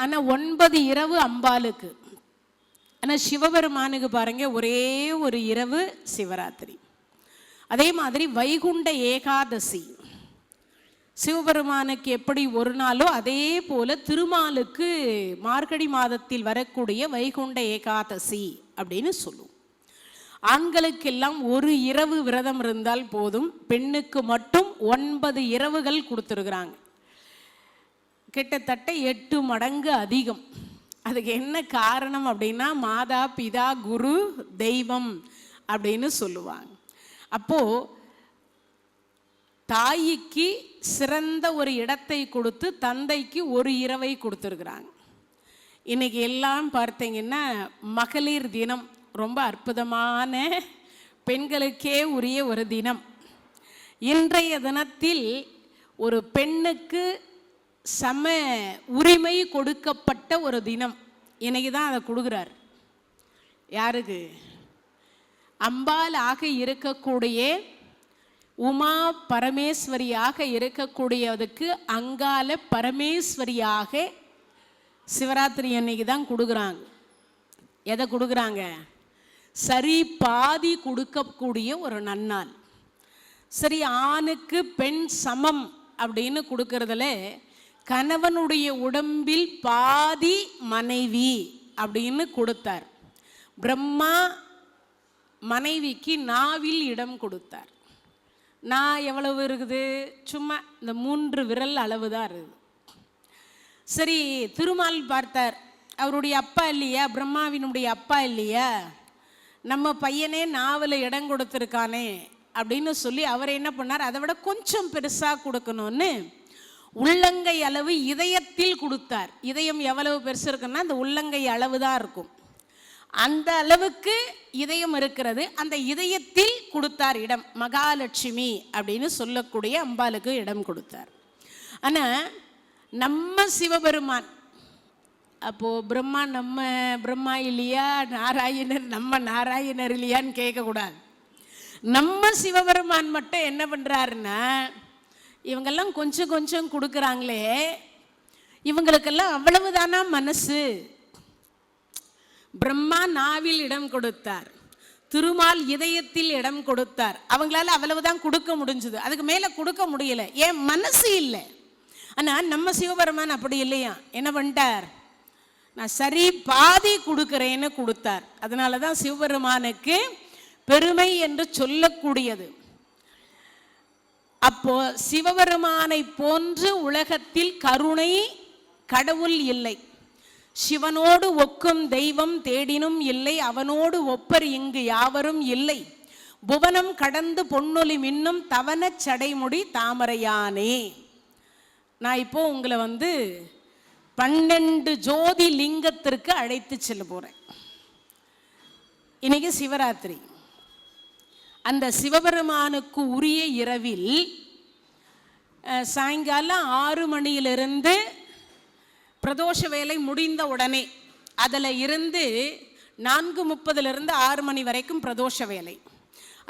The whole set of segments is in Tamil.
ஆனா 9 இரவு அம்பாளுக்கு. ஆனா சிவபெருமானுக்கு பாருங்க ஒரே ஒரு இரவு சிவராத்திரி. அதே மாதிரி வைகுண்ட ஏகாதசி சிவபெருமானுக்கு எப்படி ஒரு நாளோ அதே போல திருமாலுக்கு மார்கழி மாதத்தில் வரக்கூடிய வைகுண்ட ஏகாதசி அப்படின்னு சொல்லுவோம். ஆண்களுக்கெல்லாம் ஒரு இரவு விரதம் இருந்தால் போதும், பெண்ணுக்கு மட்டும் 9 இரவுகள் கொடுத்துருக்குறாங்க. கிட்டத்தட்ட 8 மடங்கு அதிகம். அதுக்கு என்ன காரணம் அப்படின்னா, மாதா பிதா குரு தெய்வம் அப்படின்னு சொல்லுவாங்க. அப்போ தாய்க்கு சிறந்த ஒரு இடத்தை கொடுத்து தந்தைக்கு ஒரு இரவை கொடுத்துருக்குறாங்க. இன்னைக்கு எல்லாம் பார்த்தீங்கன்னா மகளிர் தினம், ரொம்ப அற்புதமான பெண்களுக்கே உரிய ஒரு தினம். இன்றைய தினத்தில் ஒரு பெண்ணுக்கு சம உரிமை கொடுக்கப்பட்ட ஒரு தினம். இன்னைக்கு தான் அதை கொடுக்குறார். யாருக்கு? அம்பாளாக இருக்கக்கூடிய உமா பரமேஸ்வரியாக இருக்கக்கூடியதுக்கு அங்கால பரமேஸ்வரியாக சிவராத்திரி அன்னைக்கு தான் கொடுக்குறாங்க. எதை கொடுக்குறாங்க? சரி பாதி கொடுக்கக்கூடிய ஒரு நன்னாள். சரி, ஆணுக்கு பெண் சமம் அப்படின்னு கொடுக்கறதுல கணவனுடைய உடம்பில் பாதி மனைவி அப்படின்னு கொடுத்தார். பிரம்மா மனைவிக்கு நாவில் இடம் கொடுத்தார். நான் எவ்வளவு இருக்குது? சும்மா இந்த 3 விரல் அளவு தான் இருக்குது. சரி, திருமால் பார்த்தார், அவருடைய அப்பா இல்லையா, பிரம்மாவினுடைய அப்பா இல்லையா, நம்ம பையனே நாவில் இடம் கொடுத்துருக்கானே அப்படின்னு சொல்லி அவர் என்ன பண்ணார், அதை விட கொஞ்சம் பெருசாக கொடுக்கணும்னு உள்ளங்கை அளவு இதயத்தில் கொடுத்தார். இதயம் எவ்வளவு பெருசு இருக்குன்னா அந்த உள்ளங்கை அளவு தான் இருக்கும். அந்த அளவுக்கு இதயம் இருக்கிறது. அந்த இதயத்தில் கொடுத்தார் இடம். மகாலட்சுமி அப்படின்னு சொல்லக்கூடிய அம்பாளுக்கு இடம் கொடுத்தார். ஆனால் நம்ம சிவபெருமான், அப்போது பிரம்மா நம்ம பிரம்மா இல்லையா, நாராயணர் நம்ம நாராயணர் இல்லையான்னு கேட்கக்கூடாது. நம்ம சிவபெருமான் மட்டும் என்ன பண்ணுறாருன்னா, இவங்கெல்லாம் கொஞ்சம் கொஞ்சம் கொடுக்குறாங்களே, இவங்களுக்கெல்லாம் அவ்வளவுதானா மனசு? பிரம்மா நாவில் இடம் கொடுத்தார், திருமால் இதயத்தில் இடம் கொடுத்தார். அவங்களால அவ்வளவுதான் கொடுக்க முடிஞ்சது, அதுக்கு மேலே கொடுக்க முடியல. ஏன்? மனசு இல்லை. ஆனால் நம்ம சிவபெருமான் அப்படி இல்லையா, என்ன பண்ணிட்டார், நான் சரி பாதி கொடுக்குறேன்னு கொடுத்தார். அதனால தான் சிவபெருமானுக்கு பெருமை என்று சொல்லக்கூடியது. அப்போ சிவபெருமானை போன்று உலகத்தில் கருணை கடவுள் இல்லை. சிவனோடு ஒக்கும் தெய்வம் தேடினும் இல்லை, அவனோடு ஒப்பர் இங்கு யாவரும் இல்லை. புவனம் கடந்து பொன்னொலி மின்னும் தவன சடைமுடி தாமரையானே. நான் இப்போ உங்களை 12 ஜோதி லிங்கத்திற்கு அழைத்து செல்ல போறேன். இன்னைக்கு சிவராத்திரி. அந்த சிவபெருமானுக்கு உரிய இரவில் சாயங்காலம் 6 மணியிலிருந்து பிரதோஷ வேலை முடிந்த உடனே, அதில் இருந்து 4:30 6 மணி வரைக்கும் பிரதோஷ வேலை.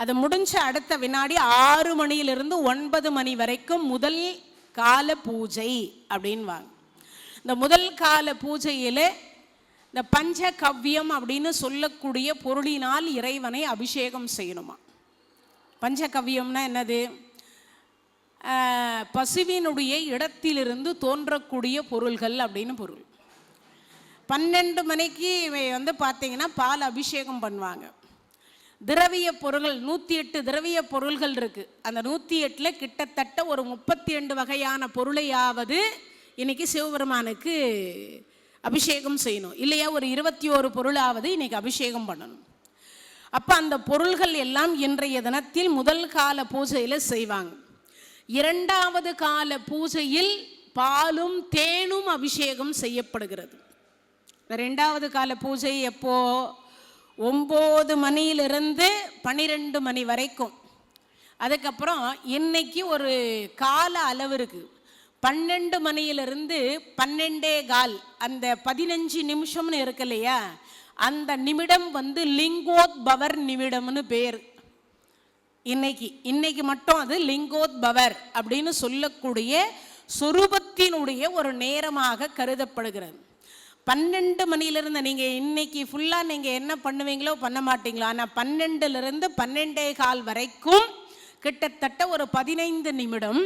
அது முடிஞ்ச அடுத்த வினாடி 6 மணியிலிருந்து 9 மணி வரைக்கும் முதல் கால பூஜை அப்படின்வாங்க. இந்த முதல் கால பூஜையில் இந்த பஞ்சகவ்யம் அப்படின்னு சொல்லக்கூடிய பொருளினால் இறைவனை அபிஷேகம் செய்யணுமா. பஞ்சகவ்யம்னா என்னது? பசுவினுடைய இடத்திலிருந்து தோன்றக்கூடிய பொருள்கள் அப்படின்னு பொருள். 12 மணிக்கு பார்த்தீங்கன்னா பால் அபிஷேகம் பண்ணுவாங்க. திரவிய பொருள்கள் 108 திரவிய பொருள்கள் இருக்குது. அந்த 108ல் கிட்டத்தட்ட ஒரு 32 வகையான பொருளையாவது இன்னைக்கு சிவபெருமானுக்கு அபிஷேகம் செய்யணும். இல்லையா, ஒரு 21 பொருளாவது இன்னைக்கு அபிஷேகம் பண்ணணும். அப்போ அந்த பொருள்கள் எல்லாம் இன்றைய தினத்தில் முதல் கால பூஜையில் செய்வாங்க. 2வது கால பூஜையில் பாலும் தேனும் அபிஷேகம் செய்யப்படுகிறது. 2வது கால பூஜை எப்போ? 9 மணியிலிருந்து 12 மணி வரைக்கும். அதுக்கப்புறம் இன்னைக்கு ஒரு கால அளவு இருக்குது. 12 மணியிலிருந்து 12:15, அந்த 15 நிமிஷம்னு இருக்கு இல்லையா, அந்த நிமிடம் லிங்கோத்பவர் நிமிடம்னு பேர். இன்னைக்கு மட்டும் அது லிங்கோத்பவர் அப்படின்னு சொல்லக்கூடிய சொரூபத்தினுடைய ஒரு நேரமாக கருதப்படுகிறது. 12 மணியிலிருந்து நீங்கள் இன்னைக்கு ஃபுல்லாக நீங்கள் என்ன பண்ணுவீங்களோ பண்ண மாட்டீங்களோ, ஆனால் 12லிருந்து 12:15 வரைக்கும் கிட்டத்தட்ட ஒரு 15 நிமிடம்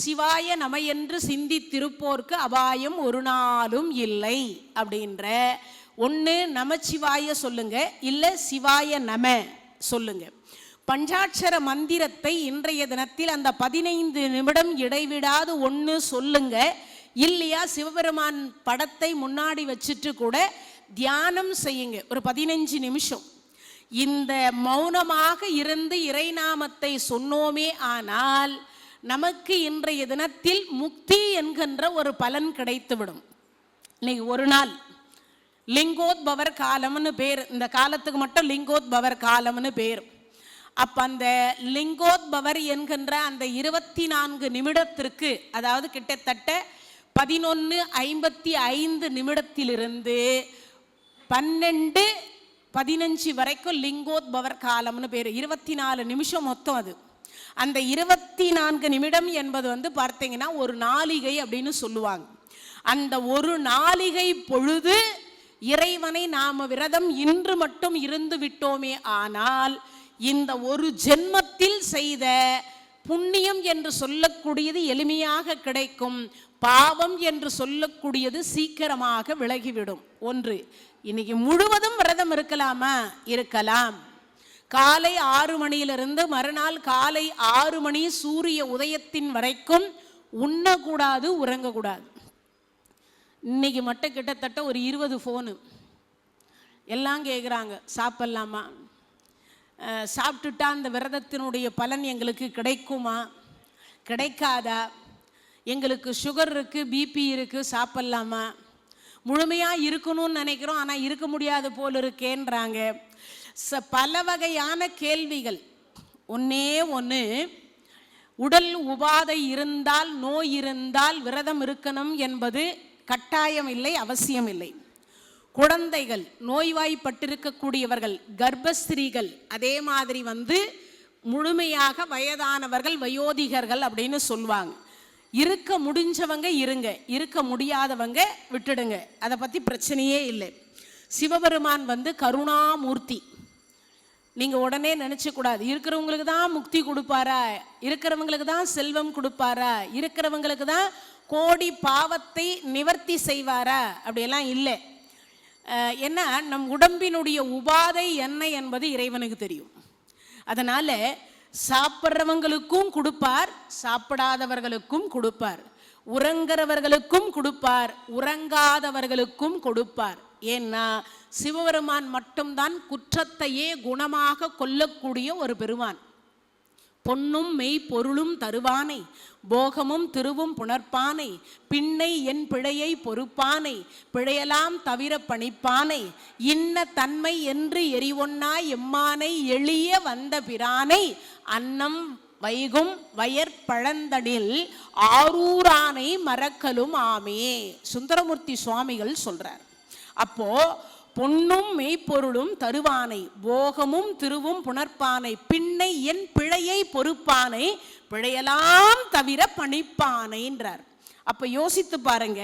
சிவாய நம என்று சிந்தித்திருப்போர்க்கு அபாயம் ஒரு நாளும் இல்லை அப்படின்ற ஒன்று நமச்சிவாய சொல்லுங்க, இல்லை சிவாய நம சொல்லுங்க. பஞ்சாட்சர மந்திரத்தை இன்றைய தினத்தில் அந்த 15 நிமிடம் இடைவிடாது ஒன்று சொல்லுங்க. இல்லையா சிவபெருமான் படத்தை முன்னாடி வச்சுட்டு கூட தியானம் செய்யுங்க ஒரு 15 நிமிஷம். இந்த மௌனமாக இருந்து இறைநாமத்தை சொன்னோமே ஆனால் நமக்கு இன்றைய தினத்தில் முக்தி என்கின்ற ஒரு பலன் கிடைத்துவிடும். இன்னைக்கு ஒரு நாள் லிங்கோத்பவர் காலம்னு பேர், இந்த காலத்துக்கு மட்டும் லிங்கோத்பவர் காலம்னு பேர். அப்போ அந்த லிங்கோத்பவர் என்கின்ற அந்த 24 நிமிடத்திற்கு, அதாவது கிட்டத்தட்ட 11:55 நிமிடத்திலிருந்து 12:15 வரைக்கும் லிங்கோத்பவர் காலம்னு பேர். 24 நிமிஷம் மொத்தம். அது அந்த 24 நிமிடம் என்பது பார்த்தீங்கன்னா ஒரு நாளிகை அப்படின்னு சொல்லுவாங்க. அந்த ஒரு நாளிகை பொழுது இறைவனை நாம் விரதம் இன்று மட்டும் இருந்து விட்டோமே ஆனால் இந்த ஒரு ஜென்மத்தில் செய்த புண்ணியம் என்று சொல்லக்கூடியது எளிமையாக கிடைக்கும், பாவம் என்று சொல்லக்கூடியது சீக்கிரமாக விலகிவிடும். ஒன்று, இன்னைக்கு முழுவதும் விரதம் இருக்கலாமா? இருக்கலாம். காலை 6 மணியிலிருந்து மறுநாள் காலை 6 மணி சூரிய உதயத்தின் வரைக்கும் உண்ணக்கூடாது, உறங்கக்கூடாது. இன்னைக்கு மட்டும் கிட்டத்தட்ட ஒரு 20 ஃபோனு எல்லாம் கேட்குறாங்க, சாப்பிட்லாமா, சாப்பிட்டுட்டா அந்த விரதத்தினுடைய பலன் எங்களுக்கு கிடைக்குமா, கிடைக்காதா, எங்களுக்கு சுகர் இருக்குது, பிபி இருக்குது, சாப்பிட்லாமா, முழுமையாக இருக்கணும்னு நினைக்கிறோம் ஆனால் இருக்க முடியாது போல் இருக்கேன்றாங்க. பல வகையான கேள்விகள். ஒன்றே ஒன்று, உடல் உபாதை இருந்தால், நோய் இருந்தால் விரதம் இருக்கணும் என்பது கட்டாயம் இல்லை, அவசியம் இல்லை. குழந்தைகள், நோய்வாய்ப்பட்டிருக்கக்கூடியவர்கள், கர்ப்பஸ்திரீகள், அதே மாதிரி முழுமையாக வயதானவர்கள், வயோதிகர்கள் அப்படின்னு சொல்லுவாங்க. இருக்க முடிஞ்சவங்க இருங்க, இருக்க முடியாதவங்க விட்டுடுங்க, அதை பற்றி பிரச்சனையே இல்லை. சிவபெருமான் கருணாமூர்த்தி. நீங்கள் உடனே நினச்சக்கூடாது இருக்கிறவங்களுக்கு தான் முக்தி கொடுப்பாரா, இருக்கிறவங்களுக்கு தான் செல்வம் கொடுப்பாரா, இருக்கிறவங்களுக்கு தான் கோடி பாவத்தை நிவர்த்தி செய்வாரா, அப்படியெல்லாம் இல்லை. ஏன்னா நம் உடம்பினுடைய உபாதை என்ன என்பது இறைவனுக்கு தெரியும். அதனால் சாப்பிட்றவங்களுக்கும் கொடுப்பார், சாப்பிடாதவர்களுக்கும் கொடுப்பார், உறங்குறவர்களுக்கும் கொடுப்பார், உறங்காதவர்களுக்கும் கொடுப்பார். ஏன்னா சிவபெருமான் மட்டும்தான் குற்றத்தையே குணமாக கொல்லக்கூடிய ஒரு பெருமான். பொன்னும் மெய் பொருளும் தருவானை, போகமும் திருவும் புணர்ப்பானை, பின்னை என் பிழையை பொறுப்பானை, பிழையலாம் தவிர பணிப்பானை, இன்ன தன்மை என்று எரிவொன்னாய் எம்மானை எளிய வந்த பிரானை, அன்னம் வைகும் வயற்பழந்தனில் ஆரூரானை மறக்கலும் ஆமே. சுந்தரமூர்த்தி சுவாமிகள் சொல்றார். அப்போ பொன்னும் மெய்ப்பொருளும் தருவானை, போகமும் திருவும் புணர்ப்பானை, பின்னை என் பிழையை பொறுப்பானை, பிழையலாம் தவிர பணிப்பானைன்றார். அப்ப யோசித்து பாருங்க,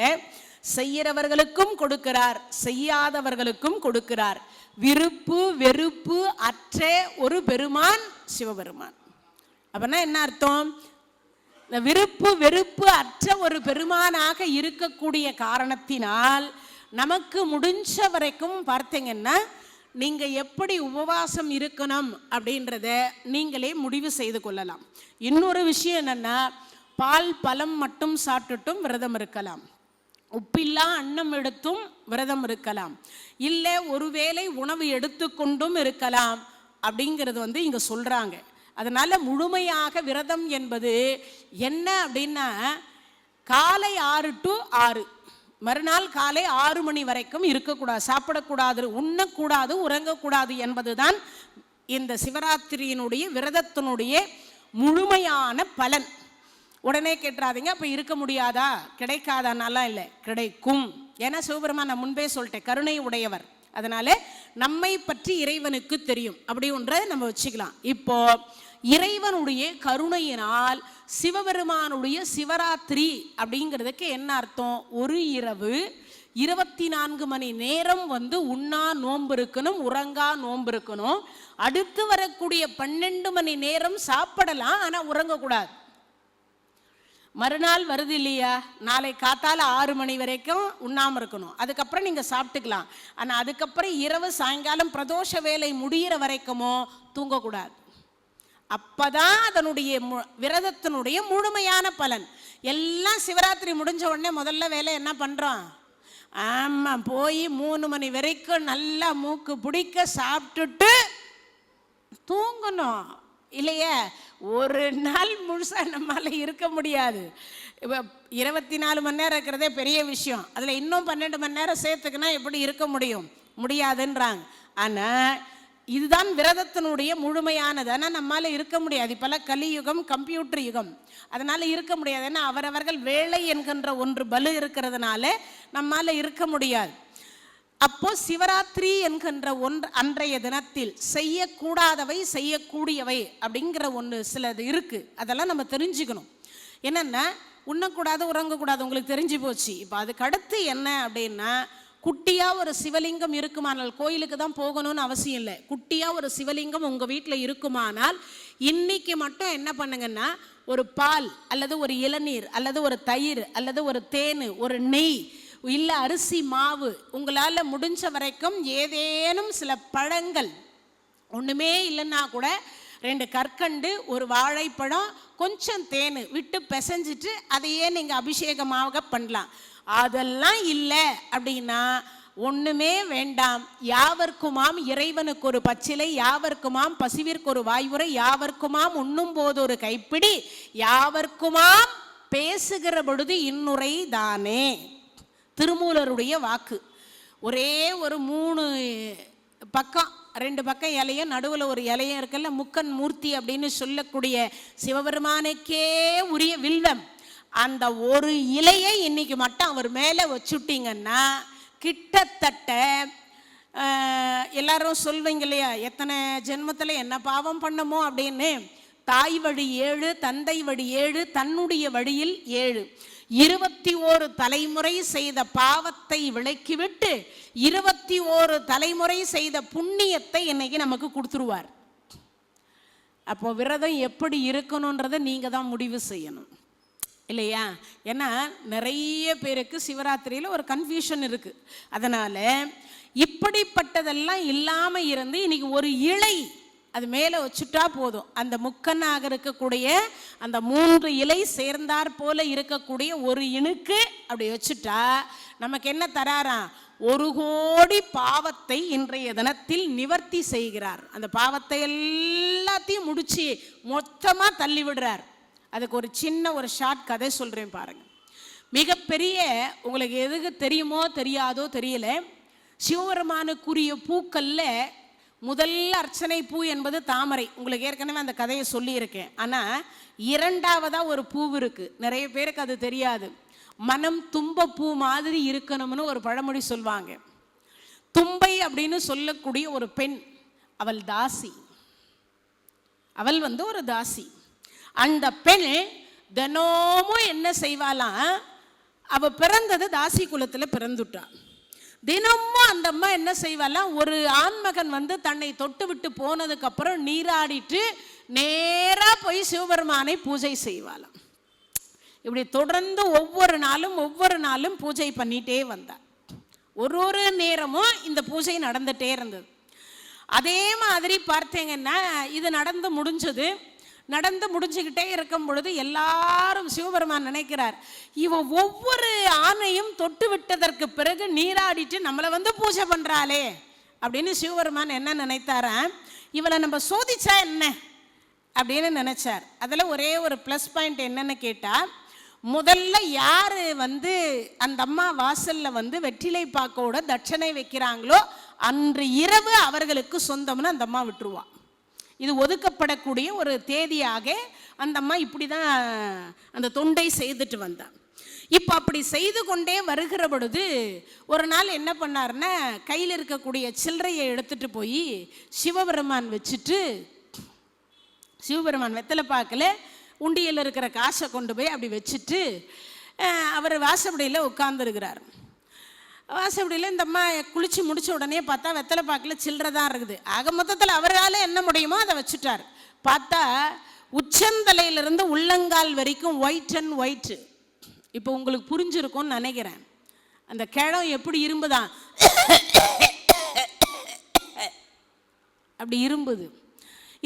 செய்யறவர்களுக்கும் கொடுக்கிறார், செய்யாதவர்களுக்கும் கொடுக்கிறார். விருப்பு வெறுப்பு அற்ற ஒரு பெருமான் சிவபெருமான். அப்படின்னா என்ன அர்த்தம்? இந்த விருப்பு வெறுப்பு அற்ற ஒரு பெருமானாக இருக்கக்கூடிய காரணத்தினால் நமக்கு முடிஞ்ச வரைக்கும் பார்த்தீங்கன்னா நீங்கள் எப்படி உபவாசம் இருக்கணும் அப்படின்றத நீங்களே முடிவு செய்து கொள்ளலாம். இன்னொரு விஷயம் என்னென்னா, பால் பழம் மட்டும் சாப்பிட்டுட்டும் விரதம் இருக்கலாம், உப்பில்லா அன்னம் எடுத்தும் விரதம் இருக்கலாம், இல்லை ஒருவேளை உணவு எடுத்துக்கொண்டும் இருக்கலாம் அப்படிங்கிறது இங்கே சொல்கிறாங்க. அதனால் முழுமையாக விரதம் என்பது என்ன அப்படின்னா, காலை 6 to 6, மறுநாள் காலை 6 மணி வரைக்கும் இருக்கக்கூடாது, சாப்பிடக்கூடாது, உண்ணக்கூடாது, உறங்கக்கூடாது என்பதுதான் இந்த சிவராத்திரியினுடைய விரதத்தினுடைய முழுமையான பலன். உடனே கேட்டுறாதீங்க அப்போ இருக்க முடியாதா, கிடைக்காதானாலாம் இல்லை, கிடைக்கும். ஏன்னா சிவபெருமான் நான் முன்பே சொல்லிட்டேன், கருணை உடையவர். அதனால நம்மை பற்றி இறைவனுக்கு தெரியும், அப்படி ஒன்றை நம்ம வச்சுக்கலாம். இப்போ இறைவனுடைய கருணையினால் சிவபெருமானுடைய சிவராத்திரி அப்படிங்கிறதுக்கு என்ன அர்த்தம்? ஒரு இரவு 24 மணி நேரம் உண்ணா நோன்பு இருக்கணும், உறங்கா நோன்பு இருக்கணும். அடுத்து வரக்கூடிய 12 மணி நேரம் சாப்பிடலாம், ஆனால் உறங்கக்கூடாது. மறுநாள் வருது இல்லையா, நாளை காத்தால 6 மணி வரைக்கும் உண்ணாமல் இருக்கணும். அதுக்கப்புறம் நீங்கள் சாப்பிட்டுக்கலாம். ஆனால் அதுக்கப்புறம் இரவு சாயங்காலம் பிரதோஷ வேலை முடிகிற வரைக்குமோ தூங்கக்கூடாது. அப்போதான் அதனுடைய விரதத்தினுடைய முழுமையான பலன். எல்லாம் சிவராத்திரி முடிஞ்ச உடனே முதல்ல வேலை என்ன பண்ணுறோம்? ஆமாம், போய் 3 மணி வரைக்கும் நல்லா மூக்கு பிடிக்க சாப்பிட்டுட்டு தூங்கணும் இல்லையே. ஒரு நாள் முழுசா நம்மளால இருக்க முடியாது. இப்போ 24 மணி நேரம் இருக்கிறதே பெரிய விஷயம். அதில் இன்னும் 12 மணி நேரம் சேர்த்துக்குன்னா எப்படி இருக்க முடியாதுன்றாங்க. ஆனால் இதுதான் விரதத்தினுடைய முழுமையானது. ஆனால் நம்மளால இருக்க முடியாது. இப்போல்லாம் கலியுகம், கம்ப்யூட்டர் யுகம், அதனால் இருக்க முடியாது. ஏன்னா அவரவர்கள் வேலை என்கின்ற ஒன்று பலு இருக்கிறதுனால நம்மளால இருக்க முடியாது. அப்போ சிவராத்திரி என்கின்ற அன்றைய தினத்தில் செய்யக்கூடாதவை செய்யக்கூடியவை அப்படிங்கிற ஒன்று சிலது இருக்கு. அதெல்லாம் நம்ம தெரிஞ்சுக்கணும். என்னென்னா, உண்ணக்கூடாது, உறங்கக்கூடாது, உங்களுக்கு தெரிஞ்சு போச்சு. இப்போ அதுக்கு அடுத்து என்ன அப்படின்னா, குட்டியாக ஒரு சிவலிங்கம் இருக்குமானால், கோயிலுக்கு தான் போகணும்னு அவசியம் இல்லை, குட்டியாக ஒரு சிவலிங்கம் உங்கள் வீட்டில் இருக்குமானால் இன்னைக்கு மட்டும் என்ன பண்ணுங்கன்னா, ஒரு பால் அல்லது ஒரு இளநீர் அல்லது ஒரு தயிர் அல்லது ஒரு தேன், ஒரு நெய், இல்லை அரிசி மாவு, உங்களால் முடிஞ்ச வரைக்கும் ஏதேனும் சில பழங்கள், ஒன்றுமே இல்லைன்னா கூட 2 கற்கண்டு, ஒரு வாழைப்பழம், கொஞ்சம் தேன் விட்டு பிசைஞ்சிட்டு அதையே நீங்கள் அபிஷேகமாக பண்ணலாம். அதெல்லாம் இல்லை அப்படின்னா ஒன்றுமே வேண்டாம். யாவர்க்குமாம் இறைவனுக்கு ஒரு பச்சிலை, யாவர்க்குமாம் பசிவிற்கு ஒரு வாய்வுரை, யாவர்க்குமாம் உண்ணும் போது ஒரு கைப்பிடி, யாவர்க்குமாம் பேசுகிற பொழுது இன்னுரை தானே. திருமூலருடைய வாக்கு. ஒரே ஒரு 3 பக்கம், 2 பக்கம் இலையும் நடுவில் ஒரு இலையும் இருக்குல்ல, முக்கன் மூர்த்தி அப்படின்னு சொல்லக்கூடிய சிவபெருமானுக்கே உரிய வில்வம், அந்த ஒரு இலையை இன்னைக்கு மட்டும் அவர் மேலே வச்சுட்டிங்கன்னா கிட்டத்தட்ட எல்லாரும் சொல்வீங்க இல்லையா, எத்தனை ஜென்மத்தில் என்ன பாவம் பண்ணமோ அப்படின்னு. தாய் வழி 7, தந்தை வழி 7, தன்னுடைய வழியில் 7, 21 தலைமுறை செய்த பாவத்தை விலக்கிவிட்டு 21 தலைமுறை செய்த புண்ணியத்தை இன்னைக்கு நமக்கு கொடுத்துருவார். அப்போ விரதம் எப்படி இருக்கணுன்றதை நீங்கள் தான் முடிவு செய்யணும் இல்லையா. ஏன்னா நிறைய பேருக்கு சிவராத்திரியில் ஒரு கன்ஃபியூஷன் இருக்குது. அதனால் இப்படிப்பட்டதெல்லாம் இல்லாமல் இருந்து இன்னைக்கு ஒரு இலை அது மேலே வச்சுட்டா போதும். அந்த முக்கன்னாக இருக்கக்கூடிய அந்த 3 இலை சேர்ந்தார் போல இருக்கக்கூடிய ஒரு இணுக்கு அப்படி வச்சுட்டா நமக்கு என்ன தராராம்? 1 கோடி பாவத்தை இன்றைய தினத்தில் நிவர்த்தி செய்கிறார். அந்த பாவத்தை எல்லாத்தையும் முடிச்சு மொத்தமாக தள்ளி விடுறார். அதுக்கு ஒரு சின்ன ஒரு ஷார்ட் கதை சொல்கிறேன் பாருங்க. மிகப்பெரிய, உங்களுக்கு எதுக்கு தெரியுமோ தெரியாதோ தெரியல, சிவபெருமானுக்குரிய பூக்கள்ல முதல் அர்ச்சனை பூ என்பது தாமரை. உங்களுக்கு ஏற்கனவே அந்த கதையை சொல்லியிருக்கேன். ஆனால் 2வதாக ஒரு பூ இருக்குது, நிறைய பேருக்கு அது தெரியாது. மனம் தும்ப பூ மாதிரி இருக்கணும்னு ஒரு பழமொழி சொல்வாங்க. தும்பை அப்படின்னு சொல்லக்கூடிய ஒரு பெண், அவள் தாசி, அவள் ஒரு தாசி. அந்த பெண் தினமும் என்ன செய்வாலாம், அவ பிறந்தது தாசி குலத்தில் பிறந்துட்டான். தினமும் அந்த அம்மா என்ன செய்வாலாம், ஒரு ஆண்மகன் தன்னை தொட்டு விட்டு போனதுக்கு அப்புறம் நீராடிட்டு நேராக போய் சிவபெருமானை பூஜை செய்வாளாம். இப்படி தொடர்ந்து ஒவ்வொரு நாளும் பூஜை பண்ணிட்டே வந்தாள். ஒரு நேரமும் இந்த பூஜை நடந்துகிட்டே இருந்தது. அதே மாதிரி பார்த்தீங்கன்னா இது நடந்து முடிஞ்சுக்கிட்டே இருக்கும் பொழுது எல்லாரும் சிவபெருமான் நினைக்கிறார், இவ ஒவ்வொரு ஆணையும் தொட்டு விட்டதற்கு பிறகு நீராடிட்டு நம்மளை பூஜை பண்ணுறாளே அப்படின்னு சிவபெருமான் என்ன நினைத்தாரா, இவளை நம்ம சோதிச்சா என்ன அப்படின்னு நினைச்சார். அதில் ஒரே ஒரு ப்ளஸ் பாயிண்ட் என்னன்னு கேட்டால், முதல்ல யார் அந்த அம்மா வாசலில் வெற்றிலை பாக்கோட தட்சணை வைக்கிறாங்களோ அன்று இரவு அவர்களுக்கு சொந்தம்னு அந்த அம்மா விட்டுருவா. இது ஒதுக்கப்படக்கூடிய ஒரு தேதியாக அந்த அம்மா இப்படி தான் அந்த தொண்டை செய்துட்டு வந்தாள். இப்போ அப்படி செய்து கொண்டே வருகிற பொழுது ஒரு நாள் என்ன பண்ணார்னா, கையில் இருக்கக்கூடிய சில்லறையை எடுத்துட்டு போய் சிவபெருமான் வச்சுட்டு சிவபெருமான் வெத்தலை பாக்கில் உண்டியில் இருக்கிற காசை கொண்டு போய் அப்படி வச்சுட்டு அவர் வாசப்படியில் உட்கார்ந்துருக்கிறார். வாசப்படியில் இந்த அம்மா குளித்து முடித்த உடனே பார்த்தா வெத்தலை பாக்கில் சில்லறை தான் இருக்குது. ஆக மொத்தத்தில் அவரால் என்ன முடியுமோ அதை வச்சுட்டார். பார்த்தா உச்சந்தலையிலிருந்து உள்ளங்கால் வரைக்கும் ஒயிட் அண்ட் ஒயிட்டு. இப்போ உங்களுக்கு புரிஞ்சிருக்கும்னு நினைக்கிறேன். அந்த கிழம் எப்படி இரும்புதான், அப்படி இரும்புது.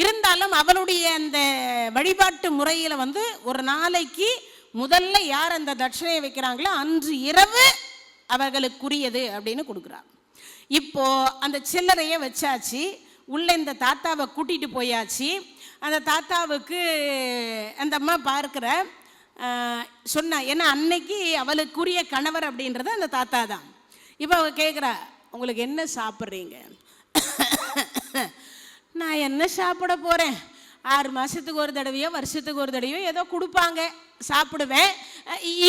இருந்தாலும் அவளுடைய அந்த வழிபாட்டு முறையில் ஒரு நாளைக்கு முதல்ல யார் அந்த தட்சணையை வைக்கிறாங்களோ அன்று இரவு அவர்களுக்குரியது அப்படின்னு கொடுக்குறாங்க. இப்போ அந்த சில்லறையை வச்சாச்சு, உள்ள இந்த தாத்தாவை கூட்டிகிட்டு போயாச்சு. அந்த தாத்தாவுக்கு அந்த அம்மா பார்க்குற சொன்னா, ஏன்னா அன்னைக்கு அவளுக்குரிய கணவர் அப்படின்றது அந்த தாத்தா தான். இப்போ அவ கேட்குறா, உங்களுக்கு என்ன சாப்பிட்றீங்க? நான் என்ன சாப்பிட போகிறேன், 6 மாதத்துக்கு ஒரு தடவையோ வருஷத்துக்கு ஒரு தடவையோ ஏதோ கொடுப்பாங்க, சாப்பிடுவேன்.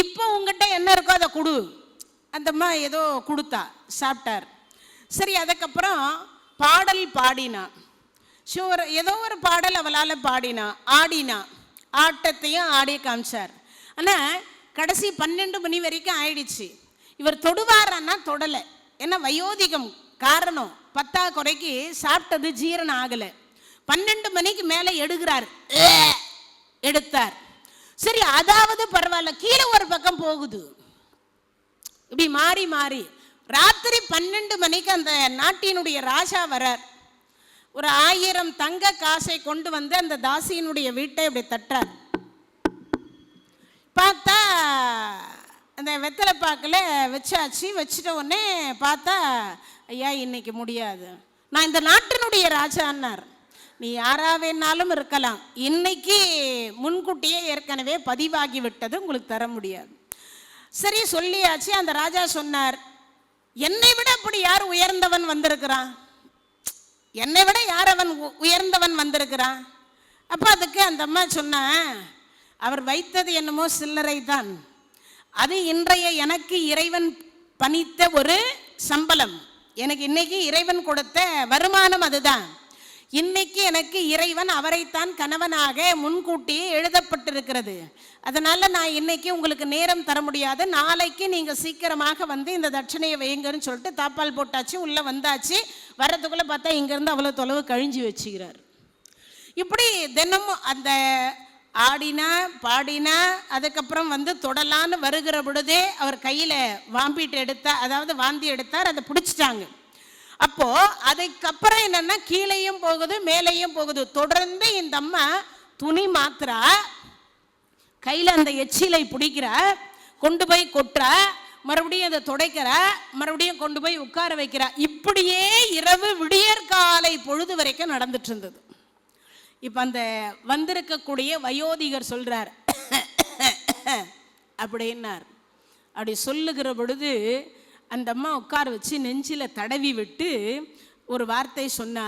இப்போ உங்ககிட்ட என்ன இருக்கோ அதை கொடு. அந்தம்மா ஏதோ கொடுத்தா, சாப்பிட்டார். சரி, அதுக்கப்புறம் பாடல் பாடினா. ஏதோ ஒரு பாடல் அவளால் பாடினா, ஆடினா, ஆட்டத்தையும் ஆடி காமிச்சார். ஆனால் கடைசி 12 மணி வரைக்கும் ஆயிடுச்சு. இவர் தொடுவாரான்னா தொடலை, ஏன்னா வயோதிகம் காரணம். 10 குறைக்கு சாப்பிட்டது ஜீரணம் ஆகலை. 12 மணிக்கு மேலே எடுக்கிறார், எடுத்தார். சரி, அதாவது பரவாயில்ல, கீழே ஒரு பக்கம் போகுது, இப்படி மாறி மாறி. ராத்திரி 12 மணிக்கு அந்த நாட்டினுடைய ராஜா வரார். ஒரு 1000 தங்க காசை கொண்டு வந்து அந்த தாசியினுடைய வீட்டை இப்படி தட்டுறார். பார்த்தா அந்த வெத்தலை பாக்கில் வச்சாச்சு. வச்சுட்ட உடனே பார்த்தா, ஐயா இன்னைக்கு முடியாது, நான் இந்த நாட்டினுடைய ராஜான்னார். நீ யாரா வேணாலும் இருக்கலாம், இன்னைக்கு முன்கூட்டியே ஏற்கனவே பதிவாகி விட்டது, உங்களுக்கு தர முடியாது. சரி, சொல்லியாச்சு. அந்த ராஜா சொன்னார், என்னை விட அப்படி யார் உயர்ந்தவன் வந்திருக்கிறான், என்னை விட யார் அவன் உயர்ந்தவன் வந்திருக்கிறான். அப்போ அதுக்கு அந்த அம்மா சொன்ன, அவர் வைத்தது என்னமோ சில்லறை தான், அது இன்றைய எனக்கு இறைவன் பணித்த ஒரு சம்பளம், எனக்கு இன்னைக்கு இறைவன் கொடுத்த வருமானம் அதுதான். இன்னைக்கு எனக்கு இறைவன் அவரைத்தான் கணவனாக முன்கூட்டியே எழுதப்பட்டிருக்கிறது. அதனால நான் இன்னைக்கு உங்களுக்கு நேரம் தர முடியாது, நாளைக்கு நீங்கள் சீக்கிரமாக இந்த தட்சணையை வைங்கன்னு சொல்லிட்டு தாப்பால் போட்டாச்சு. உள்ளே வந்தாச்சு. வர்றதுக்குள்ளே பார்த்தா இங்கேருந்து அவ்வளோ தொலைவு கழிஞ்சு வச்சுக்கிறார். இப்படி தினமும் அந்த ஆடினா பாடினா, அதுக்கப்புறம் தொடலான்னு வருகிற பொழுதே அவர் கையில் வாம்பிட்டு எடுத்தார், அதாவது வாந்தி எடுத்தார். அதை பிடிச்சிட்டாங்க. அப்போ அதுக்கப்புறம் என்னன்னா, கீழேயும் போகுது மேலேயும் போகுது. தொடர்ந்து இந்த அம்மா துணி மாத்திரா, கையில் அந்த எச்சிலை பிடிக்கிறா, கொண்டு போய் கொட்டுறா, மறுபடியும் அதை துடைக்கிறா, மறுபடியும் கொண்டு போய் உட்கார வைக்கிறா. இப்படியே இரவு விடியற்காலை பொழுது வரைக்கும் நடந்துட்டு இருந்தது. இப்போ அந்த வந்திருக்கக்கூடிய வயோதிகர் சொல்றார் அப்படின்னார். அப்படி சொல்லுகிற பொழுது அந்த அம்மா உட்கார வச்சு நெஞ்சில் தடவி விட்டு ஒரு வார்த்தை சொன்னா,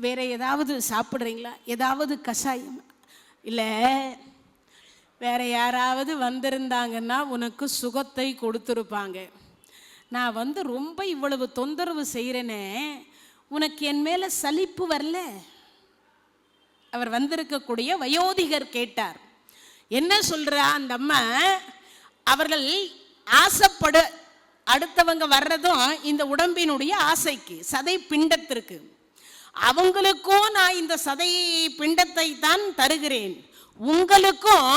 வேற ஏதாவது சாப்பிட்றீங்களா, ஏதாவது கஷாயம்? இல்லை, வேற யாராவது வந்திருந்தாங்கன்னா உனக்கு சுகத்தை கொடுத்துருப்பாங்க. நான் ரொம்ப இவ்வளவு தொந்தரவு செய்கிறேனே, உனக்கு என் மேலே சலிப்பு வரல? அவர் வந்திருக்கக்கூடிய வயோதிகர் கேட்டார். என்ன சொல்றா அந்த அம்மா, அவர்கள் ஆசைப்படு, அடுத்தவங்க வர்றதும் இந்த உடம்பினுடைய ஆசைக்கு, சதை பிண்டத்திற்கு. அவங்களுக்கும் நான் இந்த சதை பிண்டத்தை தான் தருகிறேன், உங்களுக்கும்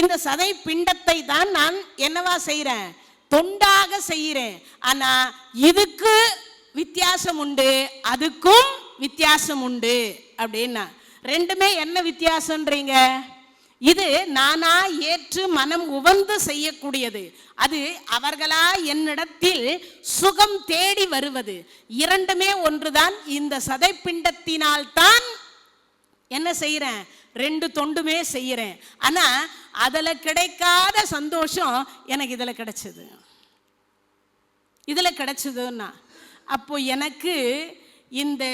இந்த சதை பிண்டத்தை தான் நான் என்னவா செய்கிறேன், தொண்டாக செய்கிறேன். ஆனா இதுக்கு வித்தியாசம் உண்டு, அதுக்கும் வித்தியாசம் உண்டு அப்படின்னா. ரெண்டுமே என்ன வித்தியாசம்ன்றீங்க? இது நானா ஏற்று மனம் உவந்து செய்யக்கூடியது, அது அவர்களா என்னிடத்தில் சுகம் தேடி வருவது. இரண்டுமே ஒன்றுதான். இந்த சதைப்பிண்டத்தினால் தான் என்ன செய்யறேன், 2 தொண்டுமே செய்யறேன். ஆனா அதுல கிடைக்காத சந்தோஷம் எனக்கு இதுல கிடைச்சது. இதுல கிடைச்சதுன்னா அப்போ எனக்கு இந்த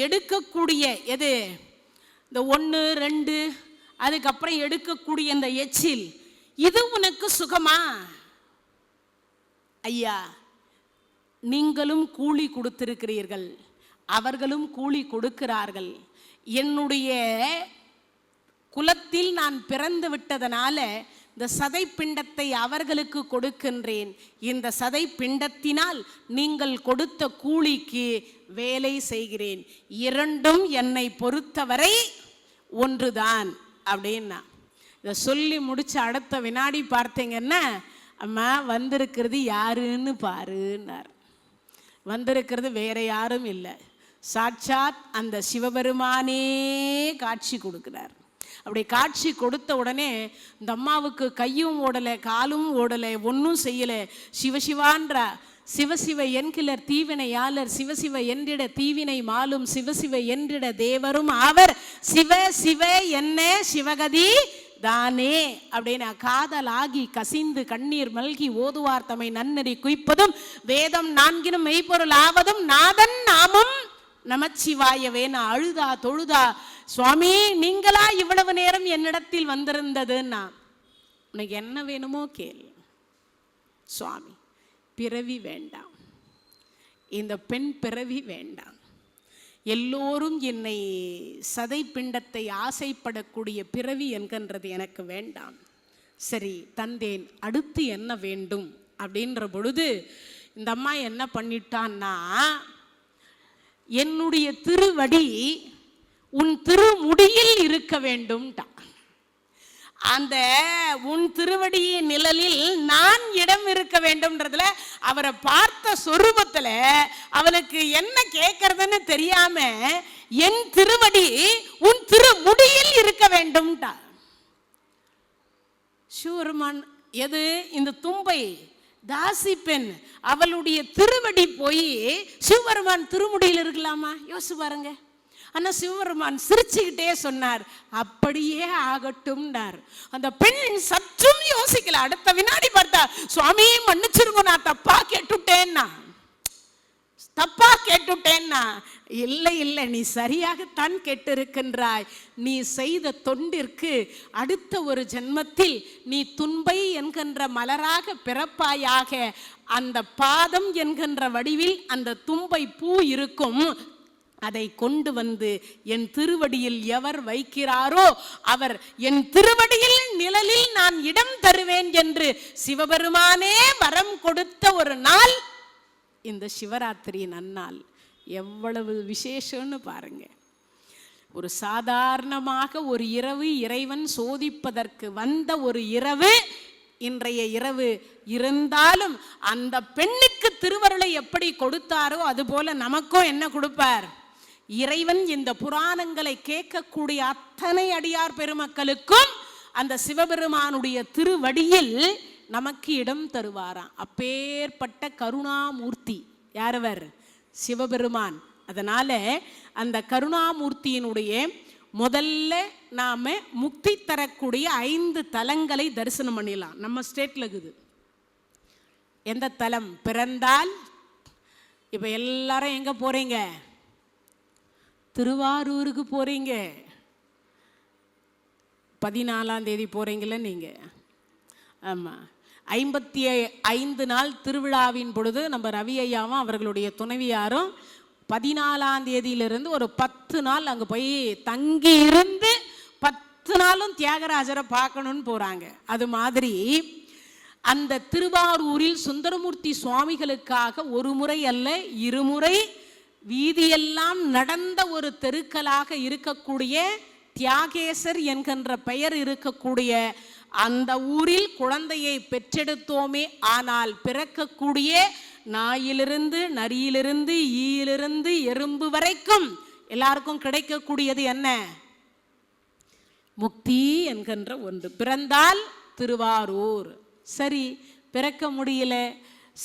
எடுக்கக்கூடிய எது, இந்த 1 2 அதுக்கப்புறம் எடுக்கக்கூடிய இந்த எச்சில், இது உனக்கு சுகமா? ஐயா, நீங்களும் கூலி கொடுத்திருக்கிறீர்கள், அவர்களும் கூலி கொடுக்கிறார்கள். என்னுடைய குலத்தில் நான் பிறந்து விட்டதனால இந்த சதை பிண்டத்தை அவர்களுக்கு கொடுக்கின்றேன். இந்த சதை பிண்டத்தினால் நீங்கள் கொடுத்த கூலிக்கு வேலை செய்கிறேன். இரண்டும் என்னை பொறுத்தவரை ஒன்றுதான் அப்படின்னா. இதை சொல்லி முடிச்ச அடுத்த வினாடி பார்த்தீங்கன்னா, அம்மா வந்திருக்கிறது யாருன்னு பாருன்னார். வந்திருக்கிறது வேற யாரும் இல்லை, சாட்சாத் அந்த சிவபெருமானே காட்சி கொடுக்கிறார். அப்படி காட்சி கொடுத்த உடனே இந்த அம்மாவுக்கு கையும் ஓடலை, காலும் ஓடலை, ஒன்றும் செய்யலை. சிவசிவான்றா. சிவசிவ என்கிலர் தீவினையாளர், சிவசிவ என்றிட தீவினை மாலும், சிவசிவ என்றிட தேவரும் ஆவர், சிவ சிவ என்ன சிவகதி தானே அப்படின்னு காதல் ஆகி கசிந்து கண்ணீர் மல்கி ஓதுவார் தம்மை நன்னறி குய்ப்பதும் வேதம் நான்கினும் மெய்ப்பொருள் ஆவதும் நாதன் நாமம் நமச்சிவாயவேன்னு அழுதா தொழுதா. சுவாமி, நீங்களா இவ்வளவு நேரம் என்னிடத்தில் வந்திருந்ததுன்னா, உனக்கு என்ன வேணுமோ கேள் சுவாமி. பிறவி வேண்டாம், இந்த பெண் பிறவி வேண்டாம். எல்லோரும் என்னை சதை பிண்டத்தை ஆசைப்படக்கூடிய பிறவி என்கின்றது எனக்கு வேண்டாம். சரி தந்தேன், அடுத்து என்ன வேண்டும் அப்படின்ற பொழுது இந்த அம்மா என்ன பண்ணிட்டான்னா, என்னுடைய திருவடி உன் திருமுடியில் இருக்க வேண்டும்டா. அந்த உன் திருவடியின் நிழலில் நான் இடம் இருக்க வேண்டும்ன்றதுல அவரை பார்த்த சொரூபத்துல அவளுக்கு என்ன கேட்கறதுன்னு தெரியாம என் திருவடி உன் திருமுடியில் இருக்க வேண்டும்டா. சிவபெருமான் எது இந்த தும்பை தாசி பெண் அவளுடைய திருவடி போய் சிவபெருமான் திருமுடியில் இருக்கலாமா? யோசிச்சு பாருங்க. ஆனா சிவபெருமான் சிரிச்சுக்கிட்டே சொன்னார், அப்படியே ஆகட்டும்னார். அந்த பெண் சற்றும் யோசிக்கல. அடுத்த வினாடி பார்த்தா, சுவாமி மன்னிச்சிருங்க, நான் தப்பா கேட்டுட்டேன்னா. இல்லை இல்லை, நீ சரியாகத்தான் கேட்டு இருக்கின்றாய். நீ செய்த தொண்டிற்கு அடுத்த ஒரு ஜென்மத்தில் நீ துன்பை என்கின்ற மலராக பிறப்பாயாக. அந்த பாதம் என்கின்ற வடிவில் அந்த தும்பை பூ இருக்கும். அதை கொண்டு வந்து என் திருவடியில் எவர் வைக்கிறாரோ அவர் என் திருவடியில் நிழலில் நான் இடம் தருவேன் என்று சிவபெருமானே வரம் கொடுத்த ஒரு நாள் இந்த சிவராத்திரி நன்னாள். எவ்வளவு விசேஷம்னு பாருங்க. ஒரு சாதாரணமாக ஒரு இரவு இறைவன் சோதிப்பதற்கு வந்த ஒரு இரவு இன்றைய இரவு இருந்தாலும் அந்த பெண்ணுக்கு திருவருளை எப்படி கொடுத்தாரோ அதுபோல நமக்கும் என்ன கொடுப்பார் இறைவன். இந்த புராணங்களை கேட்கக்கூடிய அத்தனை அடியார் பெருமக்களுக்கும் அந்த சிவபெருமானுடைய திருவடியில் நமக்கு இடம் தருவாராம். அப்பேற்பட்ட கருணாமூர்த்தி யாரவர்? சிவபெருமான். அதனால அந்த கருணாமூர்த்தியினுடைய முதல்ல நாம முக்தி தரக்கூடிய 5 தலங்களை தரிசனம் பண்ணிடலாம். நம்ம ஸ்டேட்ல இருக்குது. எந்த தலம்? பிறந்தால் இப்ப எல்லாரும் எங்க போறீங்க? திருவாரூருக்கு போறீங்க. 14ஆம் தேதி போறீங்கள நீங்க? ஆமா. 55 நாள் திருவிழாவின் பொழுது நம்ம ரவி ஐயாவும் அவர்களுடைய துணைவியாரும் 14ஆம் தேதியிலிருந்து ஒரு 10 நாள் அங்கே போய் தங்கி இருந்து 10 நாளும் தியாகராஜரை பார்க்கணும்னு போறாங்க. அது மாதிரி அந்த திருவாரூரில் சுந்தரமூர்த்தி சுவாமிகளுக்காக ஒரு முறை அல்ல 2 முறை வீதியெல்லாம் நடந்த ஒரு தெருக்களாக இருக்கக்கூடிய தியாகேசர் என்கின்ற பெயர் இருக்கக்கூடிய அந்த ஊரில் குழந்தையை பெற்றெடுத்தோமே. ஆனால் பிறக்கக்கூடிய நாயிலிருந்து நரியிலிருந்து ஈயிலிருந்து எறும்பு வரைக்கும் எல்லாருக்கும் கிடைக்கக்கூடியது என்ன? முக்தி என்கின்ற ஒன்று. பிறந்தால் திருவாரூர். சரி, பிறக்க முடியல,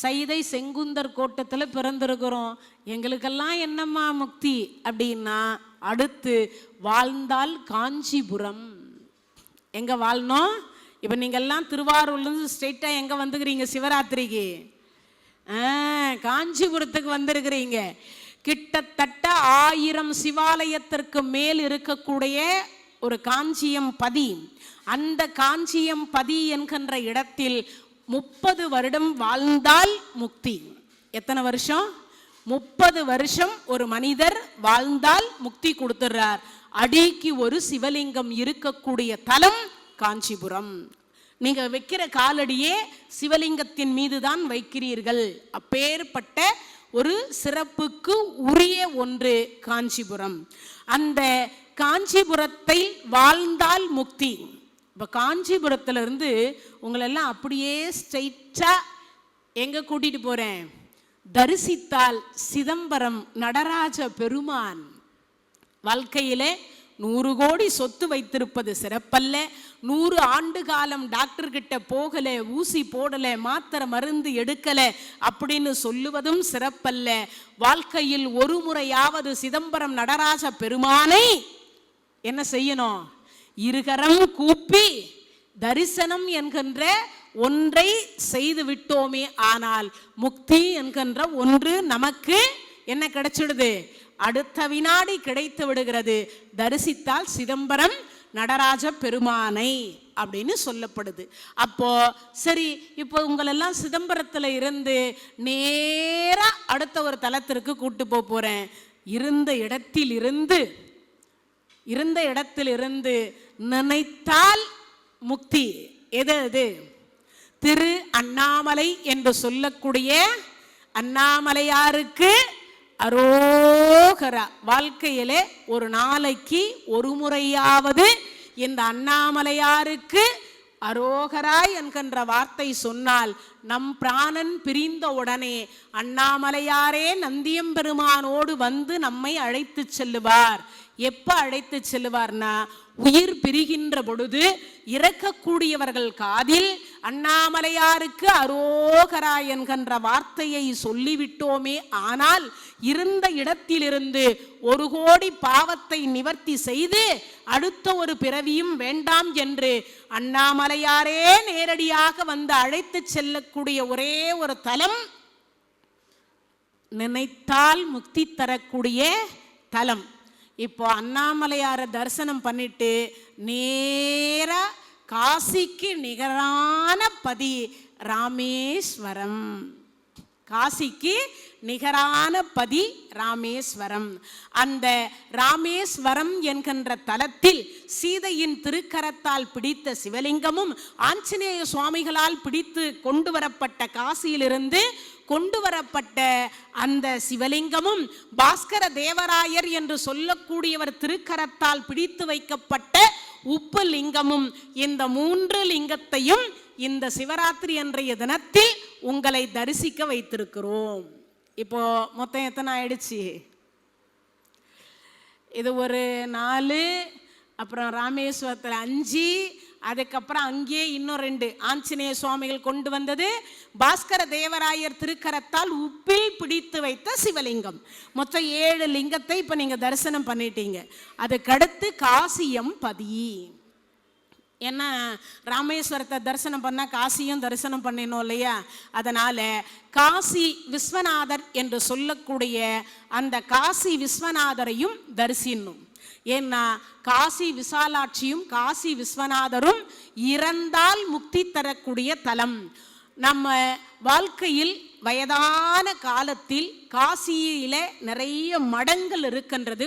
சைதை செங்குந்தர் கோட்டத்தில் பிறந்திருக்கிறோம், எங்களுக்கெல்லாம் என்னம்மா முக்தி அப்படின்னா, அடுத்து வாழ்ந்தால் காஞ்சிபுரம். எங்க வாழணும்? இப்போ நீங்கள்லாம் திருவாரூர்லேருந்து ஸ்ட்ரெயிட்டாக எங்கே வந்துக்கிறீங்க சிவராத்திரிக்கு? காஞ்சிபுரத்துக்கு வந்திருக்கிறீங்க. கிட்டத்தட்ட 1000 சிவாலயத்திற்கு மேல் இருக்கக்கூடிய ஒரு காஞ்சியம் பதி. அந்த காஞ்சியம் பதி என்கின்ற இடத்தில் 30 வருடம் வாழ்ந்தால் முக்தி. எத்தனை வருஷம்? 30 வருஷம் ஒரு மனிதர் வாழ்ந்தால் முக்தி கொடுத்துறார். அடிக்கு ஒரு சிவலிங்கம் இருக்கக்கூடிய தலம் காஞ்சிபுரம். நீங்க வைக்கிற காலடியே சிவலிங்கத்தின் மீது தான் வைக்கிறீர்கள். அப்பேற்பட்ட ஒரு சிறப்புக்கு உரிய ஒன்று காஞ்சிபுரம். அந்த காஞ்சிபுரத்தை வாழ்ந்தால் முக்தி. இப்போ காஞ்சிபுரத்திலிருந்து உங்களெல்லாம் அப்படியே ஸ்ட்ரைட்டா எங்க கூட்டிட்டு போறேன்? தரிசித்தால் சிதம்பரம் நடராஜ பெருமான். வாழ்க்கையிலே 100 கோடி சொத்து வைத்திருப்பது சிறப்பல்ல, 100 ஆண்டு காலம் டாக்டர் கிட்ட போகல, ஊசி போடல, மாத்திரை மருந்து எடுக்கல அப்படின்னு சொல்லுவதும் சிறப்பல்ல. வாழ்க்கையில் ஒரு முறையாவது சிதம்பரம் நடராஜ பெருமானை என்ன செய்யணும்? இருகரம் கூப்பி தரிசனம் என்கின்ற ஒன்றை செய்து விட்டோமே ஆனால் முக்தி என்கின்ற ஒன்று நமக்கு என்ன கிடைச்சிடுது? அடுத்த வினாடி கிடைத்து விடுகிறது. தரிசித்தால் சிதம்பரம் நடராஜ பெருமானை அப்படின்னு சொல்லப்படுது. அப்போ சரி, இப்போ உங்களெல்லாம் சிதம்பரத்தில் இருந்து நேரா அடுத்த ஒரு தலத்திற்கு கூட்டு போறேன். இருந்த இடத்திலிருந்து நினைத்தால் முக்தி. எது? திரு அண்ணாமலை என்று சொல்லக்கூடிய அண்ணாமலையாருக்கு அரோகரா. வாழ்க்கையிலே ஒரு நாளைக்கு ஒரு முறையாவது இந்த அண்ணாமலையாருக்கு அரோகரா என்கின்ற வார்த்தை சொன்னால் நம் பிராணன் பிரிந்த உடனே அண்ணாமலையாரே நந்தியம்பெருமானோடு வந்து நம்மை அழைத்து செல்லுவார். எப்ப அழைத்து செல்லுவார்னா, உயிர் பிரிகின்ற பொழுது இறக்கக்கூடியவர்கள் காதில் அண்ணாமலையாருக்கு அரோகரா என்கின்ற வார்த்தையை சொல்லிவிட்டோமே ஆனால் இருந்த இடத்திலிருந்து 1 கோடி பாவத்தை நிவர்த்தி செய்து அடுத்த ஒரு பிறவியும் வேண்டாம் என்று அண்ணாமலையாரே நேரடியாக வந்து அழைத்து செல்லக்கூடிய ஒரே ஒரு தலம், நினைத்தால் முக்தி தரக்கூடிய தலம். இப்போ அண்ணாமலையாரை தரிசனம் பண்ணிட்டு நேரா காசிக்கு நிகரான பதி ராமேஸ்வரம். காசிக்கு நிகரான பதி ராமேஸ்வரம். அந்த ராமேஸ்வரம் என்கின்ற தலத்தில் சீதையின் திருக்கரத்தால் பிடித்த சிவலிங்கமும் ஆஞ்சநேய சுவாமிகளால் பிடித்து கொண்டு வரப்பட்ட காசியிலிருந்து கொண்டு வரப்பட்ட அந்த சிவலிங்கமும் பாஸ்கர தேவராயர் என்று சொல்லக்கூடியவர் திருக்கரத்தால் பிடித்து வைக்கப்பட்ட உப்பு லிங்கமும், இந்த 3 லிங்கத்தையும் இந்த சிவராத்திரி அன்றைய தினத்தில் உங்களை தரிசிக்க வைத்திருக்கிறோம். இப்போ மொத்தம் எத்தனை ஆயிடுச்சு? இது ஒரு 4, அப்புறம் ராமேஸ்வரத்தில் 5, அதுக்கப்புறம் அங்கேயே இன்னும் 2 ஆஞ்சநேய சுவாமிகள் கொண்டு வந்தது, பாஸ்கர தேவராயர் திருக்கரத்தால் உப்பில் பிடித்து வைத்த சிவலிங்கம். மொத்தம் 7 லிங்கத்தை இப்போ நீங்கள் தரிசனம் பண்ணிட்டீங்க. அதுக்கடுத்து காசியம் பதி. ஏன்னா ராமேஸ்வரத்தை தரிசனம் பண்ணால் காசியும் தரிசனம் பண்ணினோம் இல்லையா? அதனால காசி விஸ்வநாதர் என்று சொல்லக்கூடிய அந்த காசி விஸ்வநாதரையும் தரிசிக்கணும். ஏன்னா காசி விசாலாட்சியும் காசி விஸ்வநாதரும் இறந்தால் முக்தி தரக்கூடிய தலம். நம்ம வாழ்க்கையில் வயதான காலத்தில் காசியில நிறைய மடங்கள் இருக்கின்றது.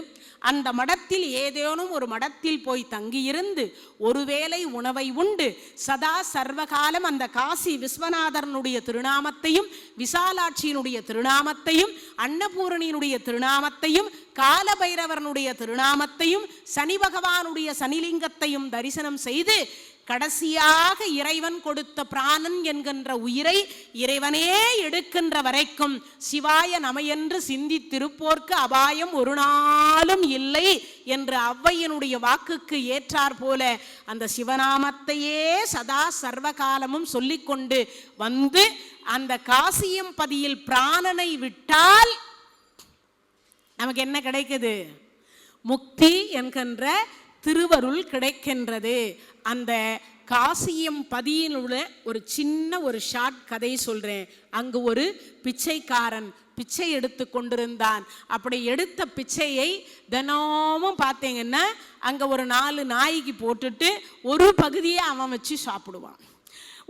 அந்த மடத்தில் ஏதேனும் ஒரு மடத்தில் போய் தங்கியிருந்து ஒருவேளை உணவை உண்டு சதா சர்வகாலம் அந்த காசி விஸ்வநாதரனுடைய திருநாமத்தையும், விசாலாட்சியினுடைய திருநாமத்தையும், அன்னபூரணியினுடைய திருநாமத்தையும், காலபைரவனுடைய திருநாமத்தையும், சனி பகவானுடைய சனிலிங்கத்தையும் தரிசனம் செய்து கடைசியாக இறைவன் கொடுத்த பிராணன் என்கின்ற உயிரை இறைவனே எடுக்கின்ற வரைக்கும் சிவாய நமையென்று சிந்தித்திருப்போர்க்கு அபாயம் ஒரு நாளும் இல்லை என்று ஔவையினுடைய வாக்குக்கு ஏற்றார் போல அந்த சிவநாமத்தையே சதா சர்வகாலமும் சொல்லிக்கொண்டு வந்து அந்த காசியம் பதியில் பிராணனை விட்டால் நமக்கு என்ன கிடைக்குது? முக்தி என்கின்ற திருவருள் கிடைக்கின்றது. அந்த காசியம் பதியினுள்ள ஒரு சின்ன ஒரு ஷார்ட் கதை சொல்றேன். அங்கு ஒரு பிச்சைக்காரன் பிச்சை எடுத்து கொண்டிருந்தான். அப்படி எடுத்த பிச்சையை தினமும் பார்த்தீங்கன்னா அங்கே ஒரு 4 நாய்க்கு போட்டுட்டு ஒரு பகுதியை அவன் வச்சு சாப்பிடுவான்,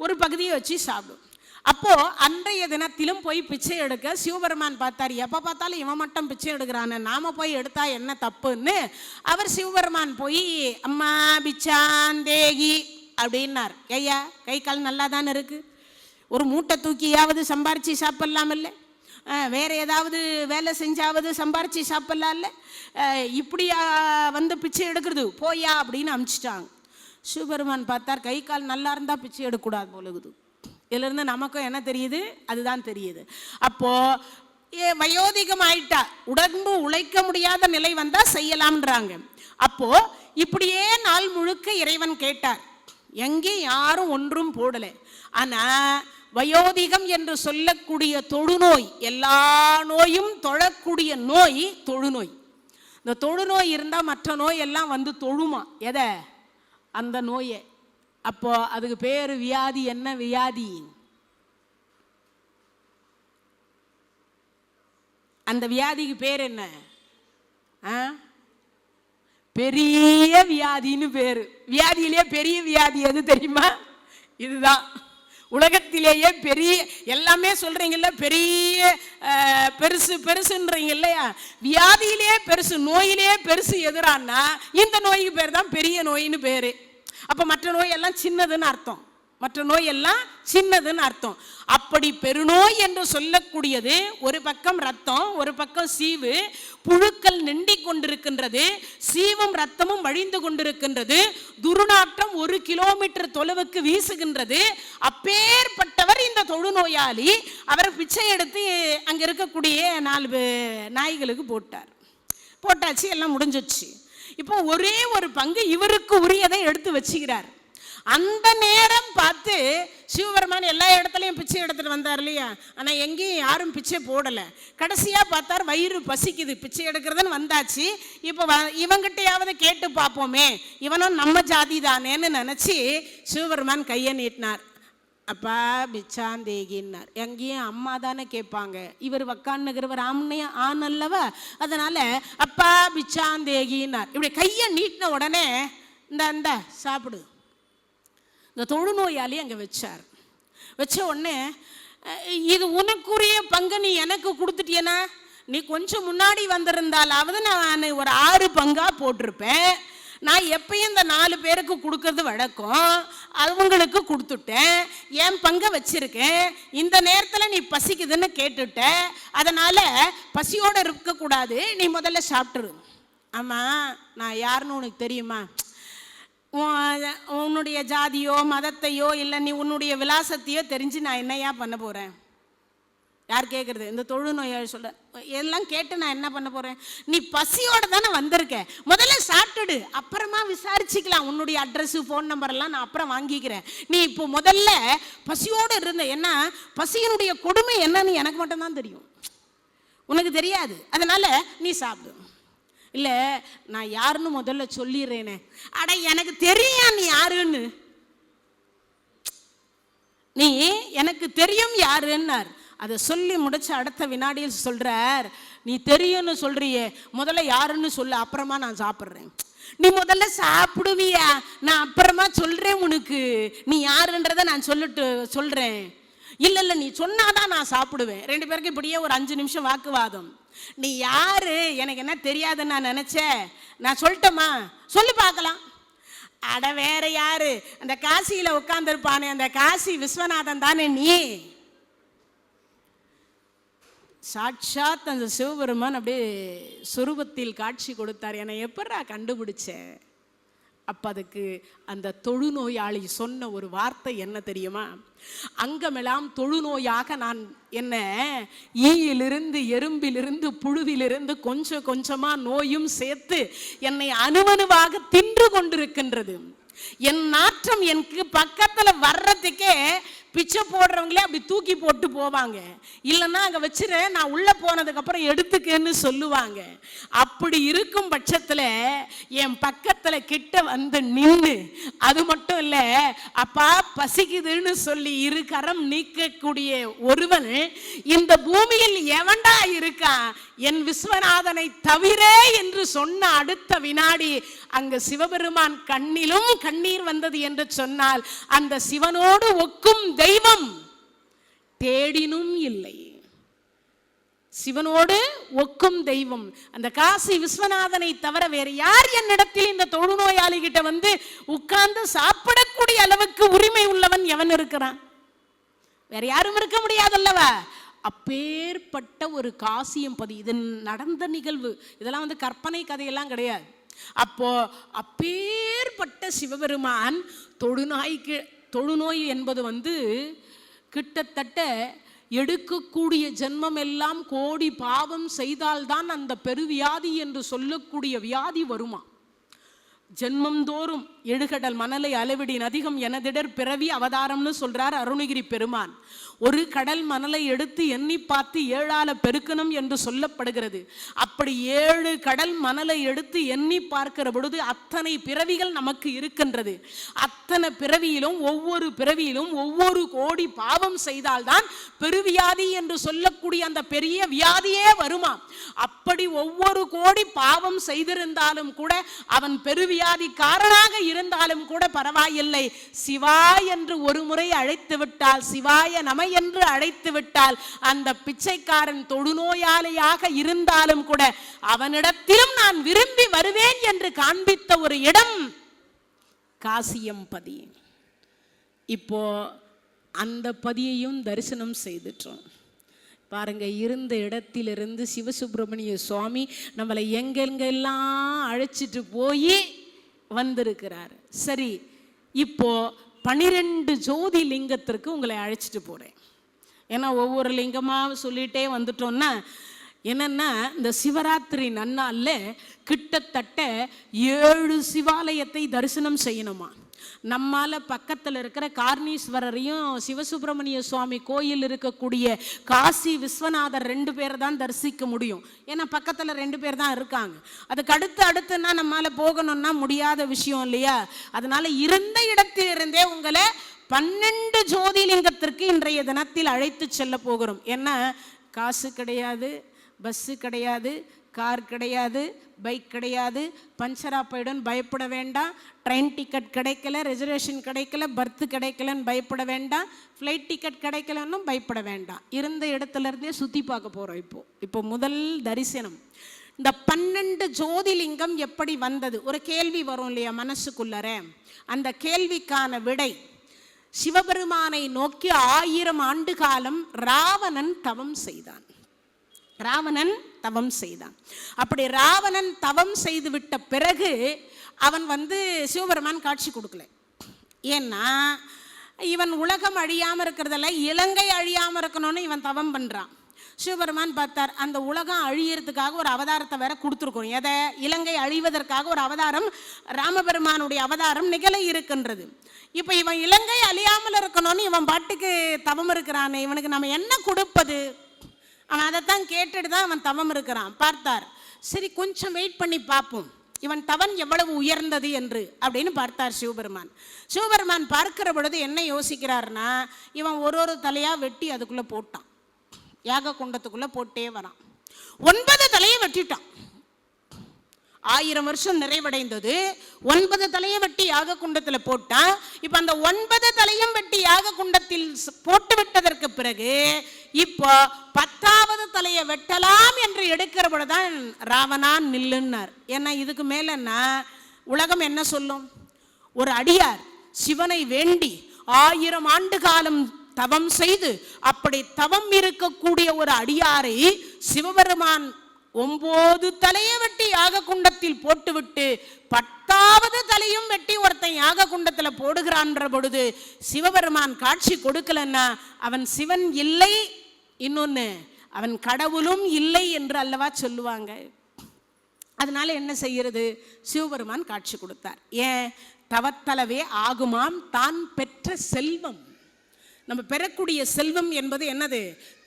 ஒரு பகுதியை வச்சு சாப்பிடுவான். அப்போ அன்றைய தினத்திலும் போய் பிச்சை எடுக்க சிவபெருமான் பார்த்தார். எப்போ பார்த்தாலும் இவன் மட்டும் பிச்சை எடுக்கிறான்னு, நாம போய் எடுத்தா என்ன தப்புன்னு அவர் சிவபெருமான் போய் அம்மா பிச்சாந்தேகி அப்படின்னார். ஐயா கை கால் நல்லா தானே இருக்கு, ஒரு மூட்டை தூக்கியாவது சம்பாரிச்சு சாப்பிடலாம் இல்லை, வேற ஏதாவது வேலை செஞ்சாவது சம்பாரிச்சு சாப்பிடலாம் இல்லை, இப்படியா வந்து பிச்சை எடுக்கிறது போயா அப்படின்னு அனுப்பிச்சிட்டாங்க. சிவபெருமான் பார்த்தார் கை கால் நல்லா இருந்தால் பிச்சை எடுக்கக்கூடாது போலுகுது. இதிலிருந்து நமக்கும் என்ன தெரியுது, அதுதான் தெரியுது. அப்போ வயோதிகம் ஆயிட்டா, உடம்பு உழைக்க முடியாத நிலை வந்தா செய்யலாம்ன்றாங்க. அப்போ இப்படியே நாள் முழுக்க இறைவன் கேட்டார், எங்கேயும் யாரும் ஒன்றும் போடலை. ஆனா வயோதிகம் என்று சொல்லக்கூடிய தொழுநோய், எல்லா நோயும் தொழக்கூடிய நோய் தொழுநோய். இந்த தொழுநோய் இருந்தால் மற்ற நோய் எல்லாம் வந்து தொழுமா, எதை, அந்த நோயை. அப்போ அதுக்கு பேர் வியாதி. என்ன வியாதி? அந்த வியாதிக்கு பேர் என்ன? பெரிய வியாதின்னு பேரு. வியாதியிலேயே பெரிய வியாதி எது தெரியுமா? இதுதான். உலகத்திலேயே பெரிய, எல்லாமே சொல்றீங்கல்ல பெரிய பெருசு பெருசுன்றீங்க இல்லையா, வியாதியிலேயே பெருசு, நோயிலேயே பெருசு எதிரானா இந்த நோய்க்கு பேர் தான் பெரிய நோயின்னு பேரு. அப்ப மற்ற நோய் எல்லாம் சின்னதுன்னு அர்த்தம், மற்ற நோய் எல்லாம் சின்னதுன்னு அர்த்தம். அப்படி பெருநோய் என்று சொல்லக்கூடியது ஒரு பக்கம் ரத்தம், ஒரு பக்கம் சீவு, புழுக்கள் நெண்டிக் கொண்டிருக்கின்றது, சீவும் ரத்தமும் வழிந்து கொண்டிருக்கின்றது, துர்நாற்றம் 1 கிலோமீட்டர் தொலைவுக்கு வீசுகின்றது. அப்பேற்பட்டவர் இந்த தொழுநோயாளி. அவர் பிச்சை எடுத்து அங்க இருக்கக்கூடிய 4 நாய்களுக்கு போட்டாச்சு, எல்லாம் முடிஞ்சிச்சு. இப்போ ஒரே ஒரு பங்கு இவருக்கு உரியதை எடுத்து வச்சுக்கிறார். அந்த நேரம் பார்த்து சிவபெருமான் எல்லா இடத்துலையும் பிச்சை எடுத்துட்டு வந்தார் இல்லையா, ஆனால் எங்கேயும் யாரும் பிச்சை போடலை. கடைசியாக பார்த்தார் வயிறு பசிக்குது, பிச்சை எடுக்கிறதுன்னு வந்தாச்சு. இப்போ இவங்கிட்டையாவது கேட்டு பார்ப்போமே, இவனும் நம்ம ஜாதி தானேன்னு நினச்சி சிவபெருமான் கையை நீட்டினார். அப்பா பிச்சாந்தேகின்னார். எங்கேயும் அம்மா தானே கேட்பாங்க, இவர் வக்கான்னுகிறவர் ஆண் அல்லவா, அதனால அப்பா பிச்சாந்தேகின்னார். இப்படி கையை நீட்டின உடனே இந்த சாப்பிடு, இந்த தொழுநோயாளி அங்கே வச்சார். வச்ச உடனே இது உனக்குரிய பங்கு நீ எனக்கு கொடுத்துட்டியனா, நீ கொஞ்சம் முன்னாடி வந்திருந்தாலாவது நான் ஒரு 6 பங்கா போட்டிருப்பேன். நான் எப்பயும் இந்த 4 பேருக்கு கொடுக்கறது வழக்கம், அவங்களுக்கு கொடுத்துட்டேன், என் பங்கை வச்சிருக்கேன். இந்த நேரத்தில் நீ பசிக்குதுன்னு கேட்டுட்ட, அதனால பசியோடு இருக்கக்கூடாது, நீ முதல்ல சாப்பிட்டுரு. ஆமாம், நான் யாருன்னு உனக்கு தெரியுமா? உன்னுடைய ஜாதியோ மதத்தையோ இல்லை நீ உன்னுடைய விலாசத்தையோ தெரிஞ்சு நான் என்னையா பண்ண போகிறேன்? யார் கேட்குறது? இந்த தொழுநோயாளி சொல்ற, எல்லாம் கேட்டு நான் என்ன பண்ண போகிறேன்? நீ பசியோடு தானே வந்திருக்க, முதல்ல சாப்பிட்டுடு, அப்புறமா விசாரிச்சுக்கலாம். உன்னுடைய அட்ரஸு ஃபோன் நம்பர்லாம் நான் அப்புறம் வாங்கிக்கிறேன். நீ இப்போ முதல்ல பசியோடு இருந்த, ஏன்னா பசியினுடைய கொடுமை என்னன்னு எனக்கு மட்டும்தான் தெரியும், உனக்கு தெரியாது, அதனால நீ சாப்பிடு. இல்லை நான் யாருன்னு முதல்ல சொல்லிடுறேனே. அட எனக்கு தெரியும் நீ யாருன்னு, நீ எனக்கு தெரியும் யாருன்னார். அதை சொல்லி முடிச்ச அடுத்த வினாடியில் சொல்றார், நீ தெரியும்னு சொல்றியே, முதல்ல யாருன்னு சொல்லு, அப்புறமா நான் சாப்பிட்றேன். நீ முதல்ல சாப்பிடுவியா, நான் அப்புறமா சொல்றேன் உனக்கு, நீ யாருன்றத நான் சொல்றேன். இல்லை நீ சொன்னாதான் நான் சாப்பிடுவேன். 2 பேருக்கு இப்படியே ஒரு 5 நிமிஷம் வாக்குவாதம். நீ யாரு, எனக்கு என்ன தெரியாதுன்னு நான் நினைச்சேன், நான் சொல்லட்டுமா? சொல்லி பார்க்கலாம். அட வேற யாரு, அந்த காசியில உட்கார்ந்துருப்பானே அந்த காசி விஸ்வநாதன் தானே நீ. சாட்சாத் அந்த சிவபெருமான் அப்படியே சொரூபத்தில் காட்சி கொடுத்தார். என்னை எப்படா கண்டுபிடிச்ச? அப்போ அதுக்கு அந்த தொழுநோயாளி சொன்ன ஒரு வார்த்தை என்ன தெரியுமா? அங்கமெல்லாம் தொழுநோயாக நான் என்ன ஈயிலிருந்து எறும்பிலிருந்து புழுவிலிருந்து கொஞ்சம் கொஞ்சமா நோயும் சேர்த்து என்னை அணுவணுவாக தின்று கொண்டிருக்கின்றது. என் நாற்றம் எனக்கு பக்கத்துல வர்றதுக்கே பிச்சை போடுறவங்களே அப்படி தூக்கி போட்டு போவாங்க, இல்லைன்னா அங்கே வச்சிரு நான் உள்ளே போனதுக்கப்புறம் எடுத்துக்கன்னு சொல்லுவாங்க. அப்படி இருக்கும் பட்சத்தில் என் பக்கத்தில் கிட்ட வந்து நின்று, அது மட்டும் இல்லை அப்பா பசிக்குதுன்னு சொல்லி 2 கரம் நீக்கக்கூடிய ஒருவன் இந்த பூமியில் எவன்டா இருக்கான் என் விஸ்வநாதனை தவிர என்று சொன்ன அடுத்த வினாடி அங்கு சிவபெருமான் கண்ணிலும் கண்ணீர் வந்தது என்று சொன்னால் அந்த சிவனோடு ஒக்கும் தெய்வம் தேடினும் இல்லை. சிவனோடு ஒக்கும் தெய்வம் அந்த காசி விஸ்வநாதனை தவிர வேறு யார் என்னிடத்தில் இந்த தொழுநோயாளி கிட்ட வந்து உட்கார்ந்து சாப்பிடக்கூடிய அளவுக்கு உரிமை உள்ளவன் எவன் இருக்கிறான்? வேற யாரும் இருக்க முடியாதல்லவா? அப்பேற்பட்ட ஒரு காசியம்பதி. இது நடந்த நிகழ்வு, இதெல்லாம் வந்து கற்பனை கதையெல்லாம் கிடையாது. அப்போ அப்பேற்பட்ட சிவபெருமான் தொழுநோய் என்பது வந்து கிட்டத்தட்ட எடுக்கக்கூடிய ஜென்மம் எல்லாம் கோடி பாவம் செய்தால்தான் அந்த பெருவியாதி என்று சொல்லக்கூடிய வியாதி வருமா? ஜென்மந்தோறும் எழுகடல் மணலை அளவிடி அதிகம் எனதிடர் பிறவி அவதாரம்னு சொல்றார் அருணகிரி பெருமான். ஒரு கடல் மணலை எடுத்து எண்ணி பார்த்து 7ஆல பெருக்கணும் என்று சொல்லப்படுகிறது. அப்படி 7 கடல் மணலை எடுத்து எண்ணி பார்க்கிற பொழுது அத்தனை பிறவிகள் நமக்கு இருக்கின்றது. அத்தனை பிறவியிலும் ஒவ்வொரு பிறவியிலும் ஒவ்வொரு கோடி பாவம் செய்தால்தான் பெருவியாதி என்று சொல்லக்கூடிய அந்த பெரிய வியாதியே வருமா? அப்படி ஒவ்வொரு கோடி பாவம் செய்திருந்தாலும் கூட அவன் பெருவியாதிக்காரனாக இருந்தாலும் கூட பரவாயில்லை, சிவா என்று ஒரு முறை அழைத்து விட்டால், சிவாய நம என்று அழைத்து விட்டால், அந்த பிச்சைக்காரன் தொழுநோயாளியாக இருந்தாலும் கூட அவனிடத்திலும் நான் விரும்பி வருவேன் என்று காண்பித்த ஒரு இடம் காசியம்பதி. இப்போ அந்த பதியையும் தரிசனம் செய்துட்டோம். பாருங்க, இருந்த இடத்திலிருந்து சிவசுப்பிரமணிய சுவாமி நம்மளை எங்கெங்கெல்லாம் அழைச்சிட்டு போய் வந்திருக்கிறார். சரி, இப்போ 12 ஜோதி லிங்கத்திற்கு உங்களை அழைச்சிட்டு போறேன். ஏன்னா ஒவ்வொரு லிங்கமாக சொல்லிட்டே வந்துட்டோம்னா என்னன்னா, இந்த சிவராத்திரி நன்னாள்ல கிட்டத்தட்ட 7 சிவாலயத்தை தரிசனம் செய்யணுமா. நம்மால பக்கத்தில் இருக்கிற கார்ணீஸ்வரரையும் சிவசுப்பிரமணிய சுவாமி கோயில் இருக்கக்கூடிய காசி விஸ்வநாதர் 2 பேர் தான் தரிசிக்க முடியும். ஏன்னா பக்கத்தில் 2 பேர் தான் இருக்காங்க. அதுக்கு அடுத்துன்னா நம்மால போகணும்னா முடியாத விஷயம் இல்லையா? அதனால இருந்த இடத்திலிருந்தே உங்களை 12 ஜோதிலிங்கத்திற்கு இன்றைய தினத்தில் அழைத்து செல்ல போகிறோம். என்ன, காசு கிடையாது, பஸ்ஸு கிடையாது, கார் கிடையாது, பைக் கிடையாது, பஞ்சரா போயிடும் பயப்பட வேண்டாம், ட்ரெயின் டிக்கெட் கிடைக்கல, ரிசர்வேஷன் கிடைக்கல, பர்த்து கிடைக்கலன்னு பயப்பட வேண்டாம், ஃப்ளைட் டிக்கெட் கிடைக்கலன்னு பயப்பட வேண்டாம். இருந்த இடத்துல இருந்தே சுற்றி பார்க்க போகிறோம். இப்போ முதல் தரிசனம். இந்த 12 ஜோதிலிங்கம் எப்படி வந்தது? ஒரு கேள்வி வரும் இல்லையா மனசுக்குள்ளர? அந்த கேள்விக்கான விடை, சிவபெருமானை நோக்கி 1000 ஆண்டு காலம் ராவணன் தவம் செய்தான். அப்படி ராவணன் தவம் செய்து விட்ட பிறகு அவன் வந்து சிவபெருமான் காட்சி கொடுக்கல. ஏன்னா இவன் உலகம் அழியாமல் இருக்கிறதில்ல, இலங்கை அழியாமல் இருக்கணும்னு இவன் தவம் பண்ணுறான். சிவபெருமான் பார்த்தார், அந்த உலகம் அழியறதுக்காக ஒரு அவதாரத்தை வேற கொடுத்துருக்கோம். எதை? இலங்கை அழிவதற்காக ஒரு அவதாரம், ராமபெருமானுடைய அவதாரம் நிகழ இருக்கின்றது. இப்போ இவன் இலங்கை அழியாமல் இருக்கணும்னு இவன் பாட்டுக்கு தவம் இருக்கிறானே, இவனுக்கு நம்ம என்ன கொடுப்பது? அவன் அதைத்தான் கேட்டுட்டு தான் அவன் தவம் இருக்கிறான். பார்த்தார், சரி கொஞ்சம் வெயிட் பண்ணி பார்ப்போம் இவன் தவம் எவ்வளவு உயர்ந்தது என்று அப்படின்னு பார்த்தார் சிவபெருமான் பார்க்கிற பொழுது என்ன யோசிக்கிறார்னா, இவன் ஒரு தலையா வெட்டி அதுக்குள்ள போட்டான், யாக குண்டத்துக்குள்ள போட்டே வரான். 9 தலையை வெட்டிட்டான். 1000 வருஷம் நிறைவடைந்தது. 9 தலையை வெட்டி யாக குண்டத்தில் போட்டான். இப்போ அந்த 9 தலையும் வெட்டி யாக குண்டத்தில் போட்டு விட்டதற்கு பிறகு இப்போ 10வது தலையை வெட்டலாம் என்று எடுக்கிற பொழுதுதான் ராவணா நில்லுன்னார். ஏன்னா இதுக்கு மேலன்னா உலகம் என்ன சொல்லும்? ஒரு அடியார் சிவனை வேண்டி 1000 ஆண்டு காலம் தவம் செய்து அப்படி தவம் இருக்கக்கூடிய ஒரு அடியாரை சிவபெருமான் 9 தலையை வெட்டி யாக குண்டத்தில் போட்டுவிட்டு 10வது தலையும் வெட்டி ஒருத்தன் யாக குண்டத்தில் போடுகிறான்ற பொழுது சிவபெருமான் காட்சி கொடுக்கலன்னா அவன் சிவன் இல்லை, இன்னொன்னு அவன் கடவுளும் இல்லை என்று அல்லவா சொல்லுவாங்க. அதனால என்ன செய்யறது? சிவபெருமான் காட்சி கொடுத்தார். ஏன்? தவத்தளவே ஆகுமாம் தான் பெற்ற செல்வம். நம்ம பெறக்கூடிய செல்வம் என்பது என்னது?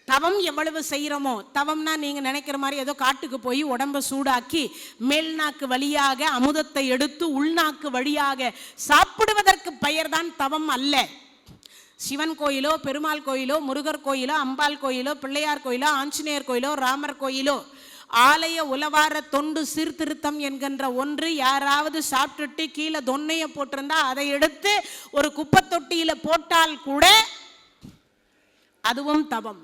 தவம் எவ்வளவு செய்கிறோமோ, தவம்னா நீங்கள் நினைக்கிற மாதிரி ஏதோ காட்டுக்கு போய் உடம்பை சூடாக்கி மேல்நாக்கு வழியாக அமுதத்தை எடுத்து உள்நாக்கு வழியாக சாப்பிடுவதற்கு பெயர் தான் தவம் அல்ல. சிவன் கோயிலோ, பெருமாள் கோயிலோ, முருகர் கோயிலோ, அம்பாள் கோயிலோ, பிள்ளையார் கோயிலோ, ஆஞ்சநேயர் கோயிலோ, ராமர் கோயிலோ, ஆலய உலவார தொண்டு சீர்திருத்தம் என்கின்ற ஒன்று யாராவது சாப்பிட்டுட்டு கீழே தொன்னையை போட்டிருந்தா அதை எடுத்து ஒரு குப்பை தொட்டியில் போட்டால் கூட அதுவும் தவம்.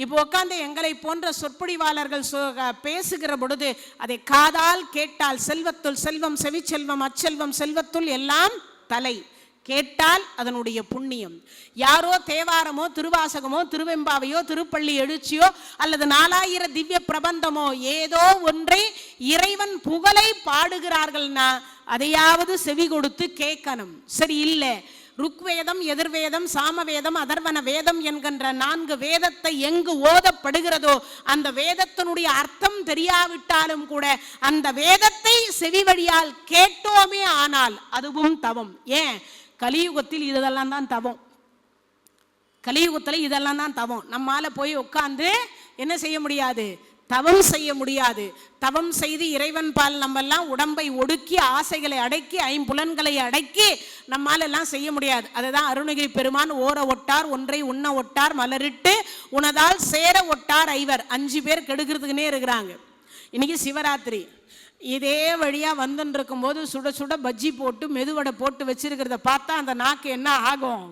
இப்போ உட்காந்து எங்களை போன்ற சொற்பொழிவாளர்கள் பேசுகிற பொழுது அதை காதால் கேட்டால் செல்வத்துள் செல்வம், செவிச்செல்வம், அச்செல்வம், செல்வத்துள் எல்லாம் தலை, கேட்டால் அதனுடைய புண்ணியம். யாரோ தேவாரமோ திருவாசகமோ திருவெம்பாவையோ திருப்பள்ளி எழுச்சியோ அல்லது 4000 திவ்ய பிரபந்தமோ ஏதோ ஒன்றை இறைவன் புகழை பாடுகிறார்கள்னா அதையாவது செவி கொடுத்து கேட்கணும். சரி, இல்லை ருக்வேதம், எதிர்வேதம், சாமவேதம், அதர்வன வேதம் என்கின்ற 4 வேதத்தை எங்கு ஓதப்படுகிறதோ அந்த வேதத்தினுடைய அர்த்தம் தெரியாவிட்டாலும் கூட அந்த வேதத்தை செவி வழியால் கேட்டோமே ஆனால் அதுவும் தவம். ஏன்? கலியுகத்தில் இதெல்லாம் தான் தவம். கலியுகத்தில் இதெல்லாம் தான் தவம். நம்மால போய் உட்கார்ந்து என்ன செய்ய முடியாது? தவம் செய்ய முடியாது. தவம் செய்து இறைவன் பால் நம்மெல்லாம் உடம்பை ஒடுக்கி ஆசைகளை அடக்கி ஐம்புலன்களை அடக்கி நம்மால எல்லாம் செய்ய முடியாது. அதுதான் அருணகிரி பெருமான் ஓர ஒட்டார் ஒன்றை உண்ண ஒட்டார் மலரிட்டு உனதால் சேர ஒட்டார் ஐவர். 5 பேர் கெடுக்கிறதுக்குன்னே இருக்கிறாங்க. இன்னைக்கு சிவராத்திரி. இதே வழியா வந்துன்னு இருக்கும்போது சுட சுட பஜ்ஜி போட்டு மெதுவடை போட்டு வச்சிருக்கிறத பார்த்தா அந்த நாக்கு என்ன ஆகும்?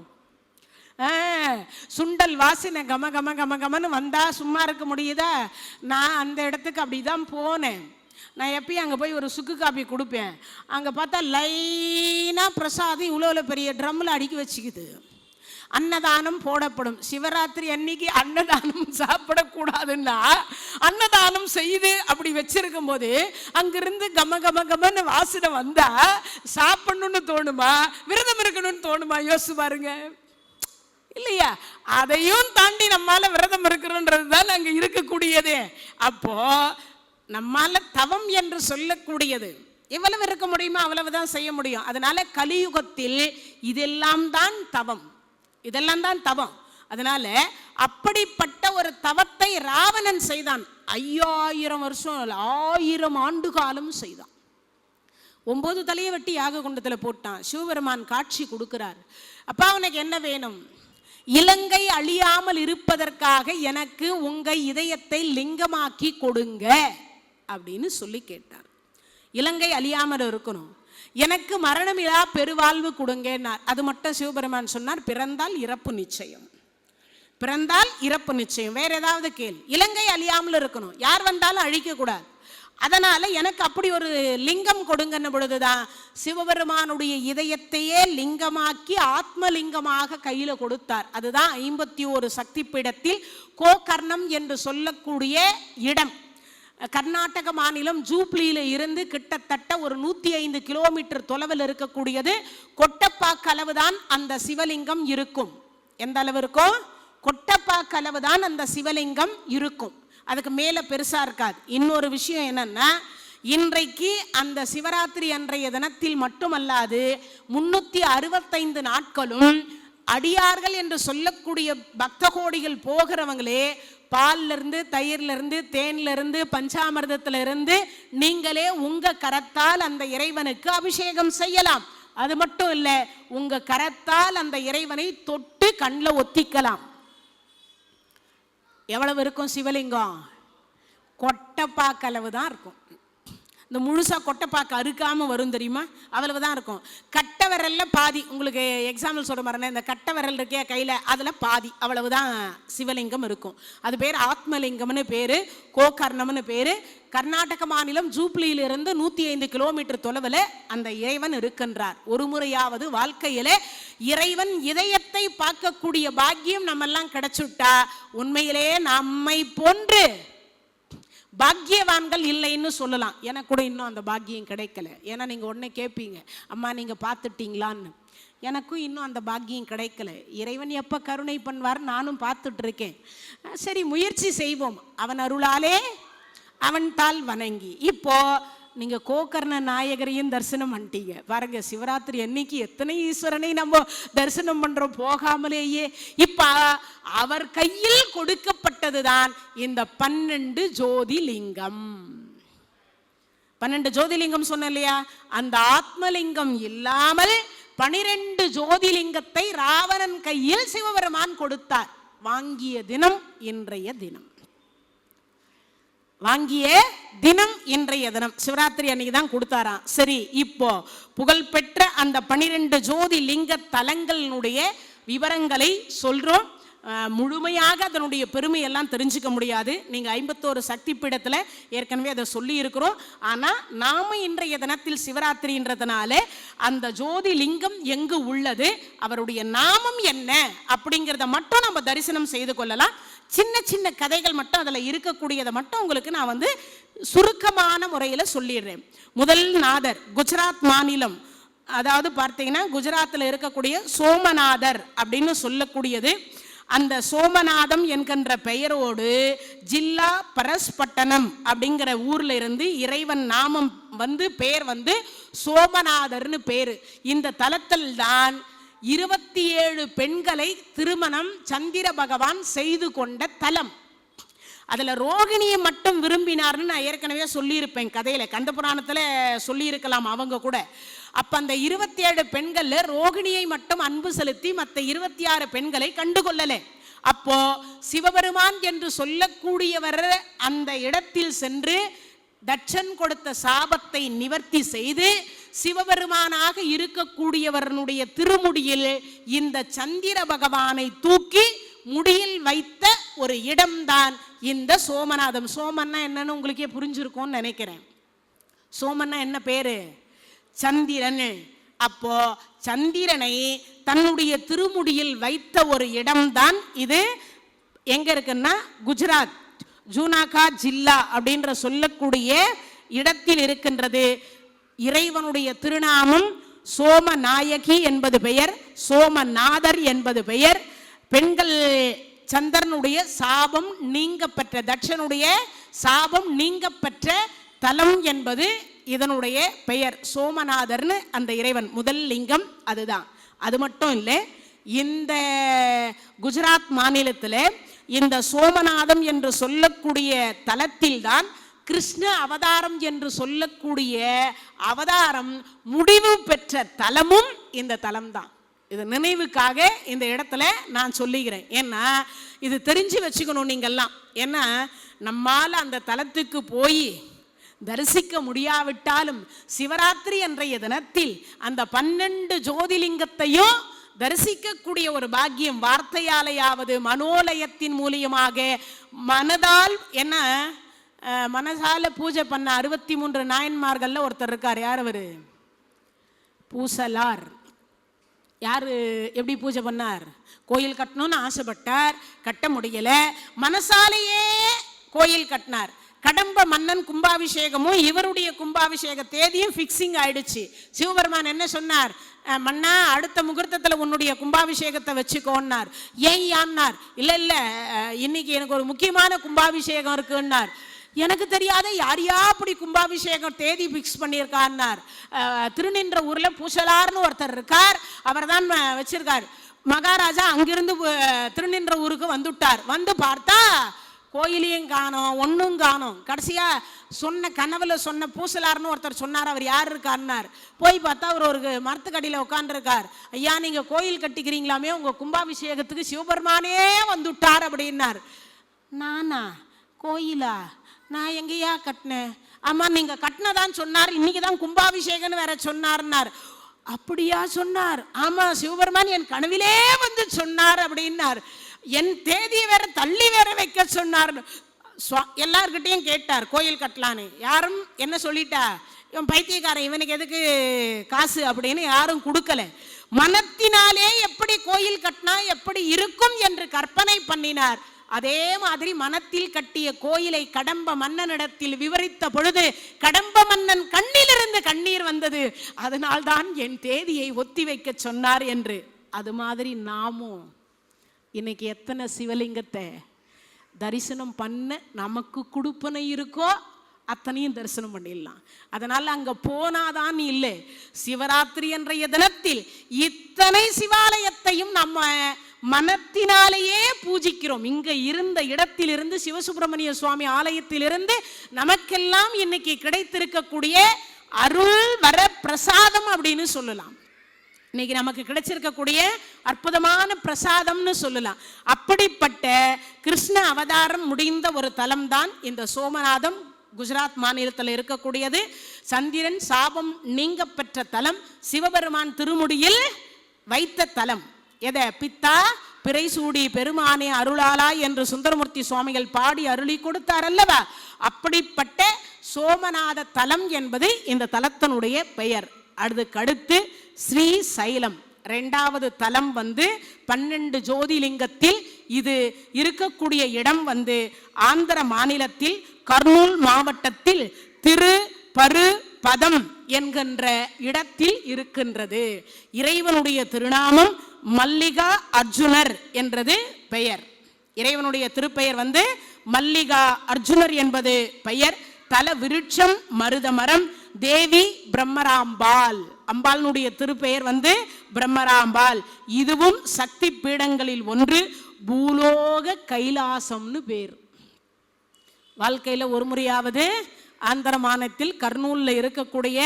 சுண்டல் வாசனை கம கம கம கமன்னு வந்தா சும்மா இருக்க முடியுதா? நான் அந்த இடத்துக்கு அப்படிதான் போனேன். நான் எப்பயும் அங்கே போய் ஒரு சுக்கு காப்பி கொடுப்பேன். அங்கே பார்த்தா லைனா பிரசாதம் இவ்வளோ பெரிய ட்ரம்மில் அடுக்கி வச்சுக்குது. அன்னதானம் போடப்படும். சிவராத்திரி அன்னைக்கு அன்னதானம் சாப்பிடக்கூடாதுன்னா அன்னதானம் செய்து அப்படி வச்சிருக்கும் போது அங்கிருந்து கம கம கமன்னு வாசனை வந்தா சாப்பிடணும்னு தோணுமா? விரதம் இருக்கணும்னு தோணுமா? யோசிச்சு பாருங்க. இல்லையா? அதையும் தாண்டி நம்மால விரதம் இருக்கிறோன்றது தான் அங்க இருக்கக்கூடியது. அப்போ நம்மால தவம் என்று சொல்லக்கூடியது எவ்வளவு இருக்க முடியுமோ அவ்வளவுதான் செய்ய முடியும். அதனால கலியுகத்தில் இதெல்லாம் தான் தவம், இதெல்லாம் தான் தவம். அதனால அப்படிப்பட்ட ஒரு தவத்தை ராவணன் செய்தான். 5000 வருஷம் 1000 ஆண்டு காலம் செய்தான். 9 தலையை வெட்டி யாக குண்டத்துல போட்டான். சிவபெருமான் காட்சி கொடுக்கிறார். அப்பா உனக்கு என்ன வேணும்? இலங்கை அழியாமல் இருப்பதற்காக எனக்கு உங்க இதயத்தை லிங்கமாக்கி கொடுங்க அப்படின்னு சொல்லி கேட்டார். இலங்கை அழியாமல் இருக்கணும், எனக்கு மரணமிலா பெருவாழ்வு கொடுங்கன்னார். அது மட்டும் சிவபெருமான் சொன்னார், பிறந்தால் இறப்பு நிச்சயம், பிறந்தால் இறப்பு நிச்சயம். வேற ஏதாவது கேள், இலங்கை அழியாமல் இருக்கணும், யார் வந்தாலும் அழிக்க கூடாது. அதனால எனக்கு அப்படி ஒரு லிங்கம் கொடுங்கன்ன பொழுதுதான் சிவபெருமானுடைய இதயத்தையே லிங்கமாக்கி ஆத்மலிங்கமாக கையில கொடுத்தார். அதுதான் 51 சக்தி பீடத்தில் கோகர்ணம் என்று சொல்லக்கூடிய இடம். கர்நாடக மாநிலம் ஜூப்ளியில இருந்து கிட்டத்தட்ட ஒரு 105 கிலோமீட்டர் தொலைவில் இருக்கக்கூடியது. கொட்டப்பாக்கு அளவுதான் அந்த சிவலிங்கம் இருக்கும். எந்த அளவு இருக்கும்? கொட்டப்பாக்கு அளவுதான் அந்த சிவலிங்கம் இருக்கும். அதுக்கு மேல பெருசா இருக்காது. இன்னொரு விஷயம் என்னன்னா, இன்றைக்கு அந்த சிவராத்திரி அன்றைய தினத்தில் மட்டுமல்லாது 365 நாட்களும் அடியார்கள் என்று சொல்லக்கூடிய பக்த கோடிகள் போகிறவங்களே பால்ல இருந்து, தயிர்ல இருந்து, தேன்ல இருந்து, பஞ்சாமிர்தத்துல இருந்து நீங்களே உங்க கரத்தால் அந்த இறைவனுக்கு அபிஷேகம் செய்யலாம். அது மட்டும் இல்ல, உங்க கரத்தால் அந்த இறைவனை தொட்டு கண்ணில் ஒத்திக்கலாம். எவ்வளவு இருக்கும் சிவலிங்கம்? கொட்டைப்பாக்கு அளவு தான் இருக்கும். இந்த முழுசா கொட்டைப்பாக்கு அறுக்காம வரும் தெரியுமா? அவ்வளவுதான் இருக்கும். கட்டை விரல்ல பாதி. உங்களுக்கு எக்ஸாம்பிள் சொல்ற மாதிரி, இந்த கட்டை விரல் இருக்கே கையில, அதுல பாதி, அவ்வளவுதான் சிவலிங்கம் இருக்கும். அது பேர் ஆத்மலிங்கம்னு பேரு, கோகர்ணம்னு பேரு. கர்நாடக மாநிலம் ஜூப்ளியிலிருந்து 105 கிலோமீட்டர் தொலைவில் அந்த இறைவன் இருக்கின்றார். ஒரு முறையாவது வாழ்க்கையில இறைவன் இதயத்தை பார்க்கக்கூடிய பாக்கியம் நம்ம எல்லாம் கிடைச்சுட்டா உண்மையிலே நம்மை போன்று பாக்கியவான்கள் இல்லைன்னு சொல்லலாம். எனக்கு கூட இன்னும் அந்த பாக்கியம் கிடைக்கல. ஏன்னா நீங்க உடனே கேட்பீங்க, அம்மா நீங்க பார்த்துட்டீங்களான்னு. எனக்கும் இன்னும் அந்த பாக்கியம் கிடைக்கல. இறைவன் எப்போ கருணை பண்ணுவார் நானும் பார்த்துட்டு இருக்கேன். சரி, முயற்சி செய்வோம். அவன் அருளாலே அவன் தாள் வணங்கி. இப்போ நீங்க கோகர்ண நாயகரையும் தரிசனம் பண்ணிட்டீங்க பாருங்க. சிவராத்திரி அன்னைக்கு எத்தனை ஈஸ்வரனை நம்ம தரிசனம் பண்றோம் போகாமலேயே. இப்ப அவர் கையில் கொடுக்கப்பட்டதுதான் இந்த 12 ஜோதிலிங்கம். 12 ஜோதிலிங்கம் சொன்ன இல்லையா? அந்த ஆத்மலிங்கம் இல்லாமல் 12 ஜோதிலிங்கத்தை ராவணன் கையில் சிவபெருமான் கொடுத்தார். வாங்கிய தினம் இன்றைய தினம். வாங்கிய தினம் இன்றைய தினம். சிவராத்திரி அன்னைக்கு தான் கொடுத்தாராம். சரி, இப்போ புகழ்பெற்ற அந்த 12 ஜோதி லிங்க தலங்களுடைய விவரங்களை சொல்றோம். முழுமையாக அதனுடைய பெருமையெல்லாம் தெரிஞ்சுக்க முடியாது. நீங்கள் 51 சக்தி பீடத்தில் ஏற்கனவே அதை சொல்லி இருக்கிறோம். ஆனால் நாம் இன்றைய தினத்தில் சிவராத்திரின்றதுனால அந்த ஜோதி லிங்கம் எங்கு உள்ளது, அவருடைய நாமம் என்ன அப்படிங்கிறத மட்டும் நம்ம தரிசனம் செய்து கொள்ளலாம். சின்ன சின்ன கதைகள் மட்டும் அதில் இருக்கக்கூடியதை மட்டும் உங்களுக்கு நான் சுருக்கமான முறையில் சொல்லிடுறேன். முதல் நாதர் குஜராத் மாநிலம், அதாவது பார்த்தீங்கன்னா குஜராத்தில் இருக்கக்கூடிய சோமநாதர் அப்படின்னு சொல்லக்கூடியது. அந்த சோமநாதம் என்கின்ற பெயரோடு ஜில்லா பரஸ்பட்டணம் அப்படிங்கிற ஊர்ல இருந்து இறைவன் நாமம் பெயர் சோமநாதர்னு பேரு. இந்த தலத்தில் தான் 27 பெண்களை திருமணம் சந்திர பகவான் செய்து கொண்ட தலம். அதில் ரோகிணியை மட்டும் விரும்பினார்னு நான் ஏற்கனவே சொல்லியிருப்பேன் கதையில, கந்த புராணத்தில் சொல்லியிருக்கலாம் அவங்க கூட. அப்போ அந்த 27 பெண்களில் ரோகிணியை மட்டும் அன்பு செலுத்தி மற்ற 26 பெண்களை கண்டுகொள்ளலை. அப்போ சிவபெருமான் என்று சொல்லக்கூடியவர் அந்த இடத்தில் சென்று தட்சன் கொடுத்த சாபத்தை நிவர்த்தி செய்து சிவபெருமானாக இருக்கக்கூடியவனுடைய திருமுடியில் இந்த சந்திர பகவானை தூக்கி முடியில் வைத்த ஒரு இடம்தான் இந்த சோமநாதம். சோமன்னா என்னன்னு உங்களுக்கே புரிஞ்சிருக்கும்னு நினைக்கிறேன். சோமன்னா என்ன பேரு? சந்திரன். அப்போ சந்திரனை தன்னுடைய திருமுடியில் வைத்த ஒரு இடம்தான் இது. எங்க இருக்குன்னா குஜராத் ஜூனாகா ஜில்லா அப்படின்ற சொல்லக்கூடிய இடத்தில் இருக்கின்றது. இறைவனுடைய திருநாமம் சோமநாயகி என்பது பெயர், சோமநாதர் என்பது பெயர். பெண்கள் சந்திரனுடைய சாபம் நீங்க பெற்ற, தட்சனுடைய சாபம் நீங்க பெற்ற தலம் என்பது இதனுடைய பெயர். சோமநாதர்னு அந்த இறைவன் முதல் லிங்கம் அதுதான். அது மட்டும் இல்லை, இந்த குஜராத் மாநிலத்தில் இந்த சோமநாதம் என்று சொல்லக்கூடிய தலத்தில் தான் கிருஷ்ண அவதாரம் என்று சொல்லக்கூடிய அவதாரம் முடிவு பெற்ற தலமும் இந்த தலம்தான். இது நினைவுக்காக இந்த இடத்துல நான் சொல்லிக்கிறேன். ஏன்னா இது தெரிஞ்சு வச்சுக்கணும் நீங்கள்லாம். ஏன்னா நம்மால் அந்த தலத்துக்கு போய் தரிசிக்க முடியாவிட்டாலும் சிவராத்திரி என்ற தினத்தில் அந்த 12 ஜோதிலிங்கத்தையும் தரிசிக்கக்கூடிய ஒரு பாக்கியம் வார்த்தையாலையாவது மனோலயத்தின் மூலியமாக மனதால் என்ன மனசால பூஜை பண்ண 63 நாயன்மார்கள்ல ஒருத்தர் இருக்கார். யார் அவரு? பூசலார். யாரு எப்படி பூஜை பண்ணார்? கோயில் கட்டணும்னு ஆசைப்பட்டார், கட்ட முடியல, மனசாலேயே கோயில் கட்டினார். கடம்ப மன்னன் கும்பாபிஷேகமும் இவருடைய கும்பாபிஷேக தேதியும் ஃபிக்ஸிங் ஆயிடுச்சு. சிவபெருமான் என்ன சொன்னார்? மன்னா அடுத்த முகூர்த்தத்தில் உன்னுடைய கும்பாபிஷேகத்தை வச்சுக்கோன்னார். ஏன் யான்னார்? இல்லை இல்லை இன்னைக்கு எனக்கு ஒரு முக்கியமான கும்பாபிஷேகம் இருக்குன்னார். எனக்கு தெரியாத யாரையா அப்படி கும்பாபிஷேகம் தேதி ஃபிக்ஸ் பண்ணியிருக்கான்னார். திருநின்ற ஊரில் பூசலார்னு ஒருத்தர் இருக்கார், அவர் தான் வச்சிருக்கார். மகாராஜா அங்கிருந்து திருநின்ற ஊருக்கு வந்துட்டார். வந்து பார்த்தா கோயிலையும் காணோம், ஒன்றும் காணோம். கடைசியா சொன்ன கனவுல சொன்ன பூசலார்னு ஒருத்தர் சொன்னார். அவர் யார் இருக்காருன்னார். போய் பார்த்தா அவர் ஒரு மரத்துக்கடியில் உட்காந்துருக்கார். ஐயா நீங்க கோயில் கட்டிக்கிறீங்களாமே, உங்க கும்பாபிஷேகத்துக்கு சிவபெருமானே வந்துட்டார் அப்படின்னார். நானா கோயிலா? நான் எங்கேயா கட்டினேன்? ஆமா நீங்க கட்டினதான் சொன்னார், இன்னைக்கு தான் கும்பாபிஷேகம்னு வேற சொன்னார்னார். அப்படியா சொன்னார்? ஆமா சிவபெருமான் என் கனவிலே வந்து சொன்னார் அப்படின்னார். என் தேதியை வேற தள்ளி வேற வைக்க சொன்னார். எல்லார்கிட்டையும் கேட்டார் கோயில் கட்டலான்னு. யாரும் என்ன சொல்லிட்டா, இவன் பைத்தியக்காரன், இவனுக்கு எதுக்கு காசு அப்படின்னு யாரும் கொடுக்கல. மனத்தினாலே எப்படி கோயில் கட்டினா எப்படி இருக்கும் என்று கற்பனை பண்ணினார். அதே மாதிரி மனத்தில் கட்டிய கோயிலை கடம்ப மன்னனிடத்தில் விவரித்த பொழுது கடம்ப மன்னன் கண்ணிலிருந்து கண்ணீர் வந்தது. அதனால்தான் என் தேதியை ஒத்தி வைக்க சொன்னார் என்று. அது மாதிரி நாமும் இன்னைக்கு எத்தனை சிவலிங்கத்தை தரிசனம் பண்ண நமக்கு கொடுப்பனை இருக்கோ அத்தனையும் தரிசனம் பண்ணிடலாம். அதனால அங்க போனாதான் இல்லை, சிவராத்திரி என்ற தினத்தில் இத்தனை சிவாலயத்தையும் நம்ம மனத்தினாலேயே பூஜிக்கிறோம். இங்க இருந்த இடத்திலிருந்து சிவசுப்பிரமணிய சுவாமி ஆலயத்திலிருந்து நமக்கெல்லாம் இன்னைக்கு கிடைத்திருக்கக்கூடிய அருள் வர பிரசாதம் அப்படின்னு சொல்லலாம். இன்னைக்கு நமக்கு கிடைச்சிருக்கக்கூடிய அற்புதமான பிரசாதம்னு சொல்லலாம். அப்படிப்பட்ட கிருஷ்ண அவதாரம் முடிந்த ஒரு தலம் தான் இந்த சோமநாதம், குஜராத் மாநிலத்தில் இருக்கக்கூடியது. சந்திரன் சாபம் நீங்க பெற்ற தலம், சிவபெருமான் திருமுடியில் வைத்த தலம். எதை? பித்தா பிறை சூடி பெருமானே அருளாளா என்று சுந்தரமூர்த்தி சுவாமிகள் பாடி அருளி கொடுத்தார் அல்லவா? அப்படிப்பட்ட சோமநாத தலம் என்பது இந்த தலத்தினுடைய பெயர். அடுத்து ஸ்ரீ சைலம் இரண்டாவது தலம் 12 ஜோதிலிங்கத்தில் இது இருக்கக்கூடிய இடம் ஆந்திர மாநிலத்தில் கர்னூல் மாவட்டத்தில் திருப்பருபதம் என்கின்ற இடத்தில் இருக்கின்றது. இறைவனுடைய திருநாமம் மல்லிகா அர்ஜுனர் என்றது பெயர். இறைவனுடைய திருப்பெயர் மல்லிகா அர்ஜுனர் என்பது பெயர். தல விருட்சம் மருதமரம். தேவி பிரம்மராம்பாள். அம்பாளுடைய திருப்பெயர் பிரம்மராம்பாள். இதுவும் சக்தி பீடங்களில் ஒன்று. பூலோக கைலாசம்னு பேர். வாழ்க்கையில ஒரு முறையாவது ஆந்திர மாநிலத்தில் கர்னூல்ல இருக்கக்கூடிய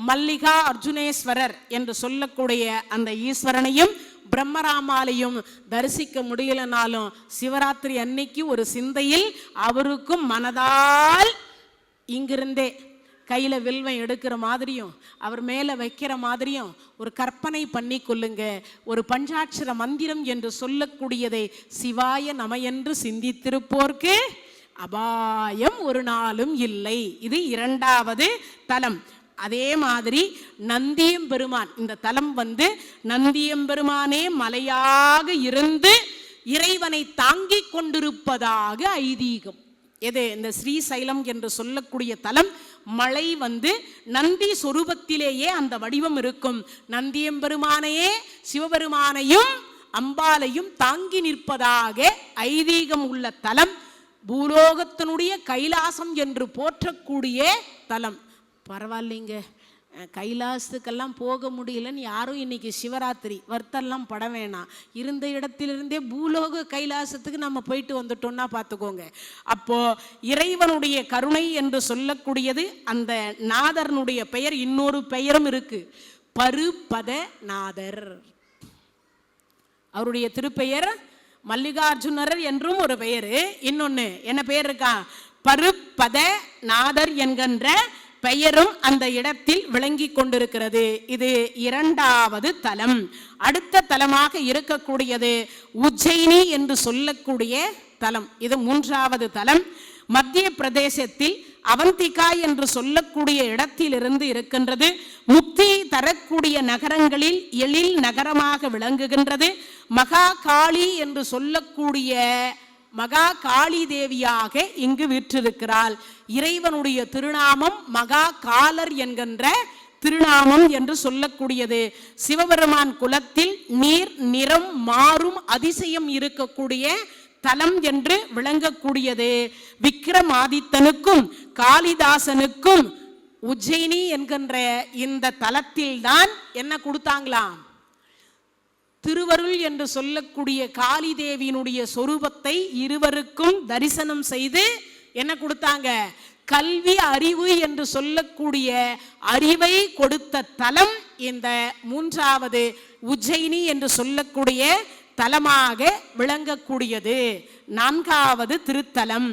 மல்லிகா அர்ஜுனேஸ்வரர் என்று சொல்லக்கூடிய அந்த ஈஸ்வரனையும் பிரம்மராமாலையும் தரிசிக்க முடியலனாலும் சிவராத்திரி அன்னைக்கு ஒரு சிந்தையில் அவருக்கும் மனதால் இங்கிருந்தே கையில வில்வம் எடுக்கிற மாதிரியும் அவர் மேல வைக்கிற மாதிரியும் ஒரு கற்பனை பண்ணி கொள்ளுங்க. ஒரு பஞ்சாட்சர மந்திரம் என்று சொல்லக்கூடியதை சிவாய நம என்று சிந்தித்திருப்போர்க்கு அபாயம் ஒரு நாளும் இல்லை. இது இரண்டாவது தலம். அதே மாதிரி நந்தியம்பெருமான் இந்த தலம் நந்தியம்பெருமானே மலையாக இருந்து இறைவனை தாங்கிக் கொண்டிருப்பதாக ஐதீகம். எது? இந்த ஸ்ரீசைலம் என்று சொல்லக்கூடிய தலம் மலை நந்தி சொரூபத்திலேயே அந்த வடிவம் இருக்கும். நந்தியம்பெருமானையே சிவபெருமானையும் அம்பாலையும் தாங்கி நிற்பதாக ஐதீகம் உள்ள தலம். பூலோகத்தினுடைய கைலாசம் என்று போற்றக்கூடிய தலம். பரவாயில்லைங்க, கைலாசத்துக்கெல்லாம் போக முடியலன்னு யாரும் இன்னைக்கு சிவராத்திரி வருத்தெல்லாம் பட வேணாம். இருந்த இடத்திலிருந்தே பூலோக கைலாசத்துக்கு நம்ம போயிட்டு வந்துட்டோம்னா பார்த்துக்கோங்க. அப்போ இறைவனுடைய கருணை என்று சொல்லக்கூடியது அந்த நாதர்னுடைய பெயர். இன்னொரு பெயரும் இருக்கு, பருபதநாதர். அவருடைய திருப்பெயர் மல்லிகார்ஜுனர் என்றும் ஒரு பெயர். இன்னொன்னு என்ன பெயர் இருக்கா? பருபதநாதர் என்கின்ற பெயரும் அந்த இடத்தில் விளங்கி கொண்டிருக்கிறது. இது இரண்டாவது தலம். அடுத்த தலமாக இருக்கக்கூடியது உஜ்ஜயினி என்று சொல்லக்கூடிய தலம். இது மூன்றாவது தலம். மத்திய பிரதேசத்தில் அவந்திகா என்று சொல்லக்கூடிய இடத்திலிருந்து இருக்கின்றது. முக்தி தரக்கூடிய நகரங்களில் எழில் நகரமாக விளங்குகின்றது. மகா காளி என்று சொல்லக்கூடிய மகா காளி தேவியாக இங்கு வீற்றிருக்கிறாள். இறைவனுடைய திருநாமம் மகா காலர் என்கின்ற திருநாமம் என்று சொல்லக்கூடியது. சிவபெருமான் குலத்தில் நீர் நிறம் மாறும் அதிசயம் இருக்கக்கூடிய தலம் என்று விளங்கக்கூடியது. விக்ரமாதித்தனுக்கும் காளிதாசனுக்கும் உஜ்ஜயினி என்கின்ற இந்த தலத்தில் தான் என்ன கொடுத்தாங்களாம்? திருவருள் என்று சொல்லக்கூடிய காளி தேவியினுடைய சொரூபத்தை இருவருக்கும் தரிசனம் செய்து என்ன கொடுத்தாங்க? கல்வி அறிவு என்று சொல்லக்கூடிய அறிவை கொடுத்த தலம் இந்த மூன்றாவது உஜ்ஜயினி என்று சொல்லக்கூடிய தலமாக விளங்கக்கூடியது. நான்காவது திருத்தலம்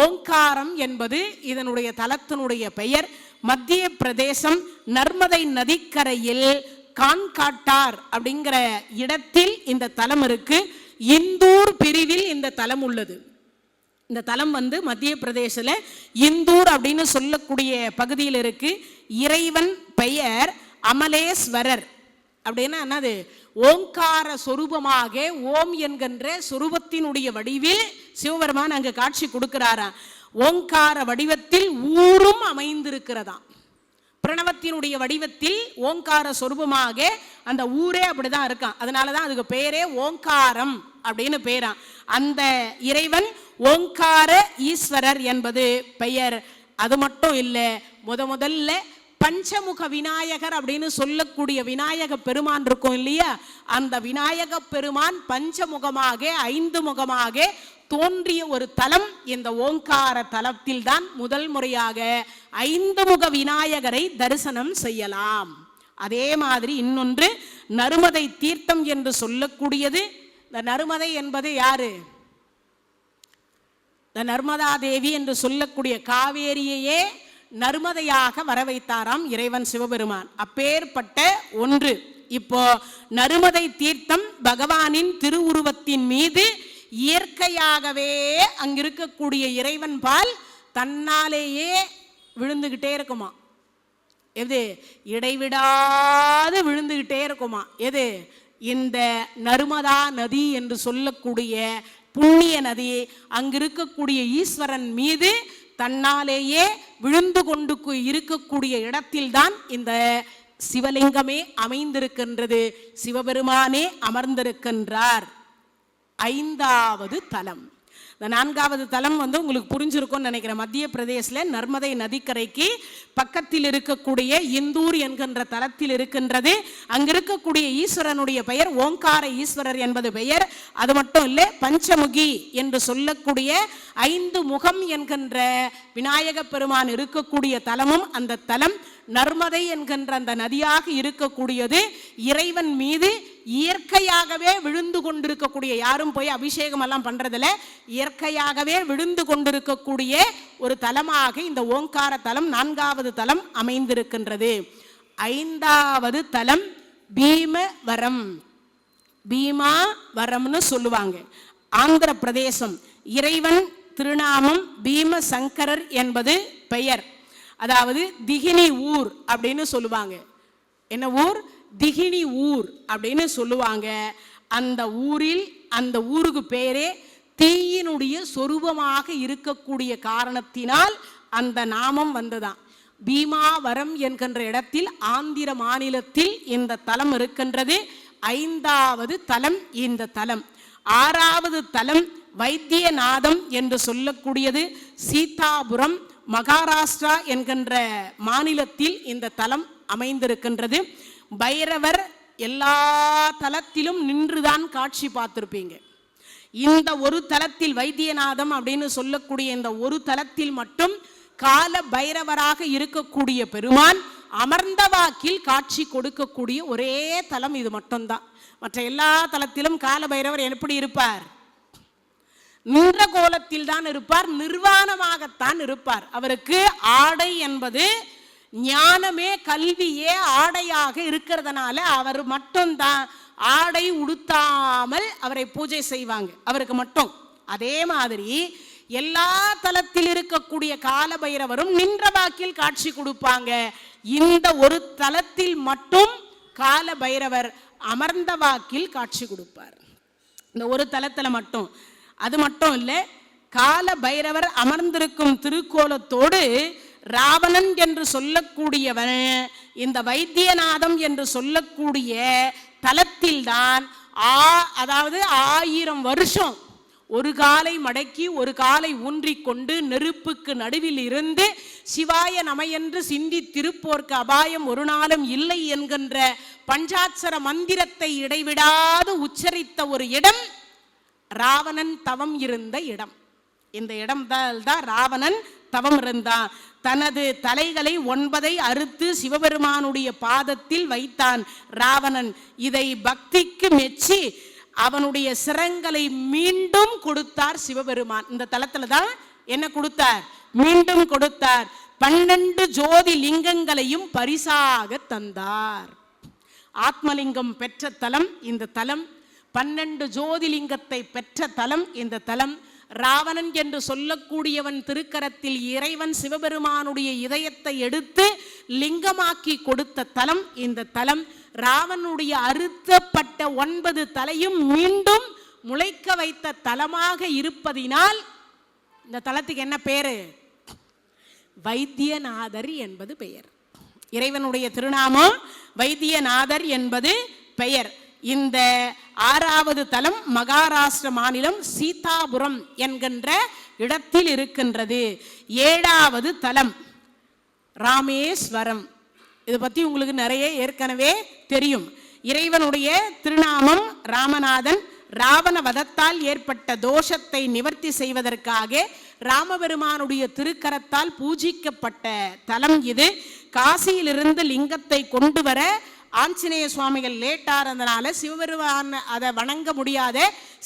ஓங்காரம் என்பது இதனுடைய தலத்தினுடைய பெயர். மத்திய பிரதேசம் நர்மதை நதிக்கரையில் கான்காட்டார் அப்படிங்கிற இடத்தில் இந்த தலம் இருக்கு. இந்தூர் பிரிவில் இந்த தலம் உள்ளது. இந்த தலம் மத்திய பிரதேசல இந்தூர் அப்படின்னு சொல்லக்கூடிய பகுதியில் இருக்கு. இறைவன் பெயர் அமலேஸ்வரர். அப்படின்னா என்னது? ஓங்கார சொரூபமாக ஓம் என்கின்ற சொரூபத்தினுடைய வடிவில் சிவபெருமான் அங்கு காட்சி கொடுக்கிறாராம். ஓங்கார வடிவத்தில் ஊரும் அமைந்திருக்கிறதாம். பிரணவத்தினுடைய வடிவத்தில் ஓங்கார சொரூபமாக அந்த ஊரே அப்படிதான் இருக்கான். அதனாலதான் அதுக்கு பேரே ஓங்காரம் அப்படின்னு பேராம். அந்த இறைவன் ஓங்கார ஈஸ்வரர் என்பது பெயர். அது மட்டும் இல்லை, முதல்ல பஞ்சமுக விநாயகர் அப்படின்னு சொல்லக்கூடிய விநாயக பெருமான் இருக்கும் இல்லையா? அந்த விநாயக பெருமான் பஞ்சமுகமாக 5 முகமாக தோன்றிய ஒரு தலம் இந்த ஓங்கார தலத்தில் தான் முதல் முறையாக 5 முக விநாயகரை தரிசனம் செய்யலாம். அதே மாதிரி இன்னொன்று நருமதை தீர்த்தம் என்று சொல்லக்கூடியது. இந்த நருமதை என்பது யாரு? இந்த நர்மதா தேவி என்று சொல்லக்கூடிய காவேரியையே நர்மதையாக வர வைத்தாராம் இறைவன் சிவபெருமான். அப்பேற்பட்ட ஒன்று இப்போ நருமதை தீர்த்தம் பகவானின் திருவுருவத்தின் மீது இயற்கையாகவே அங்கிருக்கக்கூடிய இறைவன் பால் தன்னாலேயே விழுந்துகிட்டே இருக்குமா. எது? இடைவிடாது விழுந்துகிட்டே இருக்குமா. எது? இந்த நர்மதா நதி என்று சொல்லக்கூடிய புண்ணிய நதி அங்கிருக்கக்கூடிய ஈஸ்வரன் மீது தன்னாலேயே விழுந்து கொண்டு இருக்கக்கூடிய இடத்தில்தான் இந்த சிவலிங்கமே அமைந்திருக்கின்றது. சிவபெருமானே அமர்ந்திருக்கின்றார். 5வது தலம். இந்த 4வது தலம் உங்களுக்கு புரிஞ்சிருக்கும்னு நினைக்கிறேன். மத்திய பிரதேசத்தில் நர்மதை நதிக்கரைக்கு பக்கத்தில் இருக்கக்கூடிய இந்தூர் என்கின்ற தலத்தில் இருக்கின்றது. அங்கிருக்கக்கூடிய ஈஸ்வரனுடைய பெயர் ஓங்கார ஈஸ்வரர் என்பது பெயர். அது மட்டும் இல்லை, பஞ்சமுகி என்று சொல்லக்கூடிய 5 முகம் என்கின்ற விநாயக பெருமான் இருக்கக்கூடிய தலமும் அந்த தலம். நர்மதை என்கின்ற அந்த நதியாக இருக்கக்கூடியது இறைவன் மீது இயற்கையாகவே விழுந்து கொண்டிருக்கக்கூடிய, யாரும் போய் அபிஷேகம் எல்லாம் பண்றதில்ல, இயற்கையாகவே விழுந்து கொண்டிருக்கக்கூடிய ஒரு தலமாக இந்த ஓங்கார தலம் 4வது தலம் அமைந்திருக்கின்றது. 5வது தலம் பீமவரம். பீமாவரம்னு சொல்லுவாங்க. ஆந்திர பிரதேசம். இறைவன் திருநாமம் பீமசங்கரர் என்பது பெயர். அதாவது திகினி ஊர் அப்படின்னு சொல்லுவாங்க. என்ன ஊர்? திகினி ஊர் அப்படின்னு சொல்லுவாங்க. அந்த ஊரில், அந்த ஊருக்கு பேரே தீயினுடைய சொரூபமாக இருக்கக்கூடிய காரணத்தினால் அந்த நாமம் வந்ததான். பீமாவரம் என்கின்ற இடத்தில் ஆந்திர மாநிலத்தில் இந்த தலம் இருக்கின்றது. 5வது தலம் இந்த தலம். 6வது தலம் வைத்தியநாதம் என்று சொல்லக்கூடியது சீதாபுரம் மகாராஷ்டிரா என்கின்ற மாநிலத்தில் இந்த தலம் அமைந்திருக்கின்றது. பைரவர் எல்லா தலத்திலும் நின்றுதான் காட்சி பார்த்திருப்பீங்க. இந்த ஒரு தலத்தில் வைத்தியநாதம் அப்படின்னு சொல்லக்கூடிய இந்த ஒரு தலத்தில் மட்டும் கால பைரவராக இருக்கக்கூடிய பெருமான் அமர்ந்த வாக்கில் காட்சி கொடுக்கக்கூடிய ஒரே தலம் இது மட்டும்தான். மற்ற எல்லா தலத்திலும் கால பைரவர் எப்படி இருப்பார்? நின்ற கோலத்தில் தான் இருப்பார், நிர்வாணமாகத்தான் இருப்பார். அவருக்கு ஆடை என்பது ஞானமே கல்வியே ஆடையாக இருக்கிறதுனால அவர் மட்டும்தான் ஆடை உடுத்தாமல் அவரை பூஜை செய்வாங்க, அவருக்கு மட்டும். அதே மாதிரி எல்லா தலத்தில் இருக்கக்கூடிய கால பைரவரும் நின்ற வாக்கில் காட்சி கொடுப்பாங்க. இந்த ஒரு தலத்தில் மட்டும் கால பைரவர் அமர்ந்த வாக்கில் காட்சி கொடுப்பார். இந்த ஒரு தலத்துல மட்டும். அது மட்டும் இல்லை, கால பைரவர் அமர்ந்திருக்கும் திருக்கோலத்தோடு ராவணன் என்று சொல்லக்கூடியவன் இந்த வைத்தியநாதம் என்று சொல்லக்கூடிய தலத்தில்தான் அதாவது 1000 வருஷம் ஒரு காலை மடக்கி ஒரு காலை ஊன்றிக்கொண்டு நெருப்புக்கு நடுவில் இருந்து சிவாய நமையென்று சிந்தித்திருப்போர்க்கு அபாயம் ஒரு நாளும் இல்லை என்கின்ற பஞ்சாட்சர மந்திரத்தை இடைவிடாது உச்சரித்த ஒரு இடம் ராவணன் தவம் இருந்த இடம். இந்த இடம் தான் ராவணன் தவம் இருந்தான். தனது தலைகளை 9 அறுத்து சிவபெருமானுடைய பாதத்தில் வைத்தான் ராவணன். இதை பக்திக்கு மெச்சி அவனுடைய சிரங்களை மீண்டும் கொடுத்தார் சிவபெருமான். இந்த தலத்துல தான் என்ன கொடுத்தார்? மீண்டும் கொடுத்தார். 12 ஜோதி லிங்கங்களையும் பரிசாக தந்தார். ஆத்மலிங்கம் பெற்ற தலம் இந்த தலம். 12 ஜோதிலிங்கத்தை பெற்ற தலம் இந்த தலம். ராவணன் என்று சொல்லக்கூடியவன் திருக்கரத்தில் இறைவன் சிவபெருமானுடைய இதயத்தை எடுத்து லிங்கமாக்கி கொடுத்த தலம் இந்த தலம். ராவனுடைய அறுத்தப்பட்ட 9 தலையும் மீண்டும் முளைக்க வைத்த தலமாக இருப்பதினால் இந்த தலத்துக்கு என்ன பேரு? வைத்தியநாதர் என்பது பெயர். இறைவனுடைய திருநாமம் வைத்தியநாதர் என்பது பெயர். இந்த 6வது தலம் மகாராஷ்டிர மாநிலம் சீதாபுரம் என்கின்ற இடத்தில் இருக்கின்றது. 7வது தலம் ராமேஸ்வரம். இதை பற்றி உங்களுக்கு நிறைய ஏற்கனவே தெரியும். இறைவனுடைய திருநாமம் ராமநாதன். ராவண வதத்தால் ஏற்பட்ட தோஷத்தை நிவர்த்தி செய்வதற்காக ராமபெருமானுடைய திருக்கரத்தால் பூஜிக்கப்பட்ட தலம் இது. காசியிலிருந்து லிங்கத்தை கொண்டு வர ஆஞ்சநேய சுவாமிகள் லேட்டாக இருந்தனால சிவபெருமான் அதை வணங்க முடியாத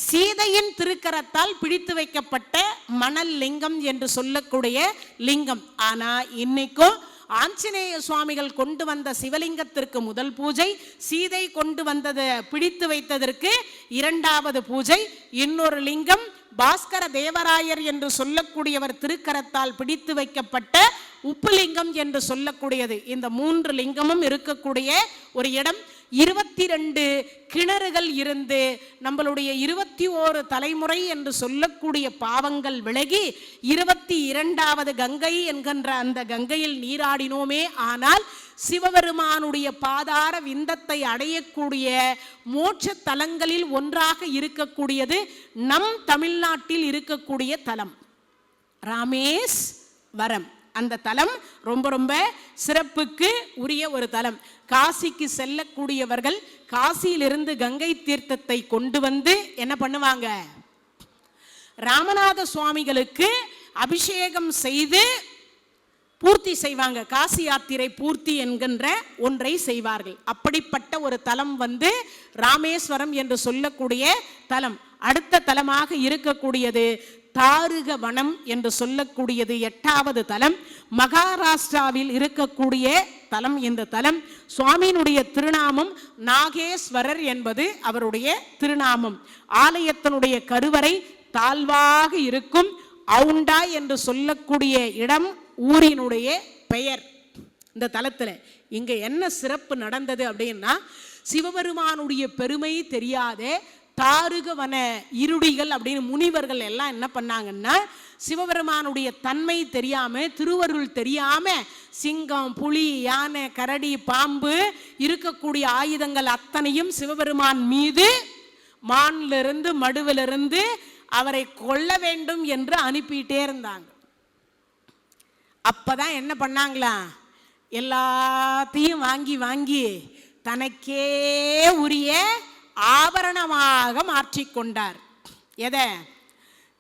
சீதையின் திருக்கரத்தால் பிடித்து வைக்கப்பட்ட மணல் லிங்கம் என்று சொல்லக்கூடிய லிங்கம். ஆனால் இன்னைக்கும் ஆஞ்சநேய சுவாமிகள் கொண்டு வந்த சிவலிங்கத்திற்கு முதல் பூஜை, சீதை கொண்டு வந்ததை பிடித்து வைத்ததற்கு இரண்டாவது பூஜை, இன்னொரு லிங்கம் பாஸ்கர தேவராயர் என்று சொல்லக்கூடியவர் திருக்கரத்தால் பிடித்து வைக்கப்பட்ட உப்புலிங்கம் என்று சொல்லக்கூடியது. இந்த 3 லிங்கமும் இருக்கக்கூடிய ஒரு இடம். 22 கிணறுகள் இருந்து நம்மளுடைய 21 தலைமுறை என்று சொல்லக்கூடிய பாவங்கள் விலகி 22வது கங்கை என்கின்ற அந்த கங்கையில் நீராடினோமே ஆனால் சிவபெருமானுடைய பாதார விந்தத்தை அடையக்கூடிய மோட்ச தலங்களில் ஒன்றாக இருக்கக்கூடியது நம் தமிழ்நாட்டில் இருக்கக்கூடிய தலம் ராமேஸ்வரம். அந்த தலம் ரொம்ப ரொம்ப சிறப்புக்கு உரிய ஒரு தலம். காசிக்கு செல்லக்கூடியவர்கள் காசியிலிருந்து கங்கை தீர்த்தத்தை கொண்டு வந்து என்ன பண்ணுவாங்க, ராமநாத சுவாமிகளுக்கு அபிஷேகம் செய்து பூர்த்தி செய்வாங்க. காசி யாத்திரை பூர்த்தி என்கின்ற ஒன்றை செய்வார்கள். அப்படிப்பட்ட ஒரு தலம் ராமேஸ்வரம் என்று சொல்லக்கூடிய தலம். அடுத்த தலமாக இருக்கக்கூடியது தாருக வனம் என்று சொல்லக்கூடியது 8வது தலம். மகாராஷ்டிராவில் இருக்கக்கூடிய தலம் இந்த தலம். சுவாமியினுடைய திருநாமம் நாகேஸ்வரர் என்பது அவருடைய திருநாமம். ஆலயத்தினுடைய கருவறை தாழ்வாக இருக்கும். அவுண்டா என்று சொல்லக்கூடிய இடம் ஊரினுடைய பெயர். இந்த தலத்தில் இங்க என்ன சிறப்பு நடந்தது அப்படின்னா, சிவபெருமானுடைய பெருமை தெரியாத தாருகவன இருடிகள் அப்படின்னு முனிவர்கள் எல்லாம் என்ன பண்ணாங்கன்னா, சிவபெருமானுடைய தன்மை தெரியாம, திருவருள் தெரியாம, சிங்கம், புலி, யானை, கரடி, பாம்பு இருக்கக்கூடிய ஆயுதங்கள் அத்தனையும் சிவபெருமான் மீது மானிலிருந்து மடுவிலிருந்து அவரை கொல்ல வேண்டும் என்று அனுப்பிட்டே இருந்தாங்க. அப்பதான் என்ன பண்ணாங்களா, எல்லாத்தையும் வாங்கி வாங்கி தனக்கே உரிய ஆபரணமாக மாற்றிக்கொண்டார். எதை?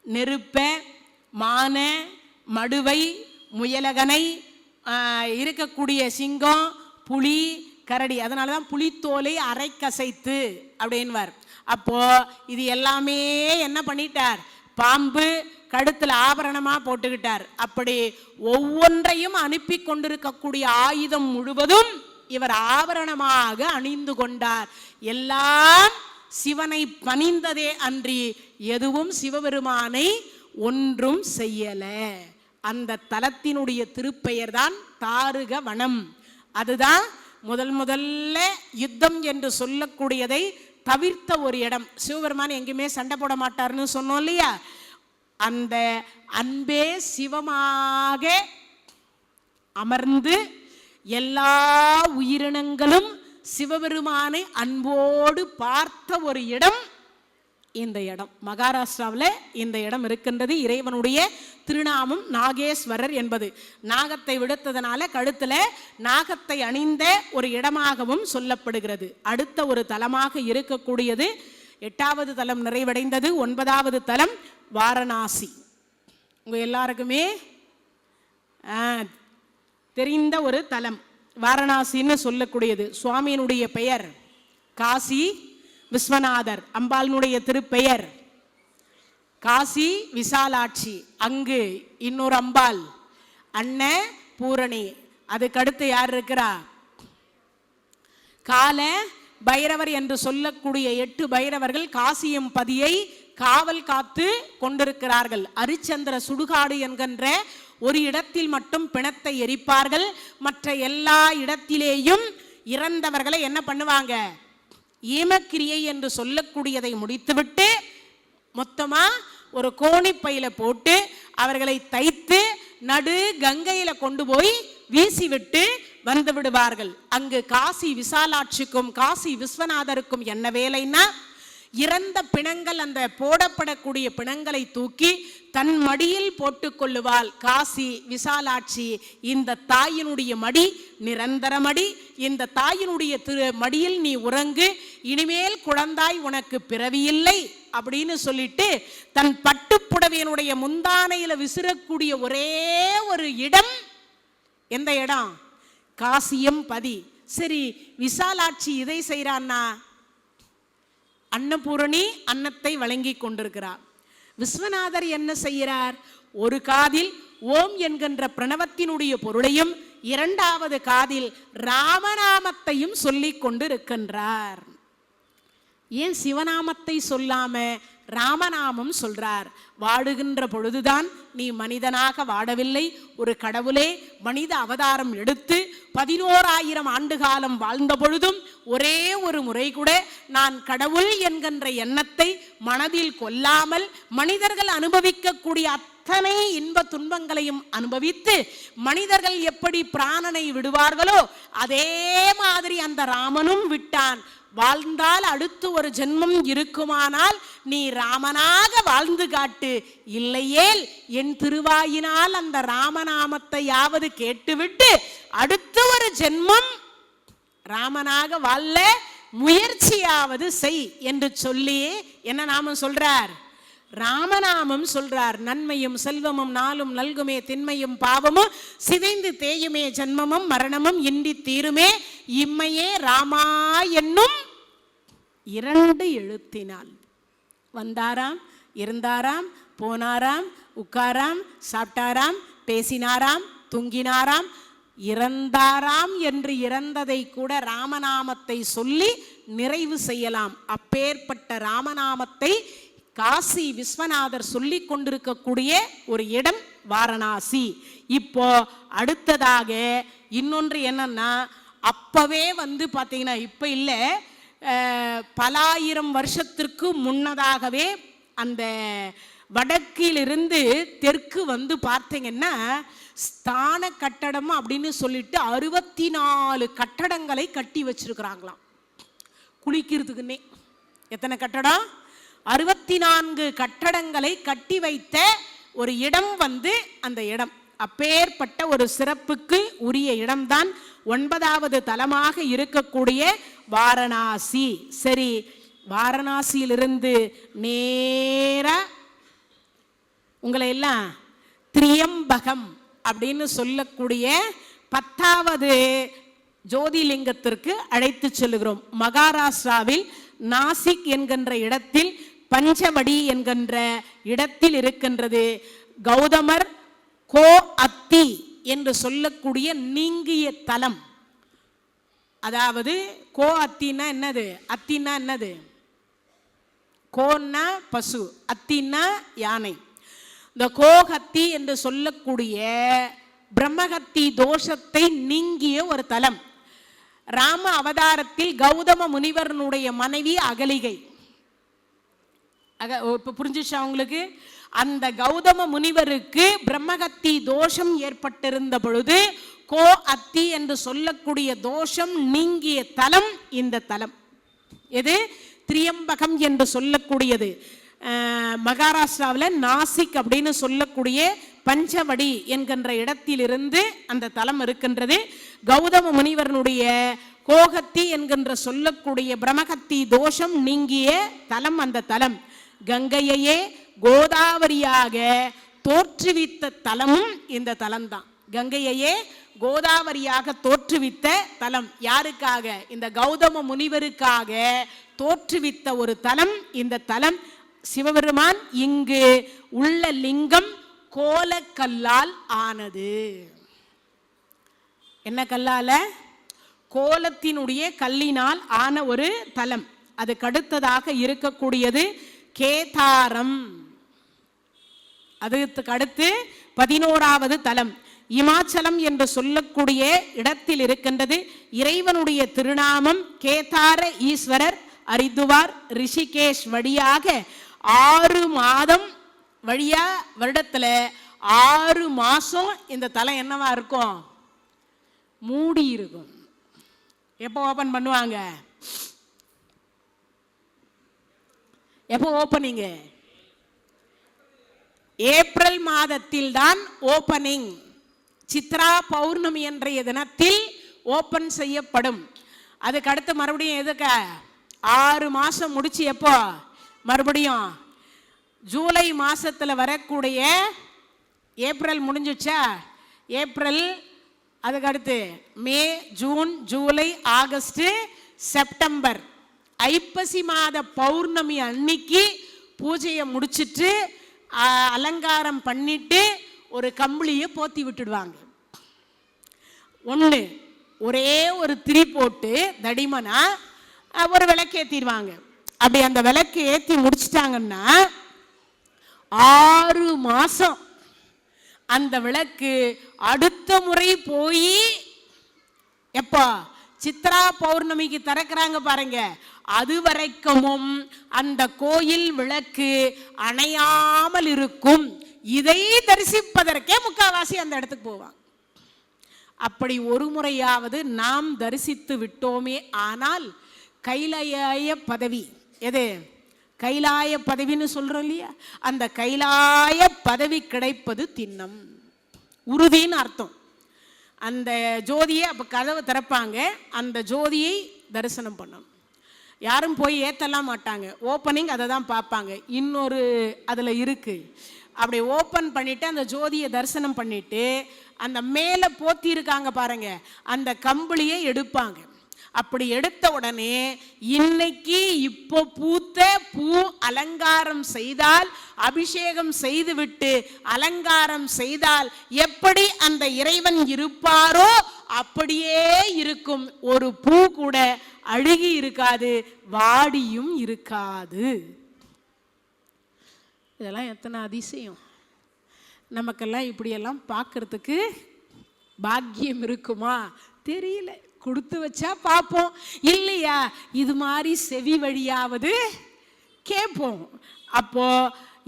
நெருப்ப, மான, மடுவை, முயலகனை, இருக்கக்கூடிய சிங்கம், புலி, கரடி. அதனால தான் புலித்தோலை அரை கசைத்து அப்படின்வார். அப்போ இது எல்லாமே என்ன பண்ணிட்டார், பாம்பு கழுத்தில் ஆபரணமாக போட்டுக்கிட்டார். அப்படி ஒவ்வொன்றையும் அனுப்பி கொண்டிருக்கக்கூடிய ஆயுதம் முழுவதும் இவர் ஆபரணமாக அணிந்து கொண்டார். எல்லாம் சிவனை பணிந்ததே அன்றி எதுவும் சிவபெருமானை ஒன்றும் செய்யல. அந்த தலத்தினுடைய திருப்பெயர் தான் தாருக வனம். அதுதான் முதல்ல யுத்தம் என்று சொல்லக்கூடியதை தவிர்த்த ஒரு இடம். சிவபெருமான் எங்கேயுமே சண்டை போட மாட்டார்னு சொன்னோம் இல்லையா, அந்த அன்பே சிவமாக அமர்ந்து எல்லா உயிரினங்களும் சிவபெருமானை அன்போடு பார்த்த ஒரு இடம் இந்த இடம். மகாராஷ்டிராவில் இந்த இடம் இருக்கின்றது. இறைவனுடைய திருநாமம் நாகேஸ்வரர் என்பது. நாகத்தை விடுத்ததனால கழுத்தில் நாகத்தை அணிந்த ஒரு இடமாகவும் சொல்லப்படுகிறது. அடுத்த ஒரு தலமாக இருக்கக்கூடியது 8வது தலம் நிறைவடைந்தது. 9வது தலம் வாரணாசி. உங்க எல்லாருக்குமே தெரிந்த ஒரு தலம் வாரணாசின்னு சொல்லக்கூடியது. சுவாமியினுடைய பெயர் காசி விஸ்வநாதர். அம்பாளினுடைய திருப்பெயர் காசி விசாலாட்சி. அங்கு இன்னொரு அம்பாள் அன்ன பூரணி. அதுக்கடுத்து யார் இருக்கிறா, கால பைரவர் என்று சொல்லக்கூடிய 8 பைரவர்கள் காசியம் பதியை காவல் காத்து கொண்டிருக்கிறார்கள். அரிச்சந்திர சுடுகாடு என்கின்ற ஒரு இடத்தில் மட்டும் பிணத்தை எரிப்பார்கள். மற்ற எல்லா இடத்திலேயும் இறந்தவர்களை என்ன பண்ணுவாங்க, ஈமக்கிரியை என்று சொல்லக்கூடியதை முடித்துவிட்டு மொத்தமா ஒரு கோணிப்பையில போட்டு அவர்களை தைத்து நடு கங்கையில கொண்டு போய் வீசிவிட்டு வந்து விடுவார்கள். அங்கு காசி விசாலாட்சிக்கும் காசி விஸ்வநாதருக்கும் என்ன வேலைன்னா, இறந்த பிணங்கள், அந்த போடப்படக்கூடிய பிணங்களை தூக்கி தன் மடியில் போட்டுக்கொள்ளுவாள் காசி விசாலாட்சி. இந்த தாயினுடைய மடி நிரந்தர மடி. இந்த தாயினுடைய மடியில் நீ உறங்கு, இனிமேல் குழந்தாய் உனக்கு பிறவியில்லை அப்படின்னு சொல்லிட்டு தன் பட்டுப்புடவையினுடைய முந்தானையில விசிறக்கூடிய ஒரே ஒரு இடம் எந்த இடம், காசியம் பதி. சரி, விசாலாட்சி இதை செய்கிறான்னா, அன்னபூரணி அன்னத்தை வழங்கி கொண்டிருக்கிறார். விஸ்வநாதர் என்ன செய்கிறார், ஒரு காதில் ஓம் என்கின்ற பிரணவத்தினுடைய பொருளையும் இரண்டாவது காதில் ராமநாமத்தையும் சொல்லிக் கொண்டிருக்கின்றார். ஏன் சிவநாமத்தை சொல்லாம ராமநாமம் சொல்றார்? வாடுகின்ற பொழுதுதான் நீ மனிதனாக வாடவில்லை, ஒரு கடவுளே மனித அவதாரம் எடுத்து 11,000 ஆண்டு காலம் வாழ்ந்த பொழுதும் ஒரே ஒரு முறை கூட நான் கடவுள் என்கின்ற எண்ணத்தை மனதில் கொள்ளாமல் மனிதர்கள் அனுபவிக்கக்கூடிய அத்தனை இன்ப துன்பங்களையும் அனுபவித்து மனிதர்கள் எப்படி பிராணனை விடுவார்களோ அதே மாதிரி அந்த ராமனும் விட்டான். வாழ்ந்தால் அடுத்து ஒரு ஜென்மம் இருக்குமானால் நீ ராமனாக வாழ்ந்து காட்டு, இல்லையேல் என் திருவாயினால் அந்த ராமநாமத்தையாவது கேட்டுவிட்டு அடுத்து ஒரு ஜென்மம் ராமனாக வாழ முயற்சியாவது செய் என்று சொல்லி என்ன நாமம் சொல்றார்? ராமநாமம் சொல்றார். நன்மையும் செல்வமும் நாளும் நல்குமே, திண்மையும் பாவமும் சிதைந்து தேயுமே, ஜன்மமும் மரணமும் இன்றி தீருமே, இம்மையே ராமா என்னும் 2 எழுத்தினால். வந்தாராம், இருந்தாராம், போனாராம், உட்காராம், சாப்பிட்டாராம், பேசினாராம், தூங்கினாராம், இறந்தாராம் என்று இறந்ததை கூட ராமநாமத்தை சொல்லி நிறைவு செய்யலாம். அப்பேற்பட்ட ராமநாமத்தை காசி விஸ்வநாதர் சொல்லி கொண்டிருக்கக்கூடிய ஒரு இடம் வாரணாசி. இப்போ அடுத்ததாக இன்னொன்று என்னன்னா, அப்பவே பார்த்தீங்கன்னா இப்ப இல்லை, பல ஆயிரம் வருஷத்திற்கு முன்னதாகவே அந்த வடக்கிலிருந்து தெற்கு பார்த்தீங்கன்னா ஸ்தான கட்டடம் அப்படின்னு சொல்லிட்டு 64 கட்டடங்களை கட்டி வச்சிருக்கிறாங்களாம் குளிக்கிறதுக்குன்னே. எத்தனை கட்டடம்? 64 கட்டடங்களை கட்டி வைத்த ஒரு இடம் அந்த இடம். அப்பேற்பட்ட ஒரு சிறப்புக்கு உரிய இடம்தான் 9வது தலமாக இருக்கக்கூடிய வாரணாசி. சரி, வாரணாசியிலிருந்து நேரா உங்களை எல்லாம் திரியம்பகம் அப்படின்னு சொல்லக்கூடிய 10வது ஜோதிலிங்கத்திற்கு அழைத்து செல்கிறோம். மகாராஷ்டிராவில் நாசிக் என்கின்ற இடத்தில் பஞ்சவடி என்கின்ற இடத்தில் இருக்கின்றது. கௌதமர் கோ அத்தி என்று சொல்லக்கூடிய நீங்கிய தலம். அதாவது கோ அத்தின்னா என்னது? அத்தின்னா என்னது? கோன்னா பசு, அத்தின்னா யானை. இந்த கோஹத்தி என்று சொல்லக்கூடிய பிரம்மஹத்தி தோஷத்தை நீங்கிய ஒரு தலம். ராம அவதாரத்தில் கௌதம முனிவரனுடைய மனைவி அகலிகை. இப்ப புரிஞ்சிச்சா உங்களுக்கு? அந்த கௌதம முனிவருக்கு பிரம்மஹத்தி தோஷம் ஏற்பட்டிருந்த பொழுது கோ அத்தி என்று சொல்லக்கூடிய தோஷம் நீங்கிய தலம் இந்த தலம். எது? திரியம்பகம் என்று சொல்லக்கூடியது. மகாராஷ்டிராவில் நாசிக் அப்படின்னு சொல்லக்கூடிய பஞ்சவடி என்கின்ற இடத்திலிருந்து அந்த தலம் இருக்கின்றது. கௌதம முனிவரனுடைய கோகத்தி என்கின்ற சொல்லக்கூடிய பிரம்மஹத்தி தோஷம் நீங்கிய தலம் அந்த தலம். கங்கையையே கோதாவரியாக தோற்றுவித்த தலமும் இந்த தலம்தான். கங்கையையே கோதாவரியாக தோற்றுவித்த தலம் யாருக்காக? இந்த கௌதம முனிவருக்காக தோற்றுவித்த ஒரு தலம் இந்த தலம். சிவபெருமான் இங்கு உள்ள லிங்கம் கோலக்கல்லால் ஆனது. என்ன கல்லால? கோலத்தினுடைய கல்லினால் ஆன ஒரு தலம். அதுக்கு அடுத்ததாக இருக்கக்கூடியது கேதாரம். அதுக்கு அடுத்து 11வது தலம் இமாச்சலம் என்று சொல்லக்கூடிய இடத்தில் இருக்கின்றது. இறைவனுடைய திருநாமம் கேதார ஈஸ்வரர். ஹரித்துவார் ரிஷிகேஷ் வழியாக 6 மாதம் வழியா வருடத்துல 6 மாசம் இந்த தலம் என்னவா இருக்கும்? மூடி இருக்கும். எப்போ ஓபன் பண்ணுவாங்க? எப்போ ஓபனிங்? ஏப்ரல் மாதத்தில் தான் ஓபனிங். சித்ரா பௌர்ணமி என்ற தினத்தில் ஓபன் செய்யப்படும். அதுக்கு அடுத்து மறுபடியும் எதுக்கு? 6 மாசம் முடிச்சு எப்போ மறுபடியும் ஜூலை மாசத்துல வரக்கூடிய ஏப்ரல் முடிஞ்சுச்சா? ஏப்ரல், அதுக்கு அடுத்து மே, ஜூன், ஜூலை, ஆகஸ்ட், செப்டம்பர். ஐப்பசி மாத பௌர்ணமி அன்னைக்கு பூஜையை முடிச்சிட்டு அலங்காரம் பண்ணிட்டு ஒரு கம்பளியை போத்தி விட்டுடுவாங்க. ஒன்று ஒரே ஒரு திரி போட்டு தடிமனா ஒரு விளக்கு ஏற்றிடுவாங்க. அப்படி அந்த விளக்கு ஏற்றி முடிச்சிட்டாங்கன்னா 6 மாதம் அந்த விளக்கு அடுத்த முறை போய் எப்போ சித்ரா பௌர்ணமிக்கு திறக்கிறாங்க பாருங்க, அது வரைக்கும் அந்த கோயில் விளக்கு அணையாமல் இருக்கும். இதை தரிசிப்பதற்கே முக்காவாசி அந்த இடத்துக்கு போவாங்க. அப்படி ஒரு முறையாவது நாம் தரிசித்து விட்டோமே ஆனால் கைலாய பதவி, எது கைலாய பதவின்னு சொல்றோம் இல்லையா, அந்த கைலாய பதவி கிடைப்பது திண்ணம், உறுதின்னு அர்த்தம். அந்த ஜோதியை அப்போ கதவை திறப்பாங்க, அந்த ஜோதியை தரிசனம் பண்ணணும். யாரும் போய் ஏற்றலாம் மாட்டாங்க, ஓப்பனிங் அதை தான் பார்ப்பாங்க. இன்னொரு அதில் இருக்குது, அப்படி ஓப்பன் பண்ணிவிட்டு அந்த ஜோதியை தரிசனம் பண்ணிவிட்டு அந்த மேலே போத்தி இருக்காங்க பாருங்க, அந்த கம்பளியை எடுப்பாங்க. அப்படி எடுத்த உடனே இன்னைக்கு இப்போ பூத்த பூ அலங்காரம் செய்தால், அபிஷேகம் செய்துவிட்டு அலங்காரம் செய்தால் எப்படி அந்த இறைவன் இருப்பாரோ அப்படியே இருக்கும். ஒரு பூ கூட அழுகி இருக்காது, வாடியும் இருக்காது. இதெல்லாம் எத்தனை அதிசயம்! நமக்கெல்லாம் இப்படியெல்லாம் பார்க்கறதுக்கு பாக்கியம் இருக்குமா தெரியல. கொடுத்து வச்சா பார்ப்போம், இல்லையா இது மாதிரி செவி வழியாவது கேட்போம். அப்போ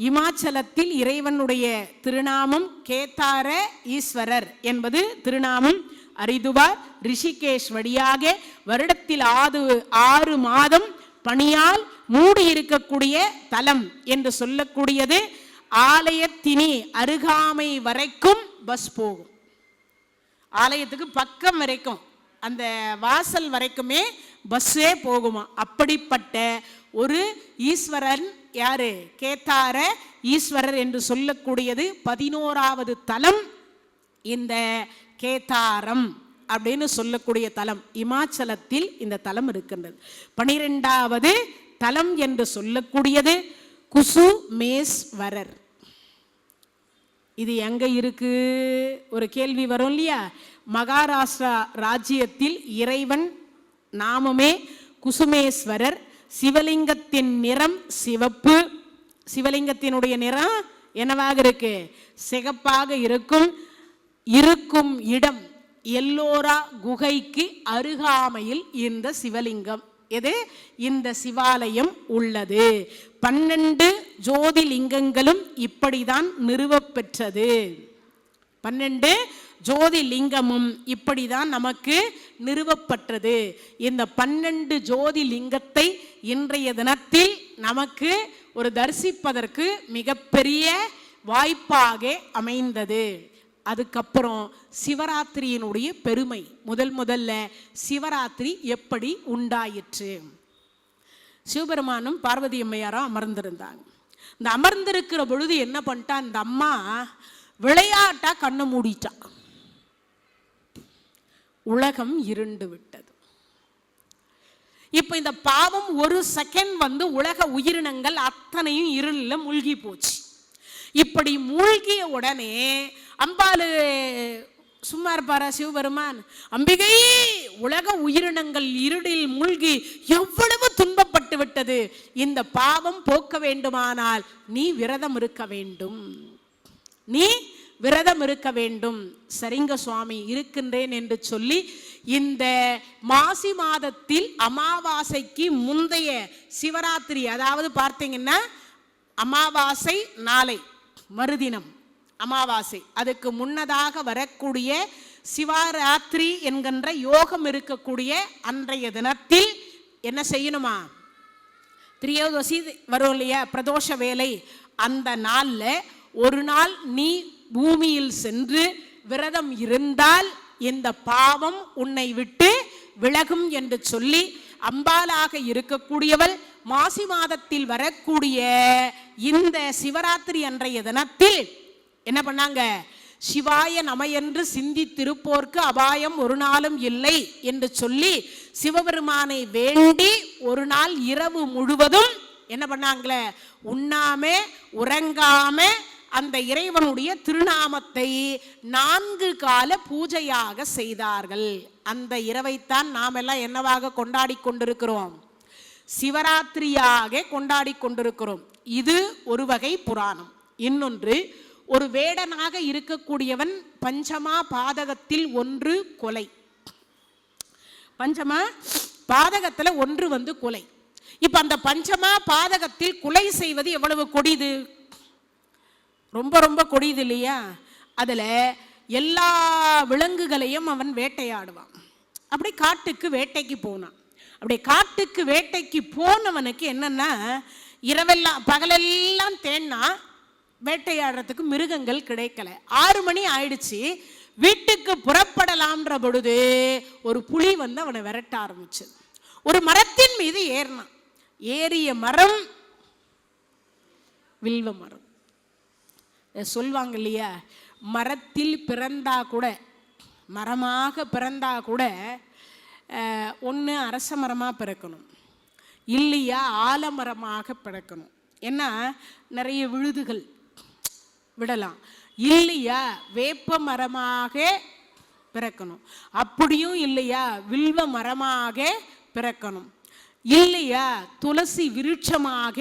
இமாச்சலத்தில் இறைவனுடைய திருநாமம் கேதார ஈஸ்வரர் என்பது திருநாமம். ஹரிதுவார் ரிஷிகேஷ் வழியாக வருடத்தில் 6 மாதம் பனியால் மூடி இருக்கக்கூடிய தலம் என்று சொல்லக்கூடியது. ஆலயத்தினி அருகாமை வரைக்கும் பஸ் போகும், ஆலயத்துக்கு பக்கம் வரைக்கும், அந்த வாசல் வரைக்குமே பஸ்ஸே போகுமா. அப்படிப்பட்ட ஒரு ஈஸ்வரன் யாரு, கேதார ஈஸ்வரர் என்று சொல்லக்கூடியது 11வது தலம். இந்த கேதாரம் அப்படின்னு சொல்லக்கூடிய தலம் இமாச்சலத்தில் இந்த தலம் இருக்கின்றது. 12வது தலம் என்று சொல்லக்கூடியது குசுமேஸ்வரர். இது எங்க இருக்கு ஒரு கேள்வி வரும் இல்லையா. மகாராஷ்டிரா ராஜ்யத்தில் இறைவன் நாமமே குசுமேஸ்வரர். சிவலிங்கத்தின் நிறம் சிவப்பு, சிவலிங்கத்தினுடைய நிறம் என்னவாக இருக்கு, சிகப்பாக இருக்கும். இருக்கும் இடம் எல்லோரா குகைக்கு அருகாமையில் இந்த சிவலிங்கம், எது இந்த சிவாலயம் உள்ளது. 12 ஜோதிலிங்கங்களும் இப்படிதான் நிறுவப்பெற்றது. 12 ஜோதிலிங்கமும் இப்படிதான் நமக்கு நிறுவப்பட்டது. இந்த 12 ஜோதிலிங்கத்தை இன்றைய தினத்தில் நமக்கு ஒரு தரிசிப்பதற்கு மிகப்பெரிய வாய்ப்பாக அமைந்தது. அதுக்கப்புறம் சிவராத்திரியினுடைய பெருமை, முதல்ல சிவராத்திரி எப்படி உண்டாயிற்று. சிவபெருமானும் பார்வதி அம்மையாரும் அமர்ந்திருந்தாங்க. இந்த அமர்ந்திருக்கிற பொழுது என்ன பண்ணிட்டா, இந்த அம்மா விளையாட்டா கண்ணை மூடிட்டா. உலகம் இருண்டு விட்டது. இப்ப இந்த பாவம் ஒரு செகண்ட் உலக உயிரினங்கள் அத்தனையும் இருளில் மூழ்கி போச்சு. இப்படி மூழ்கிய உடனே அம்பாளு சும்மா இருப்பாரா சிவபெருமான்? அம்பிகை, உலக உயிரினங்கள் இருளில் மூழ்கி எவ்வளவு துன்பப்பட்டு விட்டது, இந்த பாவம் போக்க வேண்டுமானால் நீ விரதம் இருக்க வேண்டும், நீ விரதம் இருக்க வேண்டும். சரிங்க சுவாமி, இருக்கின்றேன் என்று சொல்லி இந்த மாசி மாதத்தில் அமாவாசைக்கு முந்தைய சிவராத்திரி, அதாவது பார்த்தீங்கன்னா அமாவாசை நாளை மறுதினம் அமாவாசை, அதுக்கு முன்னதாக வரக்கூடிய சிவராத்திரி என்கின்ற யோகம் இருக்கக்கூடிய அன்றைய தினத்தில் என்ன செய்யணுமா, திரியோதசி வரும் இல்லையா, பிரதோஷ வேலை, அந்த நாளில் ஒரு நாள் நீ பூமியில் சென்று விரதம் இருந்தால் இந்த பாவம் உன்னை விட்டு விலகும் என்று சொல்லி அம்பாளாக இருக்கக்கூடியவள் மாசி மாதத்தில் வரக்கூடிய இந்த சிவராத்திரி அன்றைய தினத்தில் என்ன பண்ணாங்க, சிவாய நம என்று சிந்தித்திருப்போர்க்கு அபாயம் ஒரு நாளும் இல்லை என்று சொல்லி சிவபெருமானை வேண்டி ஒரு நாள் இரவு முழுவதும் என்ன பண்ணாங்களே, உண்ணாம உறங்காம அந்த இறைவனுடைய திருநாமத்தை 4 கால பூஜையாக செய்தார்கள். அந்த இரவைத்தான் நாம் எல்லாம் என்னவாக கொண்டாடி கொண்டிருக்கிறோம்? சிவராத்திரியாக கொண்டாடி கொண்டிருக்கிறோம். இது ஒரு வகை புராணம். இன்னொன்று, ஒரு வேடனாக இருக்கக்கூடியவன் பஞ்சமா பாதகத்தில் ஒன்று கொலை. பஞ்சமா பாதகத்தில் ஒன்று கொலை. இப்ப அந்த பஞ்சமா பாதகத்தில் கொலை செய்வது எவ்வளவு கொடிது? ரொம்ப ரொம்ப கொடிது இல்லையா? அதுல எல்லா விலங்குகளையும் அவன் வேட்டையாடுவான். அப்படி காட்டுக்கு வேட்டைக்கு போனான். அப்படி காட்டுக்கு வேட்டைக்கு போனவனுக்கு என்னன்னா, இரவெல்லாம் பகலெல்லாம் தேன்னா வேட்டையாடுறதுக்கு மிருகங்கள் கிடைக்கல. 6 மணி ஆயிடுச்சு. வீட்டுக்கு புறப்படலாம்ன்ற பொழுது ஒரு புலி அவனை விரட்ட ஆரம்பிச்சது. ஒரு மரத்தின் மீது ஏறினான். ஏறிய மரம் வில்வ மரம். சொல்வாங்க இல்லையா, மரத்தில் பிறந்தா கூட, மரமாக பிறந்தா கூட ஒன்று அரச மரமாக பிறக்கணும், இல்லையா ஆலமரமாக பிறக்கணும். ஏன்னா நிறைய விழுதுகள் விடலாம். இல்லையா வேப்ப மரமாக பிறக்கணும். அப்படியும் இல்லையா வில்வ மரமாக பிறக்கணும். இல்லையா துளசி விருட்சமாக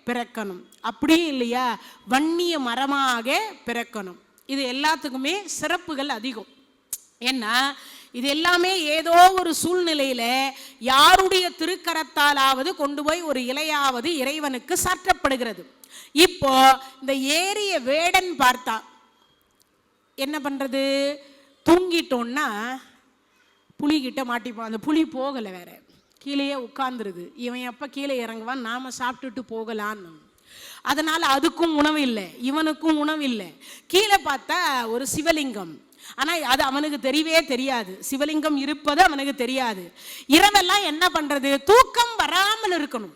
பிறக்கணும். அப்படியும் இல்லையா வன்னிய மரமாக பிறக்கணும். இது எல்லாத்துக்குமே சிறப்புகள் அதிகம். ஏன்னா இது எல்லாமே ஏதோ ஒரு சூழ்நிலையில யாருடைய திருக்கரத்தாலாவது கொண்டு போய் ஒரு இலையாவது இறைவனுக்கு சாற்றப்படுகிறது. இப்போ இந்த ஏரிய வேடன் பார்த்தா என்ன பண்றது? தூங்கிட்டோன்னா புலிகிட்ட மாட்டிப்போம். அந்த புலி போகலை, வேற கீழேயே உட்கார்ந்துருது. இவன் எப்போ கீழே இறங்குவான், நாம சாப்பிட்டுட்டு போகலான்னு. அதனால அதுக்கும் உணவு இல்லை, இவனுக்கும் உணவு இல்லை. கீழே பார்த்தா ஒரு சிவலிங்கம். ஆனால் அது அவனுக்கு தெரியவே தெரியாது. சிவலிங்கம் இருப்பது அவனுக்கு தெரியாது. இரவெல்லாம் என்ன பண்றது? தூக்கம் வராமல் இருக்கணும்,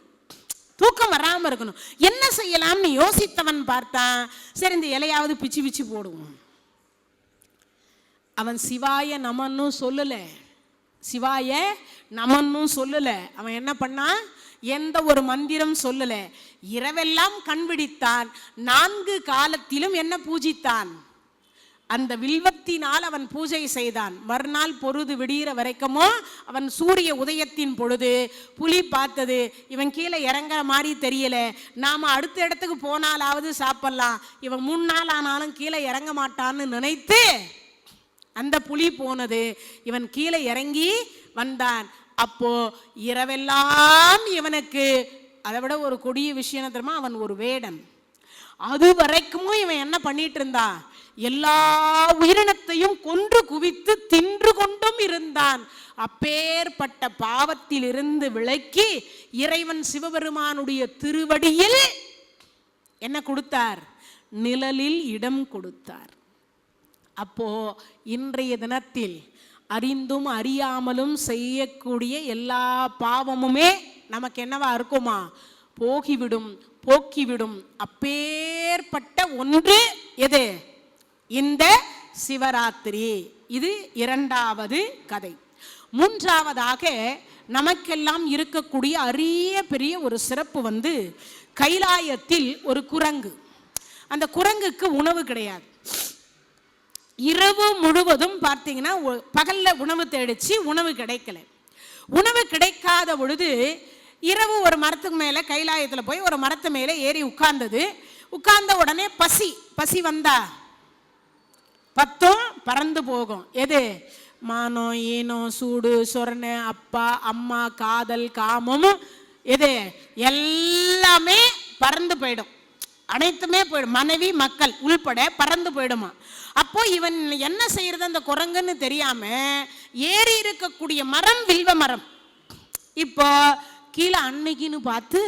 தூக்கம் வராமல் இருக்கணும். என்ன செய்யலாம்னு யோசித்தவன் பார்த்தான், சரி இந்த இலையாவது பிச்சு பிச்சு போடுவோம். அவன் சிவாய நமன்னு சொல்லல, சிவாய நமன்னு சொல்லல. அவன் என்ன பண்ணான்? எந்த ஒரு மந்திரம் சொல்லல. இரவெல்லாம் கண் விழித்தான். 4 காலத்திலும் என்ன பூஜித்தான்? அந்த வில்வத்தினால் அவன் பூஜை செய்தான். மறுநாள் பொழுது விடிகிற வரைக்குமோ அவன் சூரிய உதயத்தின் பொழுது புலி பார்த்தது, இவன் கீழே இறங்குற மாதிரி தெரியல, நாம அடுத்த இடத்துக்கு போனாலாவது சாப்பிடலாம், இவன் 3 நாள் ஆனாலும் கீழே இறங்க மாட்டான்னு நினைத்து அந்த புலி போனது. இவன் கீழே இறங்கி வந்தான். அப்போ இரவெல்லாம் இவனுக்கு அதை விட ஒரு கொடிய விஷயம் தெரியுமா? அவன் ஒரு வேடன். அது வரைக்கும் இவன் என்ன பண்ணிட்டு இருந்தான்? எல்லா உயிரினத்தையும் கொன்று குவித்து தின்று கொண்டும் இருந்தான். அப்பேற்பட்ட பாவத்தில் இருந்து விலக்கி இறைவன் சிவபெருமானுடைய திருவடியில் என்ன கொடுத்தார்? நிழலில் இடம் கொடுத்தார். அப்போ இன்றைய தினத்தில் அறிந்தும் அறியாமலும் செய்யக்கூடிய எல்லா பாவமுமே நமக்கு என்னவா இருக்குமா? போகிவிடும், போக்கிவிடும். அப்பேற்பட்ட ஒன்று எது? இந்த சிவராத்திரி. இது 2வது கதை. 3வதாக நமக்கெல்லாம் இருக்கக்கூடிய அரிய பெரிய ஒரு சிறப்பு கைலாயத்தில் ஒரு குரங்கு. அந்த குரங்குக்கு உணவு கிடையாது. இரவு முழுவதும் பார்த்தீங்கன்னா பகல்ல உணவு தேடிச்சு, உணவு கிடைக்கல. உணவு கிடைக்காத பொழுது இரவு ஒரு மரத்துக்கு மேலே, கைலாயத்தில் போய் ஒரு மரத்து மேலே ஏறி உட்கார்ந்தது. உட்கார்ந்த உடனே பசி வந்தா 10 பறந்து போகும். எது? மானம், ஈனம், சூடு, சொரணை, அப்பா, அம்மா, காதல், காமம், எது எல்லாமே பறந்து போயிடும். அனைத்துமே போயிடும். மனைவி, மக்கள் உள்பட பறந்து போயிடுமா. அப்போ இவன் என்ன செய்யறது அந்த குரங்குன்னு தெரியாம ஏறி இருக்கக்கூடிய மரம் வில்வ மரம். இப்போ கீழே அன்னைக்குன்னு பார்த்து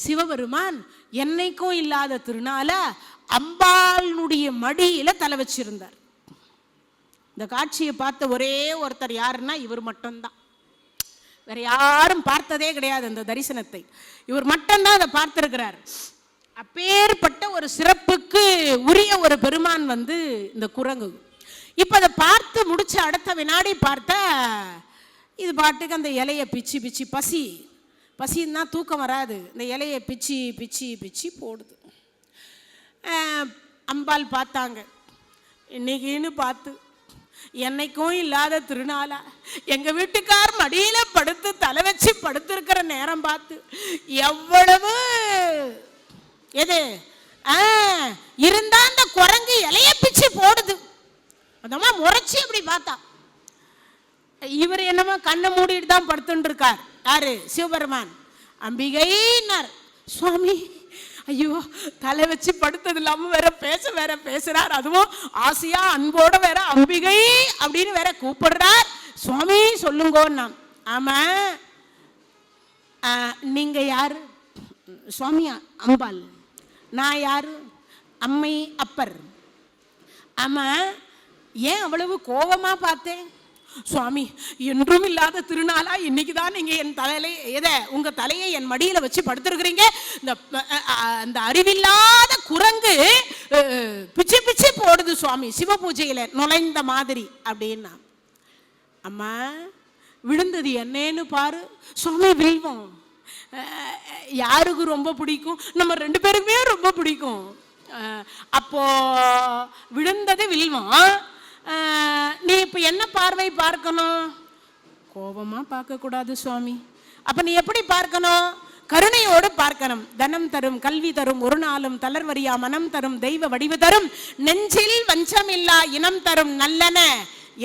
சிவபெருமான் என்னைக்கும் இல்லாத திருநாள அம்பாளுடைய மடியில தலை வச்சிருந்தார். இந்த காட்சியை பார்த்த ஒரே ஒருத்தர் யாருன்னா இவர் மட்டும்தான். வேற யாரும் பார்த்ததே கிடையாது அந்த தரிசனத்தை. இவர் மட்டும்தான் அதை பார்த்திருக்கிறார். அப்பேற்பட்ட ஒரு சிறப்புக்கு உரிய ஒரு பெருமான் இந்த குரங்கு. இப்ப அதை பார்த்து முடிச்ச அடுத்த வினாடி பார்த்தா இது பாட்டுக்கு அந்த இலையை பிச்சு பிச்சு, பசின்னா தூக்கம் வராது, இந்த இலையை பிச்சு பிச்சு பிச்சு போடுது. அம்பாள் பார்த்தாங்க. இன்னைக்குன்னு பார்த்து என்னைக்கும் இல்லாத திருநாளா எங்க வீட்டுக்கார் மடியில படுத்து தலை வச்சு படுத்திருக்கிற நேரம் பார்த்து எவ்வளவு எது இருந்தா அந்த குரங்கு இலைய பிச்சு போடுது. அதமா முறைச்சி அப்படி பார்த்தா இவர் என்னமோ கண்ணை மூடிட்டு தான் படுத்துட்டு இருக்கார். யாரு? சிவபெருமான். அம்பிகைன்னார். சுவாமி ஐயோ தலை வச்சு படுத்தது இல்லாம வேற பேசுறார். அதுவும் ஆசையா அன்போட வேற அம்பிகை அப்படின்னு வேற கூப்பிடுறார். சுவாமி சொல்லுங்கோன்னா. ஆமா நீங்க யாரு? சுவாமி அம்பாள். நான் யாரு? அம்மை அப்பர். ஆமா ஏன் அவ்வளவு கோபமா பார்த்தேன்? சுவாமி என்றும் இல்லாத திருநாளா இன்னைக்கு தான் நீங்க என் தலையில உங்க தலையை என் மடியில வச்சு படுத்திருக்கிறீங்க. இந்த அறிவில்லாத குரங்கு பிச்சு பிச்சு போடுது சுவாமி சிவ பூஜையில நுழைந்த மாதிரி அப்படின்னா. அம்மா விழுந்தது என்னன்னு பாரு. சுவாமி வில்வம் யாருக்கு ரொம்ப பிடிக்கும்? நம்ம 2 பேருக்குமே ரொம்ப பிடிக்கும். அப்போ விழுந்தது வில்வம். நீ இப்ப என்ன பார்வை பார்க்கணும்? கோபமா பார்க்க கூடாது சுவாமி. அப்ப நீ எப்படி பார்க்கணும்? கருணையோடு பார்க்கணும். தனம் தரும், கல்வி தரும், ஒரு நாளும் தளர்வரியா மனம் தரும், தெய்வ வடிவு தரும், நெஞ்சில் வஞ்சமில்லா இனம் தரும், நல்லன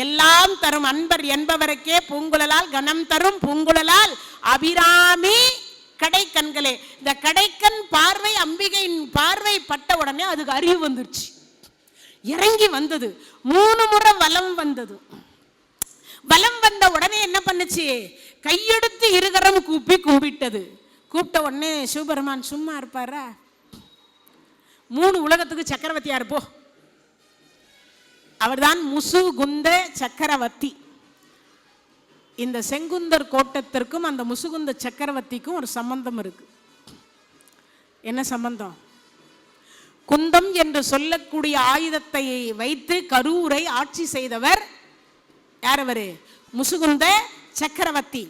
எல்லாம் தரும் அன்பர் என்பவருக்கே பூங்குழலால் கனம் தரும், பூங்குழலால் அபிராமி கடைக்கண்களே. இந்த கடைக்கண் பார்வை அம்பிகையின் பார்வை பட்ட உடனே அதுக்கு அறிவு வந்துருச்சு. இறங்கி வந்தது. 3 முறை வலம் வந்தது. வலம் வந்த உடனே என்ன பண்ணுச்சு? கையெடுத்து இருகரம் கூப்பி கும்பிட்டது. கூப்பிட்ட உடனே சிவபெருமான் சும்மா இருப்பாரா? 3 உலகத்துக்கு சக்கரவர்த்தியா இருப்போ. அவர்தான் முசுகுந்த சக்கரவர்த்தி. இந்த செங்குந்தர் கோட்டத்திற்கும் அந்த முசுகுந்த சக்கரவர்த்திக்கும் ஒரு சம்பந்தம் இருக்கு. என்ன சம்பந்தம்? குந்தம் என்று சொல்லக்கூடிய ஆயுதத்தை வைத்து கரூரை ஆட்சி செய்தவர் யார்? அவரு முசுகுந்த சக்கரவர்த்தி.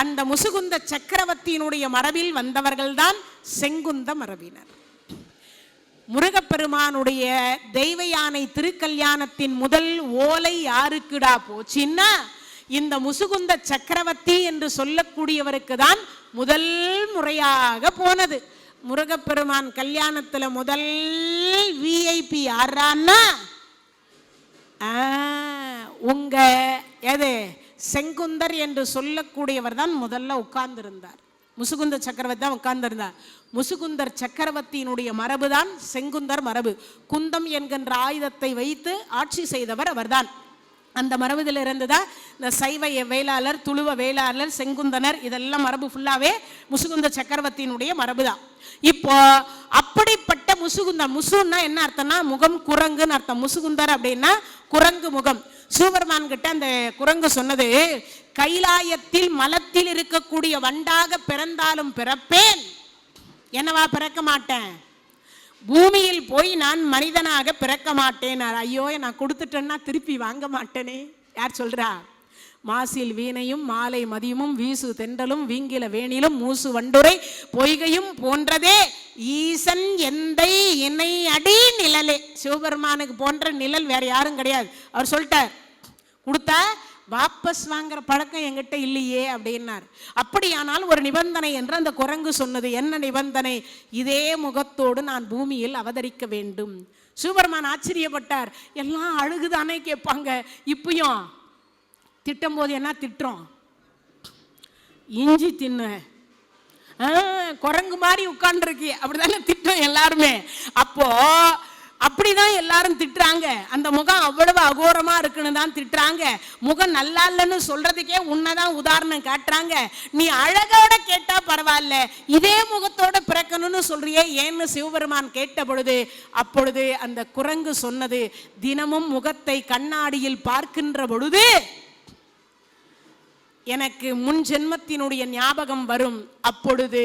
அந்த முசுகுந்த சக்கரவர்த்தியினுடைய மரபில் வந்தவர்கள் தான் செங்குந்த மரபினர். முருகப்பெருமானுடைய தெய்வ யானை திருக்கல்யாணத்தின் முதல் ஓலை யாருக்குடா போச்சுன்னா இந்த முசுகுந்த சக்கரவர்த்தி என்று சொல்லக்கூடியவருக்கு தான் முதல் முறையாக போனது. முருகப்பெருமான் கல்யாணத்துல முதல் விஐபி யாரான்னா உங்க எது செங்குந்தர் என்று சொல்லக்கூடியவர் தான் முதல்ல உட்கார்ந்து இருந்தார். முசுகுந்த சக்கரவர்த்தி தான் உட்கார்ந்து இருந்தார். முசுகுந்தர் சக்கரவர்த்தியினுடைய மரபு தான் செங்குந்தர் மரபு. குந்தம் என்கின்ற ஆயுதத்தை வைத்து ஆட்சி செய்தவர் அவர்தான். அந்த மரபுல இருந்துதான் இந்த சைவ வேளாளர், துளுவ வேளாளர், செங்குந்தனர் இதெல்லாம் மரபு ஃபுல்லாவே முசுகுந்த சக்கரவர்த்தியினுடைய மரபு தான். இப்போ அப்படிப்பட்ட முசுகுந்தர், முசுன்னா என்ன அர்த்தம்னா முகம், குரங்குன்னு அர்த்தம். முசுகுந்தர் அப்படின்னா குரங்கு முகம். சிவபெருமான் கிட்ட அந்த குரங்கு சொன்னது, கைலாயத்தில் மலத்தில் இருக்கக்கூடிய வண்டாக பிறந்தாலும் பிறப்பேன், என்னவா பிறக்க மாட்டேன், பூமியில் போய் நான் மனிதனாக பிறக்க மாட்டேன். ஐயோ நான் கொடுத்துட்டேன்னா திருப்பி வாங்க மாட்டேனே. யார் சொல்றா? மாசில் வீணையும் மாலை மதியமும் வீசு தென்றலும் வீங்கில வேணிலும் மூசு வண்டுரை பொய்கையும் போன்றதே ஈசன் எந்தை இணை அடி நிழலே. சிவபெருமானுக்கு போன்ற நிழல் வேற யாரும் கிடையாது. அவர் சொல்லிட்டார், கொடுத்தா வாபஸ் வாங்குற பழக்கம் என்கிட்ட இல்லையே அப்படின்னார். அப்படியானால் ஒரு நிபந்தனை என்று அந்த குரங்கு சொன்னது. என்ன நிபந்தனை? இதே முகத்தோடு நான் பூமியில் அவதரிக்க வேண்டும். சிவபெருமான் ஆச்சரியப்பட்டார். எல்லாம் அழுகுதானே கேட்பாங்க. இப்பயும் திட்டும் போது என்ன திட்டுறோம்? இஞ்சி தின்னு குரங்கு மாதிரி உட்கார்ந்துருக்கு அப்படிதானே திட்டம் எல்லாருமே. அப்போ அப்படிதான் எல்லாரும் திட்டுறாங்க. அந்த முகம் அவ்வளவு அகோரமா இருக்குன்னு தான் திட்டுறாங்க. முகம் நல்லா இல்லைன்னு சொல்றதுக்கே உன்னதான் உதாரணம் காட்டுறாங்க. நீ அழகோட கேட்டா பரவாயில்ல, இதே முகத்தோட பிறக்கணும்னு சொல்றியே ஏன்னு சிவபெருமான் கேட்ட பொழுது, அப்பொழுது அந்த குரங்கு சொன்னது, தினமும் முகத்தை கண்ணாடியில் பார்க்கின்ற பொழுது எனக்கு முன் ஜென்மத்தினுடைய ஞாபகம் வரும். அப்பொழுது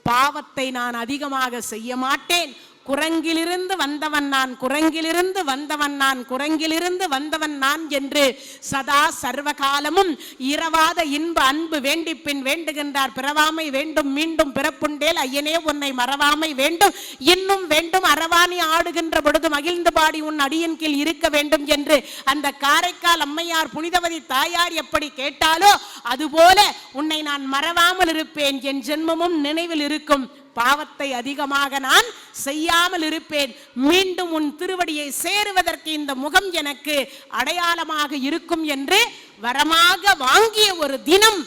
பாவத்தை நான் அதிகமாக செய்ய மாட்டேன், குரங்கிலிருந்து வந்தவன் நான், குரங்கிலிருந்து வந்தவன் நான், குரங்கிலிருந்து வந்தவன் நான் என்று சதா சர்வகாலமும் இரவாத இன்ப அன்பு வேண்டி பின் வேண்டுகின்றார். பிறவாமை வேண்டும் மீண்டும் பிறப்புண்டேல் ஐயனே உன்னை மறவாமை வேண்டும் இன்னும் வேண்டும் அரவாணி ஆடுகின்ற பொழுது மகிழ்ந்து பாடி உன் அடியின் கீழ் இருக்க வேண்டும் என்று அந்த காரைக்கால் அம்மையார் புனிதவதி தாயார் எப்படி கேட்டாலோ அதுபோல உன்னை நான் மறவாமல் இருப்பேன், என் ஜென்மமும் நினைவில் இருக்கும், பாவத்தை அதிகமாக நான் செய்யாமல் இருப்பேன், மீண்டும் உன் திருவடியை சேருவதற்கு இந்த முகம் எனக்கு அடையாளமாக இருக்கும் என்று வரமாக வாங்கிய ஒரு தினம்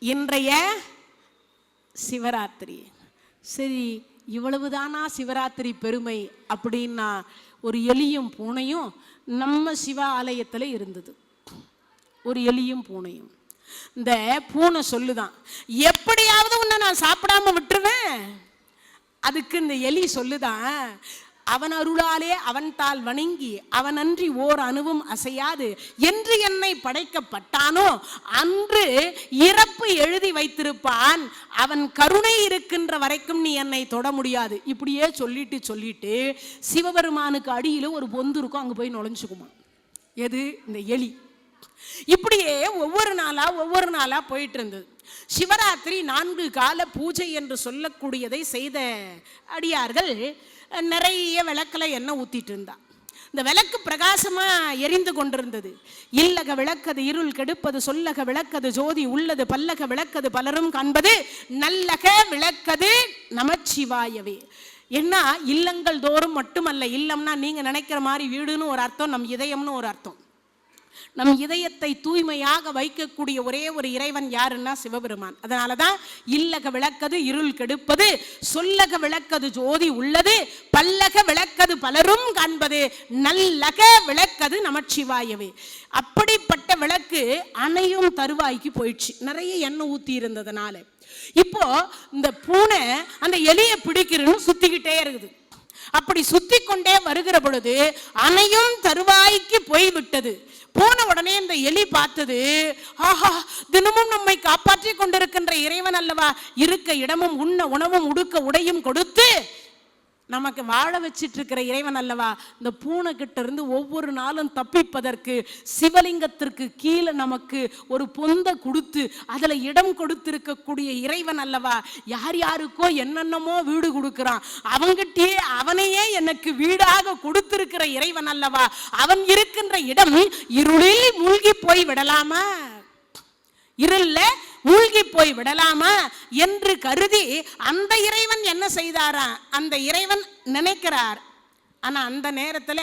இன்றைய சிவராத்திரி. சரி, இவ்வளவுதானா சிவராத்திரி பெருமை அப்படின்னா ஒரு எலியும் பூனையும் நம்ம சிவ ஆலயத்தில் இருந்தது. ஒரு எலியும் பூனையும். இந்த பூனை சொல்லுதான், எப்படியாவது உன்னை நான் சாப்பிடாம விட்டுருவேன். அதுக்கு இந்த எலி சொல்லுதான், அவன் அருளாலே அவன் தாள் வணங்கி அவன் அன்றி ஓர் அணுவும் அசையாது என்று என்னை படைக்கப்பட்டானோ அன்று இறப்பு எழுதி வைத்திருப்பான், அவன் கருணை இருக்கின்ற வரைக்கும் நீ என்னை தொட முடியாது. இப்படியே சொல்லிட்டு சிவபெருமானுக்கு அடியில ஒரு பொந்து இருக்கும், அங்க போய் நுழைஞ்சுக்குமா. எது? இந்த எலி. இப்படியே ஒவ்வொரு நாளா போயிட்டு இருந்தது. சிவராத்திரி 4 கால பூஜை என்று சொல்லக்கூடியதை செய்த அடியார்கள் நிறைய விளக்குல எண்ணெய் ஊத்திட்டு இருந்தா. இந்த விளக்கு பிரகாசமா எரிந்து கொண்டிருந்தது. இல்லக விளக்கது இருள் கெடுப்பது, சொல்லக விளக்கது ஜோதி உள்ளது, பல்லக விளக்கது பலரும் காண்பது, நல்லக விளக்கது நமச்சிவாயவே. என்ன, இல்லங்கள் தோறும் மட்டுமல்ல, இல்லம்னா நீங்க நினைக்கிற மாதிரி வீடுன்னு ஒரு அர்த்தம், நம் இதயம்னு ஒரு அர்த்தம். நம் இதயத்தை தூய்மையாக வைக்கக்கூடிய ஒரே ஒரு இறைவன் யாருன்னா சிவபெருமான். அதனாலதான் இல்லக விளக்கது இருள் கெடுப்பது, சொல்லக விளக்கது ஜோதி உள்ளது, பல்லக விளக்கது பலரும் காண்பது, நல்லக விளக்கது நமச்சிவாயவே. அப்படிப்பட்ட விளக்கு அணையும் தருவாய்க்கு போயிடுச்சு, நிறைய எண்ணெய் ஊத்தி இருந்ததுனால. இப்போ இந்த பூனை அந்த எலியை பிடிக்கிறன்னு சுத்திக்கிட்டே இருக்குது. அப்படி சுத்தி கொண்டே வருகிற பொழுது அணையும் தருவாய்க்கு போய்விட்டது. போன உடனே இந்த எலி பார்த்தது, ஆஹா, தினமும் நம்மை காப்பாற்றி கொண்டிருக்கின்ற இறைவன் அல்லவா, இருக்க இடமும் உண்ண உணவும் உடுக்க உடையும் கொடுத்து நமக்கு வாழ வச்சிட்டு இருக்கிற இறைவன் அல்லவா, இந்த பூனை கிட்ட இருந்து ஒவ்வொரு நாளும் தப்பிப்பதற்கு சிவலிங்கத்திற்கு கீழே நமக்கு ஒரு பொந்த கொடுத்து அதுல இடம் கொடுத்திருக்கக்கூடிய இறைவன் அல்லவா, யார் யாருக்கோ என்னென்னமோ வீடு கொடுக்கிறான், அவங்கிட்டே அவனையே எனக்கு வீடாக கொடுத்திருக்கிற இறைவன் அல்லவா, அவன் இருக்கின்ற இடம் இருளில் மூழ்கி போய் விடலாமா, இருள்ல மூழ்கி போய் விடலாமா என்று கருதி அந்த இறைவன் என்ன செய்தாரா, அந்த இறைவன் நினைக்கிறார். ஆனா அந்த நேரத்துல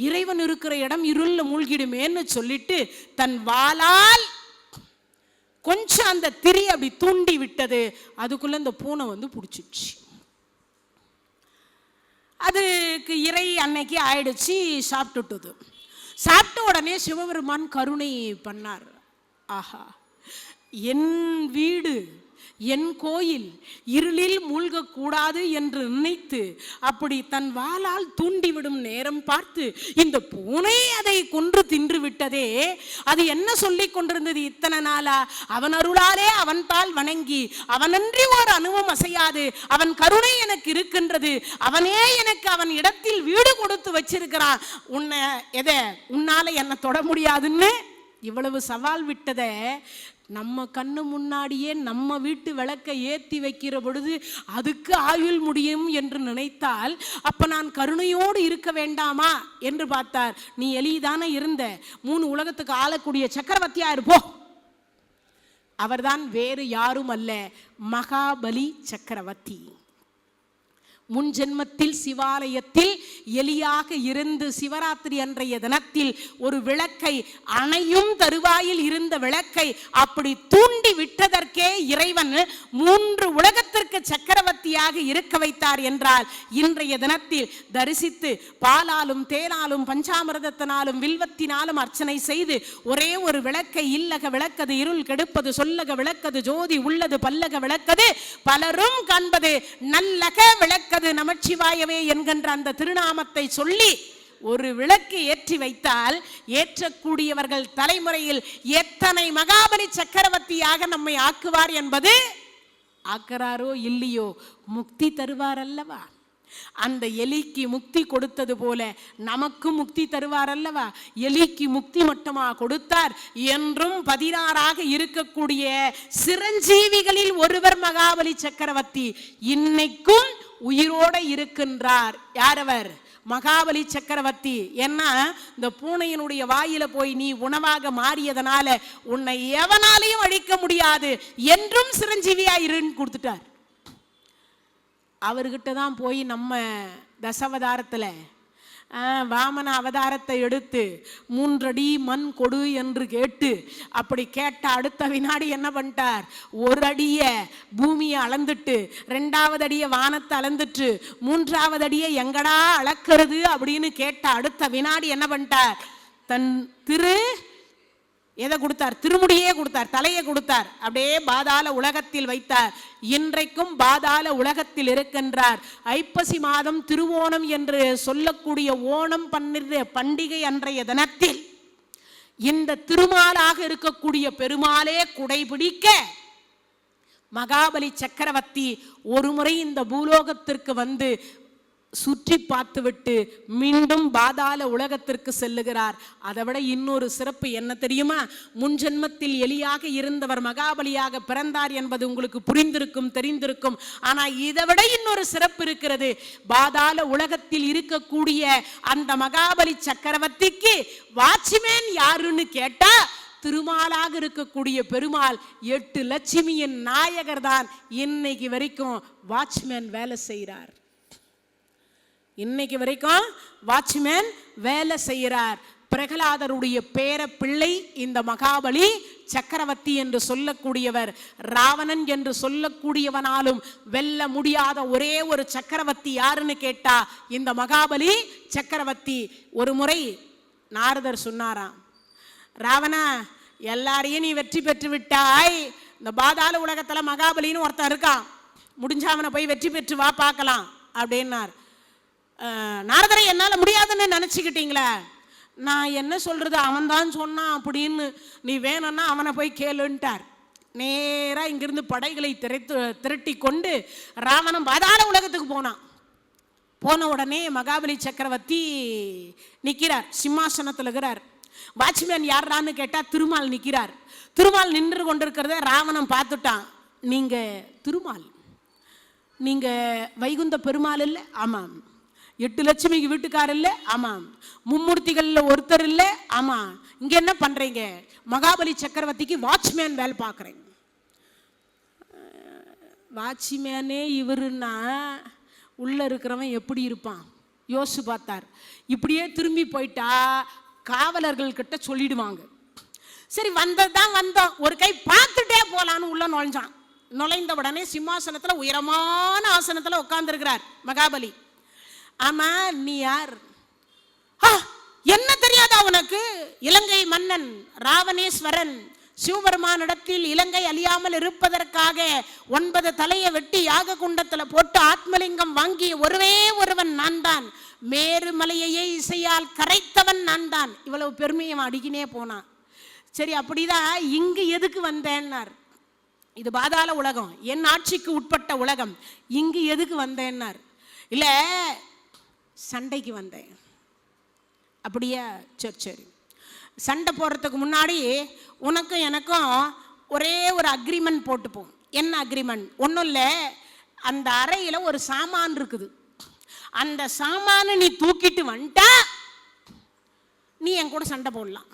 இறைவன் இருக்கிற இடம் இருள்ல மூழ்கிடுமேன்னு சொல்லிட்டு தன் வாளால் கொஞ்சம் அந்த திரி அப்படி தூண்டி விட்டது. அதுக்குள்ள இந்த பூனை வந்து பிடிச்சிடுச்சு. அதுக்கு இறை அன்னைக்கு ஆயிடுச்சு, சாப்பிட்டுட்டது. சாப்பிட்ட உடனே சிவபெருமான் கருணை பண்ணார். ஆஹா, என் வீடு என் கோயில் இருளில் மூழ்கக்கூடாது என்று நினைத்து அப்படி தன் வாளால் தூண்டிவிடும் நேரம் பார்த்து இந்த பூனை அதை கொன்று தின்று விட்டதே. அது என்ன சொல்லி கொண்டிருந்தது இத்தனை நாளா, அவன் அருளாலே அவன் தாள் வணங்கி அவனன்றி ஒரு அணுவும் அசையாது, அவன் கருணை எனக்கு இருக்கின்றது, அவனே எனக்கு அவன் இடத்தில் வீடு கொடுத்து வச்சிருக்கிறான், உன்னால என்ன தொட முடியாதுன்னு இவ்வளவு சவால் விட்டத நம்ம கண்ணு முன்னாடியே நம்ம வீட்டு விளக்கை ஏற்றி வைக்கிற பொழுது அதுக்கு ஆயுள் முடியும் என்று நினைத்தால் அப்ப நான் கருணையோடு இருக்க வேண்டாமா என்று பார்த்தார். நீ எலிதானே இருந்த, 3 உலகத்துக்கு ஆளக்கூடிய சக்கரவர்த்தியா இருப்போ. அவர்தான் வேறு யாரும் அல்ல, மகாபலி சக்கரவர்த்தி. முன் ஜென்மத்தில் சிவாலயத்தில் எலியாக இருந்து சிவராத்திரி அன்றைய தினத்தில் ஒரு விளக்கை, அணையும் தருவாயில் இருந்த விளக்கை அப்படி தூண்டி விட்டதற்கே இறைவன் 3 உலகத்திற்கு சக்கரவர்த்தியாக இருக்க வைத்தார் என்றால் இன்றைய தினத்தில் தரிசித்து பாலாலும் தேனாலும் பஞ்சாமிர்தத்தினாலும் வில்வத்தினாலும் அர்ச்சனை செய்து ஒரே ஒரு விளக்கை, இல்லக விளக்கது இருள் கெடுப்பது, சொல்லக விளக்கது ஜோதி உள்ளது, பல்லக விளக்கது பலரும் காண்பது, நல்லக விளக்க நமச்சிவாயவே என்கின்ற அந்த திருநாமத்தை சொல்லி ஒரு விளக்கு ஏற்றி வைத்தால் ஏற்றக்கூடியவர்கள் தலைமுறையில் எத்தனை மகாபலி சக்கரவர்த்தியாக நம்மை ஆக்குவார் என்பது, ஆக்குறாரோ இல்லையோ முக்தி தருவார் அல்லவா. அந்த எலிக்கு முக்தி கொடுத்தது போல நமக்கும் முக்தி தருவார் அல்லவா? எலிக்கு முக்தி மட்டுமா கொடுத்தார்? என்றும் 16ஆக இருக்கக்கூடிய சிரஞ்சீவிகளில் ஒருவர் மகாபலி சக்கரவர்த்தி இன்னைக்கும் உயிரோட இருக்கின்றார். யாரவர்? மகாபலி சக்கரவர்த்தி. ஏன்னா இந்த பூனையினுடைய வாயில போய் நீ உணவாக மாறியதனால உன்னை எவனாலையும் அழிக்க முடியாது, என்றும் சிரஞ்சீவியா இருன்னு கொடுத்துட்டார். அவர்கிட்ட தான் போய் நம்ம தசாவதாரத்தில் வாமன அவதாரத்தை எடுத்து 3 அடி மண் கொடு என்று கேட்டு, அப்படி கேட்ட அடுத்த வினாடி என்ன பண்ணிட்டார்? 1 அடியை பூமியை அளந்துட்டு, 2வது அடியை வானத்தை அளந்துட்டு, 3வது அடியை எங்கடா அளக்கிறது அப்படின்னு கேட்ட அடுத்த வினாடி என்ன பண்ணிட்டார்? தன் எதை கொடுத்தார்? திருமுடியே கொடுத்தார், தலையை கொடுத்தார். அப்படியே பாதாள உலகத்தில் வைத்தார். இன்றைக்கும் பாதாள உலகத்தில் இருக்கின்றார். ஐப்பசி மாதம் திருவோணம் என்று சொல்லக்கூடிய ஓணம் பண்டிகை அன்றைய தினத்தில் இந்த திருமாலாக இருக்கக்கூடிய பெருமாளே குடைபிடிக்க மகாபலி சக்கரவர்த்தி ஒரு முறை இந்த பூலோகத்திற்கு வந்து சுற்றி பார்த்துவிட்டு மீண்டும் பாதாள உலகத்திற்கு செல்லுகிறார். அதை விட இன்னொரு சிறப்பு என்ன தெரியுமா? முன்ஜென்மத்தில் எலியாக இருந்தவர் மகாபலியாக பிறந்தார் என்பது உங்களுக்கு புரிந்திருக்கும், தெரிந்திருக்கும். ஆனா இதை விட இன்னொரு சிறப்பு இருக்கிறது. பாதாள உலகத்தில் இருக்கக்கூடிய அந்த மகாபலி சக்கரவர்த்திக்கு வாட்ச்மேன் யாருன்னு கேட்டா திருமாலாக இருக்கக்கூடிய பெருமாள் 8 லட்சுமியின் நாயகர் தான் இன்னைக்கு வரைக்கும் வாட்ச்மேன் வேலை செய்கிறார். இன்னைக்கு வரைக்கும் வாட்ச்மேன் வேலை செய்கிறார். பிரகலாதருடைய பேர பிள்ளை இந்த மகாபலி சக்கரவர்த்தி என்று சொல்லக்கூடியவர். ராவணன் என்று சொல்லக்கூடியவனாலும் வெல்ல முடியாத ஒரே ஒரு சக்கரவர்த்தி யாருன்னு கேட்டா இந்த மகாபலி சக்கரவர்த்தி. ஒரு முறை நாரதர் சொன்னாராம், ராவணா எல்லாரையும் நீ வெற்றி பெற்று விட்டாய், இந்த பாதாள உலகத்துல மகாபலின்னு ஒருத்தன் இருக்கான், முடிஞ்சா அவனை போய் வெற்றி பெற்று வா பார்க்கலாம் அப்படின்னார். நாரதரை என்னால் முடியாதுன்னு நினச்சிக்கிட்டீங்களா? நான் என்ன சொல்கிறது, அவன் தான் சொன்னான் அப்படின்னு, நீ வேணும்னா அவனை போய் கேளுன்ட்டார். நேராக இங்கிருந்து படைகளை திரட்டி கொண்டு ராவணன் பாதாள உலகத்துக்கு போனான். போன உடனே மகாபலி சக்கரவர்த்தி நிற்கிறார், சிம்மாசனத்தில் இருக்கிறார். வாட்ச்மேன் யாரான்னு கேட்டால் திருமால் நிற்கிறார். திருமால் நின்று கொண்டிருக்கிறத ராவணன் பார்த்துட்டான். நீங்கள் திருமால், நீங்கள் வைகுந்த பெருமாள் இல்லை? ஆமாம். 8 லட்சுமிக்கு வீட்டுக்காரர் இல்லை? ஆமாம். மும்மூர்த்திகளில் ஒருத்தர் இல்லை? ஆமாம். இங்கே என்ன பண்ணுறீங்க? மகாபலி சக்கரவர்த்திக்கு வாட்ச்மேன் வேலை பார்க்குறேன். வாட்ச்மேனே இவருன்னா உள்ளே இருக்கிறவன் எப்படி இருப்பான் யோசிச்சு பார்த்தார். இப்படியே திரும்பி போயிட்டா காவலர்கள்கிட்ட சொல்லிடுவாங்க. சரி வந்ததான் வந்தோம், ஒரு கை பார்த்துட்டே போகலான்னு உள்ள நுழைஞ்சான். நுழைந்த உடனே சிம்மாசனத்தில் உயரமான ஆசனத்தில் உட்கார்ந்துருக்கிறார் மகாபலி. ஆமா நீ யார்? என்ன தெரியாதா உனக்கு? இலங்கை மன்னன் ராவணேஸ்வரன் சிவபெருமானிடத்தில் இலங்கை அழியாமல் இருப்பதற்காக 9 தலையை வெட்டி யாக குண்டத்தில் போட்டு ஆத்மலிங்கம் வாங்கிய ஒருவே ஒருவன் நான் தான். மேருமலையையே இசையால் கரைத்தவன் நான் தான். இவ்வளவு பெருமையை அடிக்கினே போனான். சரி அப்படிதான் இங்கு எதுக்கு வந்தேன்னார். இது பாதாள உலகம், என் ஆட்சிக்கு உட்பட்ட உலகம், இங்கு எதுக்கு வந்தேன்னார். இல்லை சண்டைக்கு வந்தேன். அப்படியே சரி சரி, சண்டை போடுறதுக்கு முன்னாடி உனக்கும் எனக்கும் ஒரே ஒரு அக்ரிமெண்ட் போட்டுப்போம். என்ன அக்ரிமெண்ட்? ஒன்றும் இல்லை, அந்த அறையில் ஒரு சாமான் இருக்குது, அந்த சாமானை நீ தூக்கிட்டு வந்துட்டா நீ என் கூட சண்டை போடலாம்.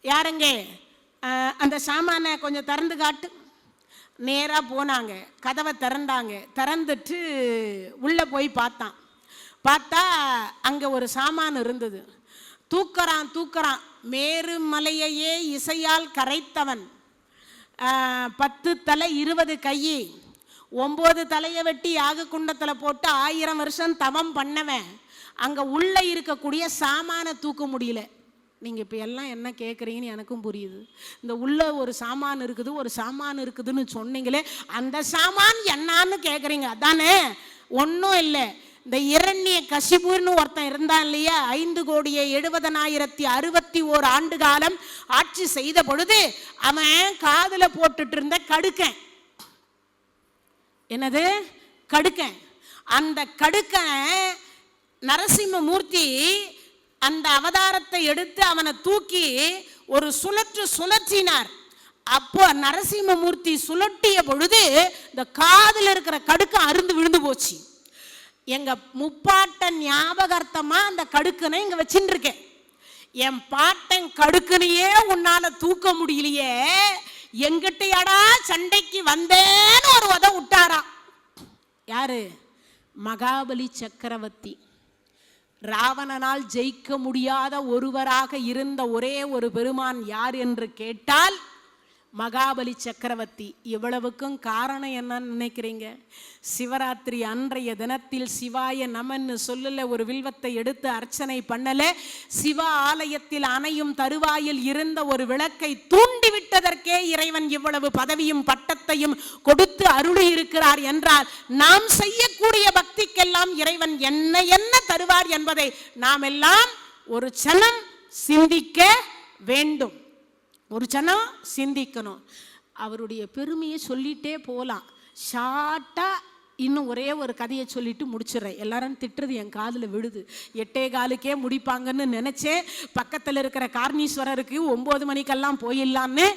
யாருங்க அந்த சாமானை கொஞ்சம் திறந்து காட்டு. நேராக போனாங்க, கதவை திறந்தாங்க. திறந்துட்டு உள்ளே போய் பார்த்தான். பார்த்தா அங்கே ஒரு சாமான் இருந்தது. தூக்கறான் மேருமலையையே இசையால் கரைத்தவன், 10 தலை 20 கை, 9 தலையை வெட்டி யாக குண்டத்தில் போட்டு 1000 வருஷம் தவம் பண்ணவன் அங்கே உள்ளே இருக்கக்கூடிய சாமானை தூக்க முடியல. நீங்கள் இப்போ எல்லாம் என்ன கேட்குறீங்கன்னு எனக்கும் புரியுது. இந்த உள்ள ஒரு சாமான் இருக்குது, ஒரு சாமான் இருக்குதுன்னு சொன்னீங்களே, அந்த சாமான் என்னான்னு கேட்குறீங்க அதானே? ஒன்றும் இல்லை. இந்த இரண்ய கசிபுன்னு ஒருத்தன் இருந்தான் இல்லையா, 5,70,061 ஆண்டு காலம் ஆட்சி செய்த பொழுது அவன் காதுல போட்டுட்டு இருந்த கடுக்கன், என்னது கடுக்கன், அந்த கடுக்கனை நரசிம்மமூர்த்தி அந்த அவதாரத்தை எடுத்து அவனை தூக்கி ஒரு சுழற்றினார். அப்போ நரசிம்மமூர்த்தி சுழட்டிய பொழுது இந்த காதுல இருக்கிற கடுக்க அருந்து விழுந்து போச்சு. எங்க முப்பாட்டன் ஞாபகார்த்தமா அந்த கடுக்கனை இங்க வச்சுட்டு இருக்கேன். என் பாட்டன் கடுக்கனையே உன்னால தூக்க முடியலையே, எங்கிட்டயாடா சண்டைக்கு வந்தேன்னு ஒரு உத விட்டாரா. யாரு? மகாபலி சக்கரவர்த்தி. ராவணனால் ஜெயிக்க முடியாத ஒருவராக இருந்த ஒரே ஒரு பெருமான் யார் என்று கேட்டால் மகாபலி சக்கரவர்த்தி. இவ்வளவுக்கும் காரணம் என்னன்னு நினைக்கிறீங்க? சிவராத்திரி அன்றைய தினத்தில் சிவாய நமன்னு சொல்லல, ஒரு வில்வத்தை எடுத்து அர்ச்சனை பண்ணல, சிவ ஆலயத்தில் அணையும் தருவாயில் இருந்த ஒரு விளக்கை தூண்டிவிட்டதற்கே இறைவன் இவ்வளவு பதவியும் பட்டத்தையும் கொடுத்து அருளி இருக்கிறார் என்றால் நாம் செய்யக்கூடிய பக்திக்கெல்லாம் இறைவன் என்ன என்ன தருவார் என்பதை நாம் எல்லாம் ஒரு சனம் சிந்திக்க வேண்டும். ஒரு சனம் சிந்திக்கணும். அவருடைய பெருமையை சொல்லிட்டே போகலாம். ஷார்ட்டா இன்னும் ஒரே ஒரு கதையை சொல்லிட்டு முடிச்சிடுறேன். எல்லாரும் திட்டுறது என் காதில் விழுது. 8:15 முடிப்பாங்கன்னு நினைச்சேன். பக்கத்தில் இருக்கிற கார்ணீஸ்வரருக்கு 9 மணிக்கெல்லாம் போயிடலான்னு.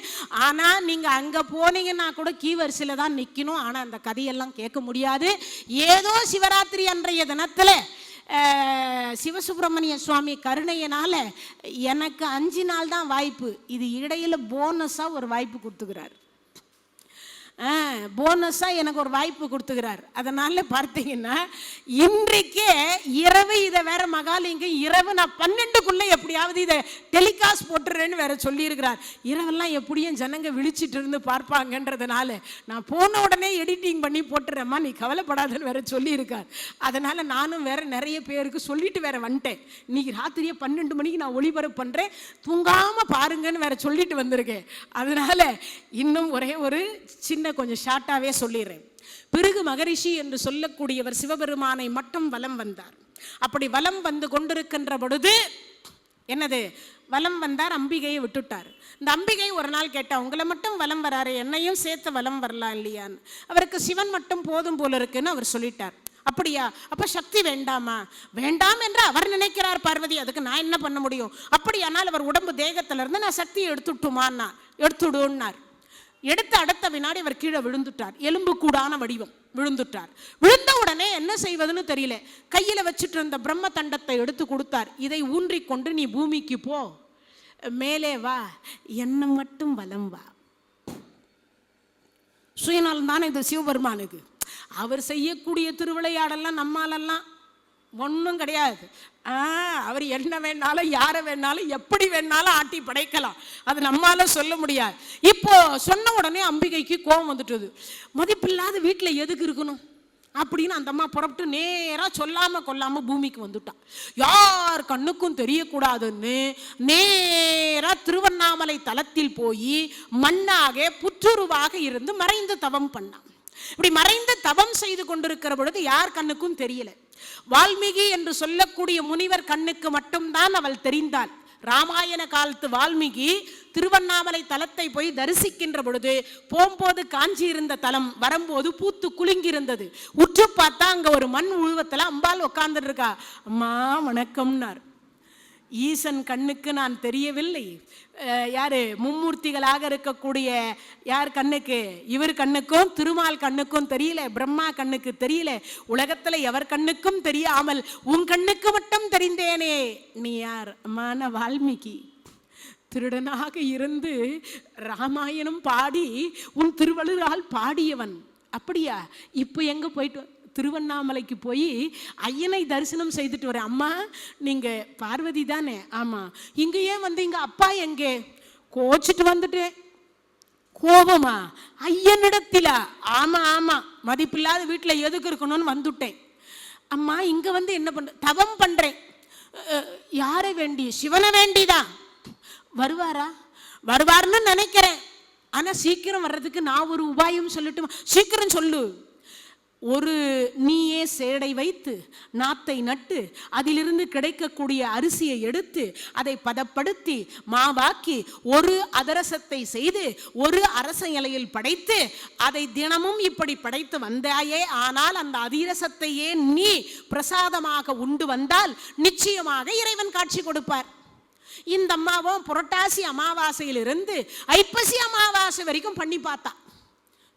ஆனால் நீங்கள் அங்கே போனீங்கன்னா கூட கீவரிசையில் தான் நிற்கணும். ஆனால் அந்த கதையெல்லாம் கேட்க முடியாது. ஏதோ சிவராத்திரி அன்றைய தினத்தில் சிவசுப்பிரமணிய சுவாமி கருணையினால எனக்கு 5 நாள் தான் வாய்ப்பு. இது இடையில போனஸா ஒரு வாய்ப்பு கொடுத்துக்கிறார். போனஸா எனக்கு ஒரு வாய்ப்பு கொடுத்துக்கிறார். அதனால பார்த்தீங்கன்னா இன்றைக்கே இரவு இதை வேற மகாலிங்கம் இரவு நான் 12க்குள்ள எப்படியாவது இதை டெலிகாஸ்ட் போட்டுறேன்னு வேற சொல்லியிருக்கிறார். இரவெல்லாம் எப்படியும் ஜனங்க விழிச்சிட்டு இருந்து பார்ப்பாங்கன்றதுனால நான் போன உடனே எடிட்டிங் பண்ணி போட்டுறேம்மா, நீ கவலைப்படாதுன்னு வேற சொல்லியிருக்கார். அதனால நானும் வேற நிறைய பேருக்கு சொல்லிட்டு வேற வந்துட்டேன். இன்னைக்கு ராத்திரியே 12 மணிக்கு நான் ஒளிபரப்பு பண்றேன், தூங்காம பாருங்கன்னு வேற சொல்லிட்டு வந்திருக்கேன். அதனால இன்னும் ஒரே ஒரு சின்ன கொஞ்சம் ஷார்ட்டாவே சொல்லிடுறேன். பிருகு மகரிஷி என்று சொல்லக்கூடியவர் சிவபெருமானை மட்டும் வலம் வந்தார். அப்படி வலம் வந்து கொண்டிருக்கின்ற பொழுது என்னது, வலம் வந்தார், அம்பிகையை விட்டுட்டார். இந்த அம்பிகை ஒரு நாள் கேட்டா, உங்களை மட்டும் வலம் வராரு, என்னையும் சேர்த்து வலம் வரலாம் இல்லையான்னு. அவருக்கு சிவன் மட்டும் போதும் போல இருக்குன்னு அவர் சொல்லிட்டார். அப்படியா, அப்ப சக்தி வேண்டாமா? வேண்டாம் என்று அவர் நினைக்கிறார் பார்வதி, அதுக்கு நான் என்ன பண்ண முடியும்? அப்படியானால் அவர் உடம்பு தேகத்துல இருந்து நான் சக்தியை எடுத்துட்டுமான்னா எடுத்துடுன்னார். எடுத்த அடுத்த வினாடி அவர் கீழே விழுந்துட்டார். எலும்பு கூடான வடிவம் விழுந்துட்டார். விழுந்த உடனே என்ன செய்வதுன்னு தெரியல. கையில வச்சுட்டு இருந்த பிரம்ம தண்டத்தை எடுத்து கொடுத்தார். இதை ஊன்றிக்கொண்டு நீ பூமிக்கு போ, மேலே வா, என்ன மட்டும் வலம் வா. சுயநலம் தானே இது சிவபெருமானுக்கு. அவர் செய்யக்கூடிய திருவிளையாடெல்லாம் நம்மாலெல்லாம் ஒன்றும் கிடையாது. அவர் என்ன வேணாலும் யாரை வேணாலும் எப்படி வேணாலும் ஆட்டி படைக்கலாம், அது நம்மால சொல்ல முடியாது. இப்போ சொன்ன உடனே அம்பிகைக்கு கோபம் வந்துட்டது. மதிப்பில்லாத வீட்டில் எதுக்கு இருக்கணும் அப்படின்னு அந்த அம்மா புறப்பட்டு நேராக சொல்லாம கொல்லாம பூமிக்கு வந்துட்டான். யார் கண்ணுக்கும் தெரியக்கூடாதுன்னு நேராக திருவண்ணாமலை தலத்தில் போய் மண்ணாக புற்றுருவாக இருந்து மறைந்து தவம் பண்ணான். இப்படி மறைந்து தவம் செய்து கொண்டிருக்கிற பொழுது யார் கண்ணுக்கும் தெரியல. வால்மீகி என்று சொல்லக்கூடிய முனிவர் கண்ணுக்கு மட்டும்தான் அவள் தெரிந்தாள். ராமாயண காலத்து வால்மீகி திருவண்ணாமலை தலத்தை போய் தரிசிக்கின்ற பொழுது போகும்போது காஞ்சி இருந்த தலம், வரும்போது பூத்து குலுங்கி இருந்தது. உற்று பார்த்தா அங்க ஒரு மண் உருவத்துல அம்பாள் உட்கார்ந்துட்டு இருக்கா. அம்மா வணக்கம்னார். ஈசன் கண்ணுக்கு நான் தெரியவில்லை. யாரு மும்மூர்த்திகளாக இருக்கக்கூடிய யார் கண்ணுக்கு? இவர் கண்ணுக்கும் திருமால் கண்ணுக்கும் தெரியல, பிரம்மா கண்ணுக்கு தெரியல, உலகத்துல எவர் கண்ணுக்கும் தெரியாமல் உன் கண்ணுக்கு மட்டும் தெரிந்தேனே. நீ யார்? அம்மான வால்மீகி. திருடனாக இருந்து ராமாயணம் பாடி உன் திருவள்ளுவரால் பாடியவன். அப்படியா? இப்போ எங்க போயிட்டு? திருவண்ணாமலைக்கு போய் ஐயனை தரிசனம் செய்துட்டு வரேன். அம்மா நீங்க பார்வதி தானே? ஆமா. இங்க ஏன் வந்தீங்க? அப்பா எங்கே? கோச்சிட்டு வந்துட்டேன். கோபமா? ஐயனிடத்தில? ஆமா ஆமா, மதிப்பில்லாத வீட்டுல எதுக்கு இருக்கணும்னு வந்துட்டேன். அம்மா இங்க வந்து என்ன பண்ற? தவம் பண்றேன். யாரை வேண்டி? சிவனை வேண்டிதான். வருவாரா? வருவார்னு நினைக்கிறேன். ஆனா சீக்கிரம் வர்றதுக்கு நான் ஒரு உபாயம் சொல்லட்டுமா? சீக்கிரம் சொல்லு. நீயே சேடை வைத்து நாத்தை நட்டு அதிலிருந்து கிடைக்கக்கூடிய அரிசியை எடுத்து அதை பதப்படுத்தி மாவாக்கி ஒரு அதரசத்தை செய்து ஒரு அரச இலையில் படைத்து அதை தினமும் இப்படி படைத்து வந்தாயே, ஆனால் அந்த அதிரசத்தையே நீ பிரசாதமாக உண்டு வந்தால் நிச்சயமாக இறைவன் காட்சி கொடுப்பார். இந்த அம்மாவும் புரட்டாசி அமாவாசையிலிருந்து ஐப்பசி அமாவாசை வரைக்கும் பண்ணி பார்த்தா.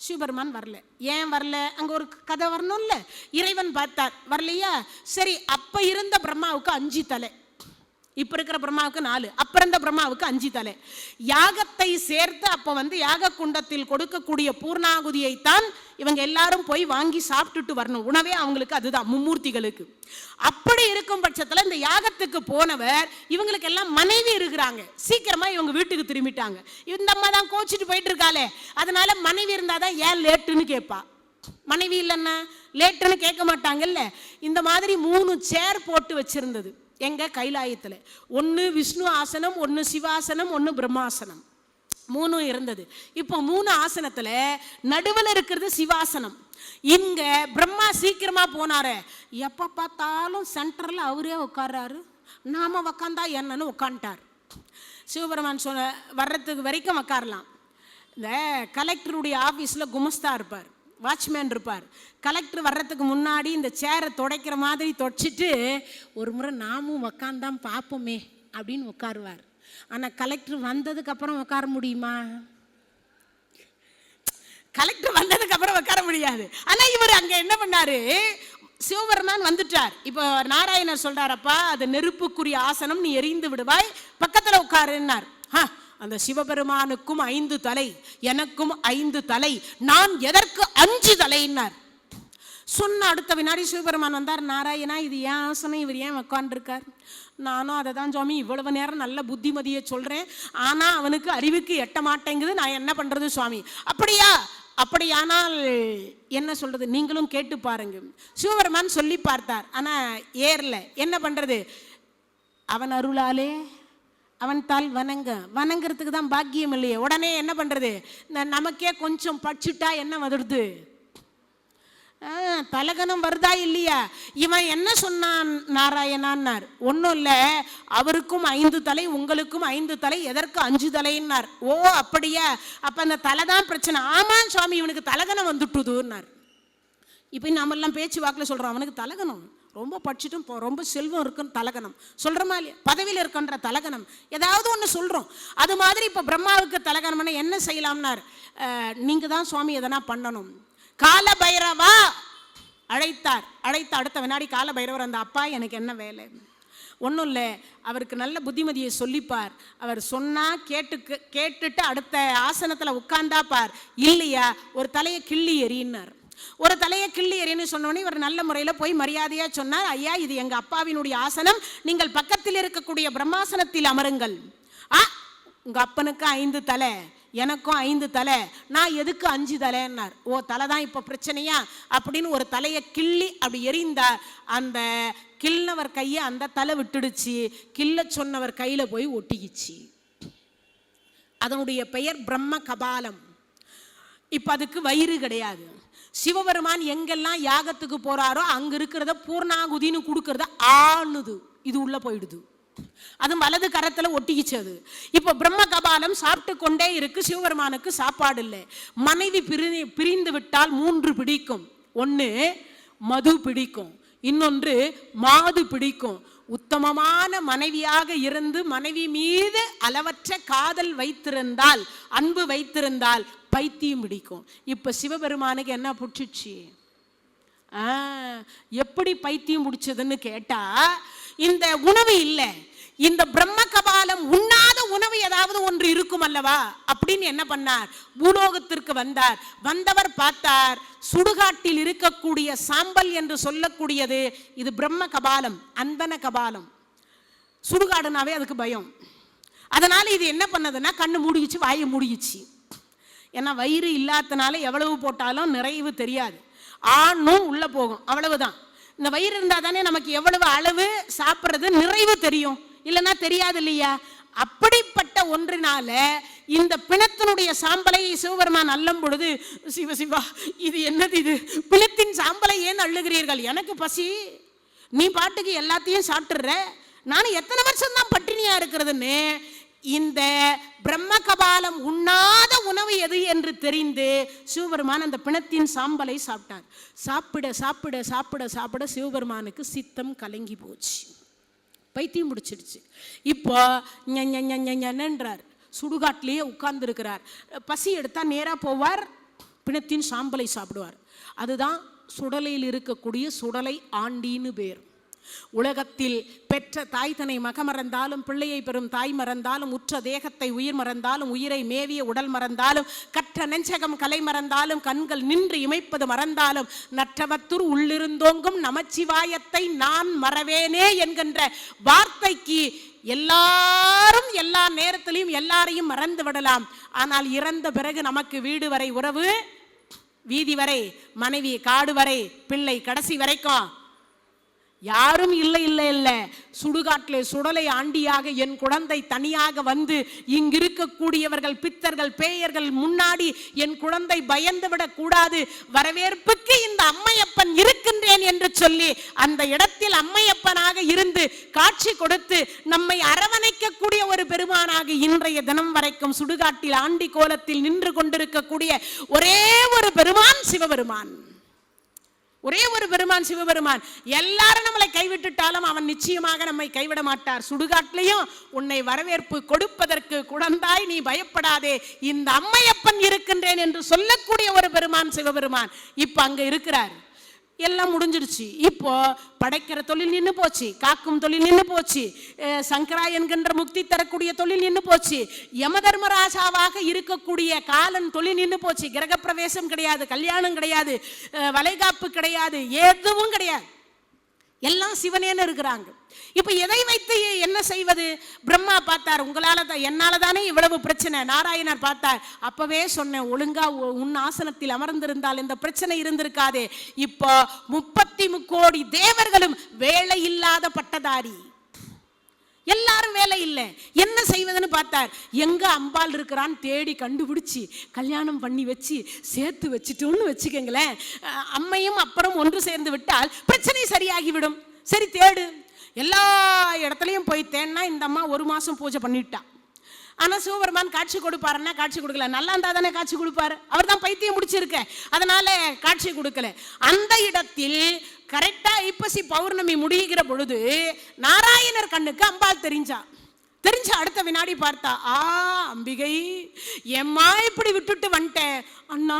சிவபெருமான் வரல. ஏன் வரல? அங்க ஒரு கதை வரணும்ல. இறைவன் பார்த்தார், வரலையா? சரி, அப்ப இருந்த பிரம்மாவுக்கு 5 தலை, இப்ப இருக்கிற பிரம்மாவுக்கு 4, அப்ப இருந்த பிரம்மாவுக்கு 5 தலை. யாகத்தை சேர்த்து அப்ப யாக குண்டத்தில் கொடுக்கக்கூடிய பூர்ணாகுதியை தான் இவங்க எல்லாரும் போய் வாங்கி சாப்பிட்டுட்டு வரணும். உணவே அவங்களுக்கு அதுதான், மும்மூர்த்திகளுக்கு. அப்படி இருக்கும் பட்சத்துல இந்த யாகத்துக்கு போனவர், இவங்களுக்கு எல்லாம் மனைவி இருக்கிறாங்க, சீக்கிரமா இவங்க வீட்டுக்கு திரும்பிட்டாங்க. இந்த அம்மா தான் கோச்சிட்டு போயிட்டு இருக்காளே, அதனால மனைவி இருந்தாதான் ஏன் லேட்டுன்னு கேட்பா. மனைவி இல்லைன்னா லேட்டுன்னு கேட்க மாட்டாங்கல்ல. இந்த மாதிரி 3 சேர் போட்டு வச்சிருந்தது எங்க கைலாயத்துல. 1 விஷ்ணு ஆசனம், 1 சிவாசனம், 1 பிரம்மாசனம், 3 இருந்தது. இப்போ 3 ஆசனத்துல நடுவில் இருக்கிறது சிவாசனம். இங்க பிரம்மா சீக்கிரமா போனாரு, எப்ப பார்த்தாலும் சென்டர்ல அவரே உட்கார்றாரு, நாம உக்காந்தா என்னன்னு உட்காந்துட்டார். சிவபெருமான் சொன்ன வர்றதுக்கு வரைக்கும் உட்காரலாம். இந்த கலெக்டருடைய ஆபீஸ்ல குமஸ்தா இருப்பார், வாட்ச்மேன் இருப்பார். கலெக்டர் வர்றதுக்கு முன்னாடி இந்த சேரை துடைக்கிற மாதிரி தொடச்சிட்டு ஒரு முறை நாமும் உக்காந்தான் பார்ப்போமே அப்படின்னு உட்காருவார். ஆனால் கலெக்டர் வந்ததுக்கு அப்புறம் உட்கார முடியுமா? கலெக்டர் வந்ததுக்கு அப்புறம் உட்கார முடியாது. ஆனால் இவர் அங்கே என்ன பண்ணாரு, சிவபெருமான் வந்துட்டார். இப்போ நாராயணர் சொல்றாரப்பா, அது நெருப்புக்குரிய ஆசனம், நீ எரிந்து விடுவாய், பக்கத்தில் உட்காருன்னார். அந்த சிவபெருமானுக்கும் 5 தலை, எனக்கும் 5 தலை, நான் எதற்கு 5 தலைன்னார். சொன்ன அடுத்த வினாடி சிவபெருமான் வந்தார். நாராயணா, இது ஏன் ஆசனம், இவர் ஏன் உட்காந்துருக்கார்? நானும் அதை தான் சுவாமி இவ்வளவு நேரம் நல்ல புத்திமதியை சொல்றேன், ஆனா அவனுக்கு அறிவுக்கு எட்ட மாட்டேங்குது, நான் என்ன பண்றது சுவாமி? அப்படியா? அப்படியானால் என்ன சொல்றது, நீங்களும் கேட்டு பாருங்க. சிவபெருமான் சொல்லி பார்த்தார், ஆனா ஏர்ல. என்ன பண்றது? அவன் அருளாலே அவன் தாள் வணங்குறதுக்கு தான் பாக்கியம் இல்லையே. உடனே என்ன பண்றது, நமக்கே கொஞ்சம் படிச்சுட்டா என்ன வருது, தலகணம் வருதா இல்லையா? இவன் என்ன சொன்னான் நாராயணான்னார், ஒன்றும் இல்லை, அவருக்கும் 5 தலை, உங்களுக்கும் 5 தலை, எதற்கு 5 தலைன்னார். ஓ அப்படியா, அப்ப அந்த தலை தான் பிரச்சனை. ஆமாம் சுவாமி, இவனுக்கு தலகணம் வந்துட்டுதுன்னார். இப்போ நம்மெல்லாம் பேச்சு வாக்கில் சொல்கிறோம், அவனுக்கு தலகணம், ரொம்ப படிச்சுட்டும் ரொம்ப செல்வம் இருக்குன்னு தலகணம் சொல்கிறோமா இல்லையா? பதவியில் இருக்கின்ற தலகணம், ஏதாவது ஒன்று சொல்கிறோம். அது மாதிரி இப்போ பிரம்மாவுக்கு தலகணம்னா என்ன செய்யலாம்னார். நீங்கள் தான் சுவாமி எதனா பண்ணணும். கால பைரவா அழைத்தார். அழைத்த அடுத்த வினாடி கால பைரவர், அந்த அப்பா எனக்கு என்ன வேலை? ஒன்றும் இல்லை, அவருக்கு நல்ல புத்திமதியை சொல்லிப்பார். அவர் சொன்னால் கேட்டுட்டு அடுத்த ஆசனத்தில் உட்கார்ந்தா பார், இல்லையா ஒரு தலையை கிள்ளி எறின்னார். ஒரு தலையை கிள்ளி எறின்னு சொன்னோன்னே இவர் நல்ல முறையில் போய் மரியாதையாக சொன்னார், ஐயா இது எங்கள் அப்பாவினுடைய ஆசனம், நீங்கள் பக்கத்தில் இருக்கக்கூடிய பிரம்மாசனத்தில் அமருங்கள். உங்கள் அப்பனுக்கு 5 தலை, எனக்கும் 5 தலை, நான் எதுக்கு 5 தலைன்னார். ஓ தலை தான் இப்போ பிரச்சனையா அப்படின்னு ஒரு தலையை கிள்ளி அப்படி எறிந்தார். அந்த கிள்ளவர் கையை அந்த தலை விட்டுடுச்சு, கிள்ள சொன்னவர் கையில போய் ஒட்டிக்கிச்சு. அதனுடைய பெயர் பிரம்ம கபாலம். இப்ப அதுக்கு வயிறு கிடையாது. சிவபெருமான் எங்கெல்லாம் யாகத்துக்கு போறாரோ அங்க இருக்கிறத பூர்ணாகுதின்னு கொடுக்கறத ஆணுது, இது உள்ள போயிடுது. அது வலது கரத்துல ஒட்டிக்கிச்சது. இப்ப பிரம்ம கபாலம் சாப்பிட்டு கொண்டே இருக்கு. சிவபெருமானுக்கு சாப்பாடு இல்லை. மனைவி பிரிந்து விட்டால் 3 பிடிக்கும். 1 மது பிடிக்கும், இன்னொன்று மாது பிடிக்கும். உத்தமமான மனைவியாக இருந்து மனைவி மீது அளவற்ற காதல் வைத்திருந்தால், அன்பு வைத்திருந்தால் பைத்தியம் பிடிக்கும். இப்ப சிவபெருமானுக்கு என்ன பிடிச்சிச்சு? எப்படி பைத்தியம் பிடிச்சதுன்னு கேட்டா, இந்த உணவு இல்லை, இந்த பிரம்ம கபாலம் உண்ணாத உணவு ஏதாவது ஒன்று இருக்கும் அல்லவா அப்படின்னு என்ன பண்ணார், பூலோகத்திற்கு வந்தார். வந்தவர் பார்த்தார், சுடுகாட்டில் இருக்கக்கூடிய சாம்பல் என்று சொல்லக்கூடியது இது பிரம்ம கபாலம், அந்தன கபாலம். சுடுகாடுனாவே அதுக்கு பயம். அதனால இது என்ன பண்ணதுன்னா கண்ணு மூடிச்சு, வாயை மூடிச்சு. ஏன்னா வயிறு இல்லாதனால எவ்வளவு போட்டாலும் நிறைவு தெரியாது, ஆணும் உள்ள போகும், அவ்வளவுதான். இந்த வயிறு இருந்தா தானே நமக்கு எவ்வளவு அளவு சாப்பிட்றது நிறைவு தெரியும், இல்லைன்னா தெரியாது இல்லையா? அப்படிப்பட்ட ஒன்றினால இந்த பிணத்தினுடைய சாம்பலை சிவபெருமான் அள்ளும் பொழுது, சிவ சிவா இது என்னது, இது பிணத்தின் சாம்பலை ஏன் அள்ளுகிறீர்கள்? எனக்கு பசி, நீ பாட்டுக்கு எல்லாத்தையும் சாப்பிட்டுற, நான் எத்தனை வருஷம் தான் பட்டினியா இருக்கிறதுன்னு இந்த பிரம்ம கபாலம் உண்ணாத உணவு எது என்று தெரிந்து சிவபெருமான் அந்த பிணத்தின் சாம்பலை சாப்பிட்டார். சாப்பிட சாப்பிட சாப்பிட சாப்பிட சிவபெருமானுக்கு சித்தம் கலங்கி போச்சு, பைத்தியம் முடிச்சிடுச்சு. இப்போ ஞன்றார், சுடுகாட்டிலேயே உட்கார்ந்து இருக்கிறார். பசி எடுத்தா நேரா போவார், பிணத்தின் சாம்பலை சாப்பிடுவார். அதுதான் சுடலையில் இருக்கக்கூடிய சுடலை ஆண்டின்னு பேர். உலகத்தில் பெற்ற தாய் தன்னை மக மறந்தாலும், பிள்ளையை பெறும் தாய் மறந்தாலும், உற்ற தேகத்தை உயிர் மறந்தாலும், உயிரை மேவிய உடல் மறந்தாலும், கற்ற நெஞ்சகம் கலை மறந்தாலும், கண்கள் நின்று இமைப்பது மறந்தாலும், நற்றவத்துர் உள்ளிருந்தோங்கும் நமச்சிவாயத்தை நான் மறவேனே என்கின்ற வார்த்தைக்கு எல்லாரும் எல்லா நேரத்திலையும் எல்லாரையும் மறந்து விடலாம். ஆனால் இறந்த பிறகு நமக்கு வீடு வரை உறவு, வீதி வரை மனைவி, காடு வரை பிள்ளை, கடைசி வரைக்கும் யாரும் இல்லை இல்லை இல்லை. சுடுகாட்டிலே சுடலை ஆண்டியாக என் குழந்தை தனியாக வந்து இங்கிருக்கக்கூடியவர்கள் பித்தர்கள் பேயர்கள் முன்னாடி என் குழந்தை பயந்து விடக் கூடாது, வரவேற்புக்கு இந்த அம்மையப்பன் இருக்கின்றேன் என்று சொல்லி அந்த இடத்தில் அம்மையப்பனாக இருந்து காட்சி கொடுத்து நம்மை அரவணைக்கக்கூடிய ஒரு பெருமானாக இன்றைய தினம் வரைக்கும் சுடுகாட்டில் ஆண்டி கோலத்தில் நின்று கொண்டிருக்கக்கூடிய ஒரே ஒரு பெருமான் சிவபெருமான். ஒரே ஒரு பெருமான் சிவபெருமான். எல்லாரும் நம்மளை கைவிட்டுட்டாலும் அவன் நிச்சயமாக நம்மை கைவிட மாட்டார். சுடுகாட்டிலையும் உன்னை வரவேற்பு கொடுப்பதற்கு குழந்தாய் நீ பயப்படாதே, இந்த அம்மையப்பன் இருக்கின்றேன் என்று சொல்லக்கூடிய ஒரு பெருமான் சிவபெருமான் இப்ப அங்க இருக்கிறார். எல்லாம் முடிஞ்சிருச்சு. இப்போ படைக்கிற தொழில் நின்று போச்சு, காக்கும் தொழில் நின்று போச்சு, சங்கரா என்கின்ற முக்தி தரக்கூடிய தொழில் நின்று போச்சு, யம தர்மராஜாவாக இருக்கக்கூடிய காலன் தொழில் நின்று போச்சு. கிரகப்பிரவேசம் கிடையாது, கல்யாணம் கிடையாது, வளைகாப்பு கிடையாது, எதுவும் கிடையாது. எல்லாம் சிவனேன்னு இருக்கிறாங்க. இப்ப எதை வைத்து என்ன செய்வது? பிரம்மா பார்த்தார், உங்களால தான் என்னால தானே இவ்வளவு பிரச்சனை. நாராயணர் பார்த்தார், அப்பவே சொன்னேன், ஒழுங்கா உன் ஆசனத்தில் அமர்ந்திருந்தால் இந்த பிரச்சனை இருந்திருக்காதே. இப்போ 33 கோடி தேவர்களும் வேலை இல்லாத பட்டதாரி, எல்லாரும் வேலை இல்லை. என்ன செய்வதுன்னு பார்த்தார். எங்க அம்பாள் இருக்கிறான் தேடி கண்டுபிடிச்சி கல்யாணம் பண்ணி வச்சு சேர்த்து வச்சுட்டோன்னு வச்சுக்கங்களேன், அம்மையும் அப்புறம் ஒன்று சேர்ந்து விட்டால் பிரச்சனை சரியாகிவிடும். சரி தேடு. எல்லா இடத்துலையும் போய் தேன்னா இந்த அம்மா 1 மாசம் பூஜை பண்ணிட்டா. ஆனா சிவபெருமான் காட்சி கொடுப்பாருன்னா காட்சி கொடுக்கல. நல்லா இருந்தா தானே காட்சி கொடுப்பாரு, அவர் தான் பைத்தியம் முடிச்சிருக்க, அதனால காட்சி கொடுக்கல. அந்த இடத்தில் கரெக்டா ஐப்பசி பௌர்ணமி முடிகிற பொழுது நாராயணர் கண்ணுக்கு அம்பாள் தெரிஞ்ச அடுத்த வினாடி பார்த்தா, அம்பிகை எம்மா இப்படி விட்டுட்டு வந்துட்டேன். அண்ணா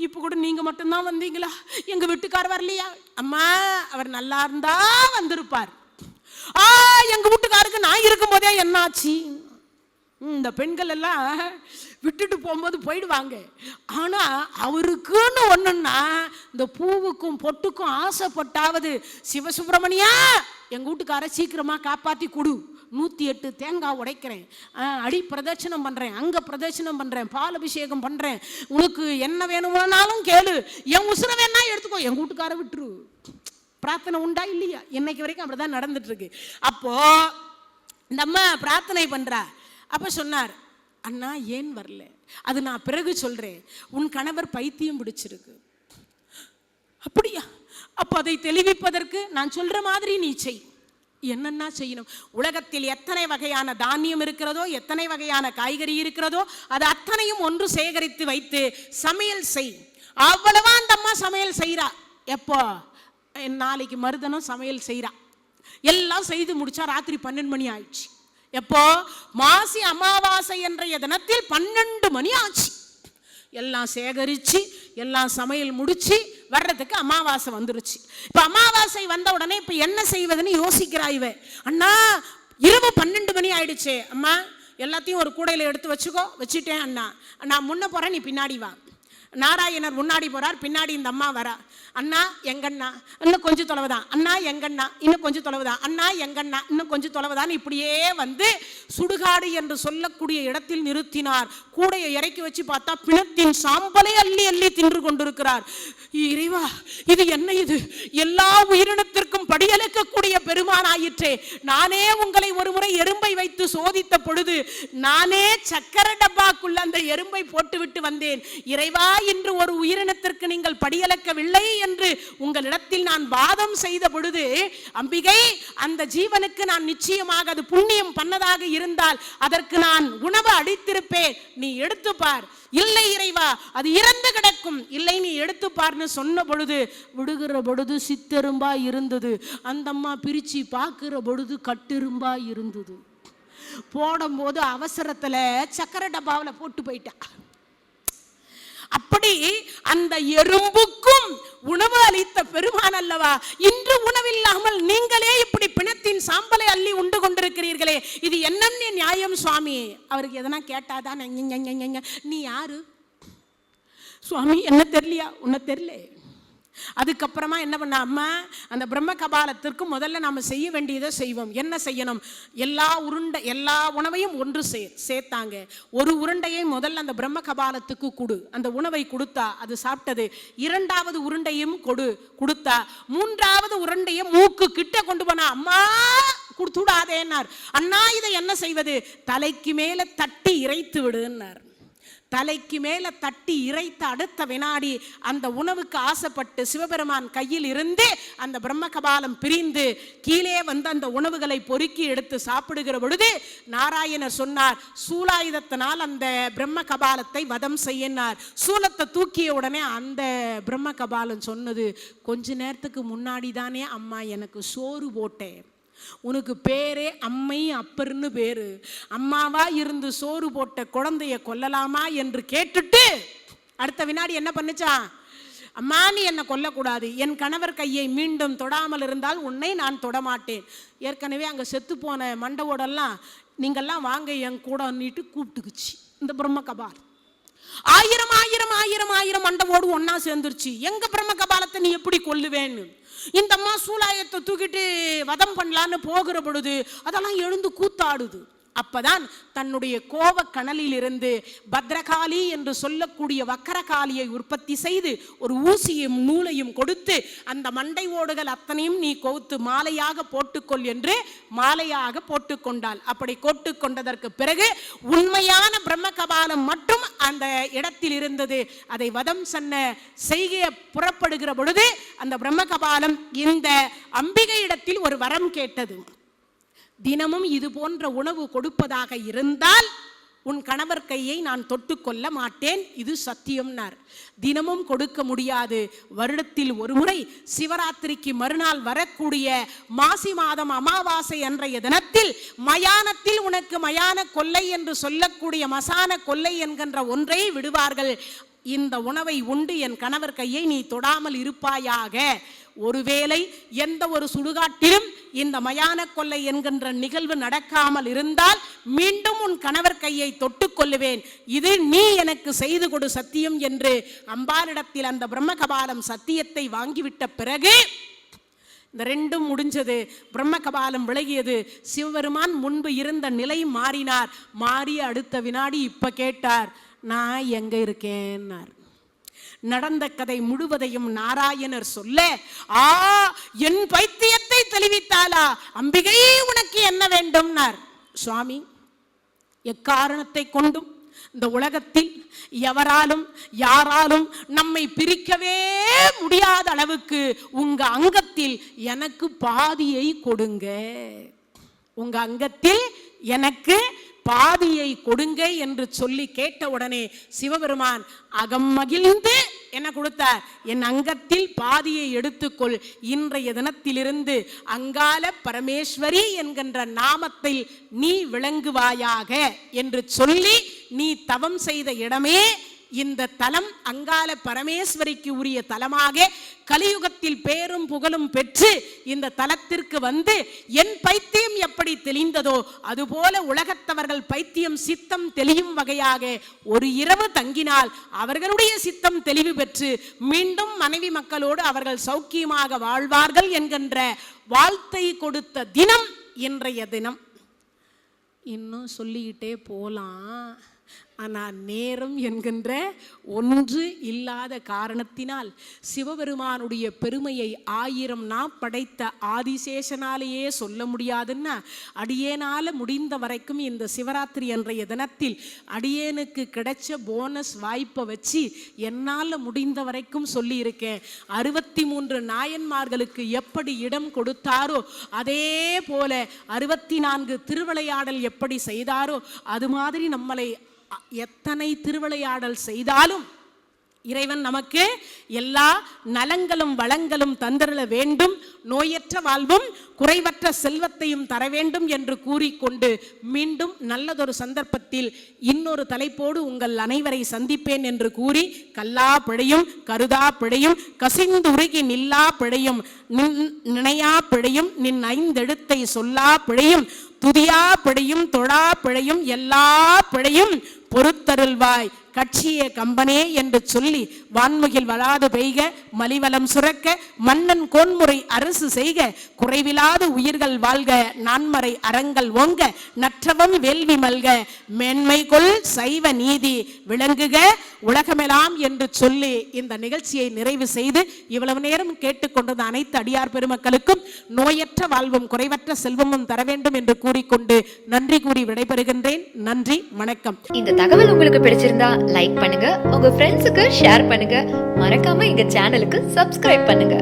இப்ப கூட நீங்க மட்டும்தான் வந்தீங்களா, எங்க வீட்டுக்கார் வரலையா? அம்மா அவர் நல்லா இருந்தா வந்திருப்பார். எங்க வீட்டுக்காருக்கு நான் இருக்கும் போதே என்னாச்சு? இந்த பெண்கள் எல்லாம் விட்டுட்டு போகும்போது போயிடுவாங்க. ஆனா அவருக்குன்னு ஒண்ணுன்னா இந்த பூவுக்கும் பொட்டுக்கும் ஆசைப்பட்டாவது, சிவசுப்பிரமணியா எங்க வீட்டுக்கார சீக்கிரமா காப்பாத்தி கொடு, 108 தேங்காய் உடைக்கிறேன், அடி பிரதட்சணம் பண்றேன், அங்க பிரதட்சணம் பண்றேன், பால் அபிஷேகம் பண்றேன், உனக்கு என்ன வேணுமானாலும் கேளு, என் உசுர வேணா எடுத்துக்கோ, எங்க வீட்டுக்கார விட்டுரு. பிரார்த்தனை உண்டா இல்லையா? இன்னைக்கு வரைக்கும் அப்படிதான் நடந்துட்டு இருக்கு. அப்போ இந்த அம்மா பிரார்த்தனை பண்றா. அப்ப சொன்னார், அண்ணா ஏன் வரல? அது நான் பிறகு சொல்றேன், உன் கணவர் பைத்தியம் பிடிச்சிருக்கு. அப்படியா? அப்ப அதை தெளிவிப்பதற்கு நான் சொல்ற மாதிரி நீ செய். என்னன்னா செய்யணும்? உலகத்தில் எத்தனை வகையான தானியம் இருக்கிறதோ, எத்தனை வகையான காய்கறி இருக்கிறதோ, அது அத்தனையும் ஒன்று சேகரித்து வைத்து சமையல் செய். அவ்வளவா அந்த அம்மா சமையல் செய்யறா. எப்போ? நாளைக்கு மருதனும் சமையல் செய்யறா. எல்லாம் செய்து முடிச்சா ராத்திரி 12 மணி ஆயிடுச்சு. எப்போ? மாசி அமாவாசை என்ற தினத்தில் 12 மணி ஆச்சு. எல்லாம் சேகரிச்சு எல்லாம் சமையல் முடிச்சு வர்றதுக்கு அமாவாசை வந்துருச்சு. இப்ப அமாவாசை வந்த உடனே இப்ப என்ன செய்வதுன்னு யோசிக்கிறாய். அண்ணா இரவு 12 மணி ஆயிடுச்சு. அம்மா எல்லாத்தையும் ஒரு கூடையில எடுத்து வச்சுக்கோ. வச்சுட்டேன் அண்ணா. நான் முன்ன போறேன், நீ பின்னாடி வா. நாராயணர் முன்னாடி போறார், பின்னாடி இந்த அம்மா வரா. அண்ணா எங்கண்ணா, இன்னும் கொஞ்சம் தொலைவுதான். அண்ணா எங்கண்ணா, இன்னும் கொஞ்சம் தொலைவுதான். அண்ணா எங்கண்ணா, இன்னும் கொஞ்சம் தொலைவுதான். இப்படியே வந்து சுடுகாடு என்று சொல்லக்கூடிய இடத்தில் நிறுத்தினார். கூடையை இறக்கி வச்சு பார்த்தா பிணத்தின் சாம்பலை அள்ளி அள்ளி தின்று கொண்டிருக்கிறார். இறைவா, இது என்ன? இது எல்லா உயிரினத்திற்கும் படியளிக்கக்கூடிய பெருமானா நலமாயிற்றே. நானே உங்களை ஒரு முறை எறும்பை வைத்து சோதித்த பொழுது நானே சக்கர டப்பாக்குள்ள அந்த எறும்பை போட்டுவிட்டு வந்தேன். இறைவா, இன்று ஒரு உயிரினத்திற்கு நீங்கள் படியளக்கவில்லை என்று உங்களிடத்தில் நான் வாதம் செய்த பொழுது, அம்பிகை, அந்த ஜீவனுக்கு நான் நிச்சயமாக அது புண்ணியம் பண்ணதாக இருந்தால் அதற்கு நான் உணவு அளித்திருப்பேன், நீ எடுத்து பார். இல்லை இறைவா, அது இறந்து கிடக்கும். இல்லை, நீ எடுத்து பார்னு சொன்ன பொழுது விடுகிற பொழுது சித்தெரும்பா இருந்தது. அந்த அம்மா பிரிச்சு பார்க்கிற பொழுது கட்டெரும்பா இருந்தது. போடும்போது அவசரத்துல சக்கர டப்பாவில் போட்டு போயிட்டா. அப்படி அந்த எறும்புக்கும் உணவு அளித்த பெருமான் அல்லவா, இன்று உணவில்லாமல் நீங்களே இப்படி பிணத்தின் சாம்பலை அள்ளி உண்டு கொண்டிருக்கிறீர்களே, இது என்னன்னு நியாயம் சுவாமி? அவருக்கு எதனா கேட்டாதான் நீ யாரு சுவாமி, என்ன தெரியலையா? உன்ன தெரியல. அதுக்கப்புறமா என்ன பண்ண அம்மா, அந்த பிரம்ம கபாலத்திற்கு முதல்ல நாம செய்ய வேண்டியதை செய்வோம். என்ன செய்யணும்? எல்லா உணவையும் ஒன்று சேர்த்தாங்க. ஒரு உருண்டையை முதல்ல அந்த பிரம்ம கபாலத்துக்கு கொடு. அந்த உணவை கொடுத்தா அது சாப்பிட்டது. இரண்டாவது உருண்டையும் கொடுத்தா, மூன்றாவது உருண்டையை மூக்கு கிட்ட கொண்டு போனா, அம்மா கொடுத்துடாதேன்னார். அண்ணா, இதை என்ன செய்வது? தலைக்கு மேல தட்டி இறைத்து விடுன்னார். தலைக்கு மேல தட்டி இறைத்த அடுத்த வினாடி அந்த உணவுக்கு ஆசைப்பட்டு சிவபெருமான் கையில் இருந்து அந்த பிரம்ம கபாலம் பிரிந்து கீழே வந்து அந்த உணவுகளை பொறுக்கி எடுத்து சாப்பிடுகிற பொழுது நாராயணர் சொன்னார், சூலாயுதத்தினால் அந்த பிரம்ம கபாலத்தை வதம் செய்யினார். சூலத்தை தூக்கிய உடனே அந்த பிரம்ம கபாலம் சொன்னது, கொஞ்ச நேரத்துக்கு முன்னாடி தானே அம்மா எனக்கு சோறு போட்டேன், உனக்கு பேரே அம்மை அப்பர்னு பேரு, அம்மாவா இருந்து சோறு போட்ட குழந்தைய கொல்லலாமா என்று கேட்டுட்டு அடுத்த வினாடி என்ன பண்ணுச்சான்? அம்மா, நீ என்னை கொல்லக்கூடாது, என் கணவர் கையை மீண்டும் தொடாமல் இருந்தால் உன்னை நான் தொடமாட்டேன். ஏற்கனவே அங்கே செத்து போன மண்டவோடெல்லாம் நீங்கள்லாம் வாங்க என் கூட நீட்டு கூப்பிட்டுக்குச்சு. இந்த பிரம்ம கபால் ஆயிரம் ஆயிரம் ஆயிரம் ஆயிரம் மண்டவோடு ஒன்னா சேர்ந்துருச்சு. எங்க பிரம்ம கபாலத்தை நீ எப்படி கொல்லுவேன்னு இந்த அம்மா சூலாயத்தை தூக்கிட்டு வதம் பண்ணலான்னு போகிற பொழுது அதெல்லாம் எழுந்து கூத்தாடுது. அப்பதான் தன்னுடைய கோவ கணலில் இருந்து பத்ரகாளி என்று சொல்லக்கூடிய வக்கரகாளியை உற்பத்தி செய்து ஒரு ஊசியும் நூலையும் கொடுத்து அந்த மண்டை ஓடுகள் அத்தனையும் நீ கோத்து மாலையாக போட்டுக்கொள் என்று மாலையாக போட்டுக்கொண்டாள். அப்படி போட்டுக்கொண்டதற்கு பிறகு உண்மையான பிரம்ம கபாலம் மட்டும் அந்த இடத்தில் இருந்தது. அதை வதம் செய்ய புறப்படுகிற பொழுது அந்த பிரம்ம கபாலம் இந்த அம்பிகை இடத்தில் ஒரு வரம் கேட்டது. தினமும் இது போன்ற உணவு கொடுப்பதாக இருந்தால் உன் கணவர் கையை நான் தொட்டுக்கொள்ள மாட்டேன், இது சத்தியம்னார். தினமும் கொடுக்க முடியாது. வருடத்தில் ஒரு முறை சிவராத்திரிக்கு மறுநாள் வரக்கூடிய மாசி மாதம் அமாவாசை அன்றைய தினத்தில் மயானத்தில் உனக்கு மயான கொல்லை என்று சொல்லக்கூடிய மசான கொல்லை என்கின்ற ஒன்றை விடுவார்கள். இந்த உணவை உண்டு என் கணவர் கையை நீ தொடாமல் இருப்பாயாக. ஒருவேளை எந்த ஒரு சுடுகாட்டிலும் இந்த மயான கொல்லை என்கின்ற நிகழ்வு நடக்காமல் இருந்தால் மீண்டும் உன் கணவர் கையை தொட்டுக் கொள்ளுவேன், இது நீ எனக்கு செய்து கொடு சத்தியம் என்று அம்பாளிடத்தில் அந்த பிரம்ம கபாலம் சத்தியத்தை வாங்கிவிட்ட பிறகு இந்த ரெண்டும் முடிஞ்சது. பிரம்ம கபாலம் விலகியது. சிவபெருமான் முன்பு இருந்த நிலை மாறினார். மாறிய அடுத்த வினாடி இப்ப கேட்டார், நான் எங்க இருக்கேன்னார். நடந்த கதை முழுவதையும் நாராயணர் சொல்ல, என் பைத்தியத்தை தெளிவித்தாளா அம்பிகை, உனக்கு என்ன வேண்டும்னார். சுவாமி, எக்காரணத்தை கொண்டும் இந்த உலகத்தில் எவராலும் யாராலும் நம்மை பிரிக்கவே முடியாத அளவுக்கு உங்க அங்கத்தில் எனக்கு பாதியை கொடுங்க, உங்க அங்கத்தில் எனக்கு பாதியை கொடுங்க என்று சொல்லி கேட்ட உடனே சிவபெருமான் அகம் மகிழ்ந்து என்ன கொடுத்தார்? என் அங்கத்தில் பாதியை எடுத்துக்கொள், இன்றைய தினத்திலிருந்து அங்காள பரமேஸ்வரி என்கின்ற நாமத்தில் நீ விளங்குவாயாக என்று சொல்லி நீ தவம் செய்த இடமே இந்த தலம் அங்காள பரமேஸ்வரிக்கு உரிய தலமாக கலியுகத்தில் பேரும் புகழும் பெற்று இந்த தலத்திற்கு வந்து என் பைத்தியம் எப்படி தெளிந்ததோ அதுபோல உலகத்தவர்கள் பைத்தியம் சித்தம் தெளியும் வகையாக ஒரு இரவு தங்கினால் அவர்களுடைய சித்தம் தெளிவு பெற்று மீண்டும் மனைவி மக்களோடு அவர்கள் சௌக்கியமாக வாழ்வார்கள் என்கின்ற வாழ்த்தை கொடுத்த தினம் இன்றைய தினம். இன்னும் சொல்லிக்கிட்டே போலாம். ஆனால் நேரம் என்கின்ற ஒன்று இல்லாத காரணத்தினால் சிவபெருமானுடைய பெருமையை 1000 நாம் படைத்த ஆதிசேஷனாலேயே சொல்ல முடியாதுன்னா அடியேனால முடிந்த வரைக்கும் இந்த சிவராத்திரி அன்றைய தினத்தில் அடியேனுக்கு கிடைச்ச போனஸ் வாய்ப்பை வச்சு என்னால் முடிந்த வரைக்கும் சொல்லியிருக்கேன். 63 நாயன்மார்களுக்கு எப்படி இடம் கொடுத்தாரோ அதே போல 64 திருவிளையாடல் எப்படி செய்தாரோ அது மாதிரி நம்மளை எத்தனை திருவிளையாடல் செய்தாலும் இறைவன் நமக்கு எல்லா நலங்களும் வளங்களும் தந்திரள வேண்டும், நோயற்ற வாழ்வும் குறைவற்ற செல்வத்தையும் தர வேண்டும் என்று கூறிக்கொண்டு மீண்டும் நல்லதொரு சந்தர்ப்பத்தில் இன்னொரு தலைப்போடு உங்கள் அனைவரை சந்திப்பேன் என்று கூறி கல்லா பிழையும் கருதா பிழையும் கசிந்துருகி நில்லா பிழையும் நினையா பிழையும் நின் 5 எழுத்தை சொல்லா பிழையும் துதியா பிழையும் தொழா பிழையும் எல்லா பிழையும் பொறுத்தருள்வாய் கட்சிய கம்பனே என்று சொல்லி வான்முகில் வளாது பெய்க மலிவலம் சுரக்க மன்னன் கோன்முறை அரசு செய்க குறைவிலாத உயிர்கள் வாழ்க நான்மறை அறங்கள் ஓங்க நற்றவம் வேள்வி மல்க மேன்மை கொள் சைவ நீதி விளங்குக உலகமெல்லாம் என்று சொல்லி இந்த நிகழ்ச்சியை நிறைவு செய்து இவ்வளவு நேரம் கேட்டுக்கொண்டது அனைத்து அடியார் பெருமக்களுக்கும் நோயற்ற வாழ்வும் குறைவற்ற செல்வமும் தர வேண்டும் என்று கூறிக்கொண்டு நன்றி கூறி விடைபெறுகின்றேன். நன்றி, வணக்கம். இந்த தகவல் உங்களுக்கு பிடிச்சிருந்தா லைக் பண்ணுங்க, உங்க ஃப்ரெண்ட்ஸுக்கு ஷேர் பண்ணுங்க, மறக்காம எங்க சேனலுக்கு சப்ஸ்கிரைப் பண்ணுங்க.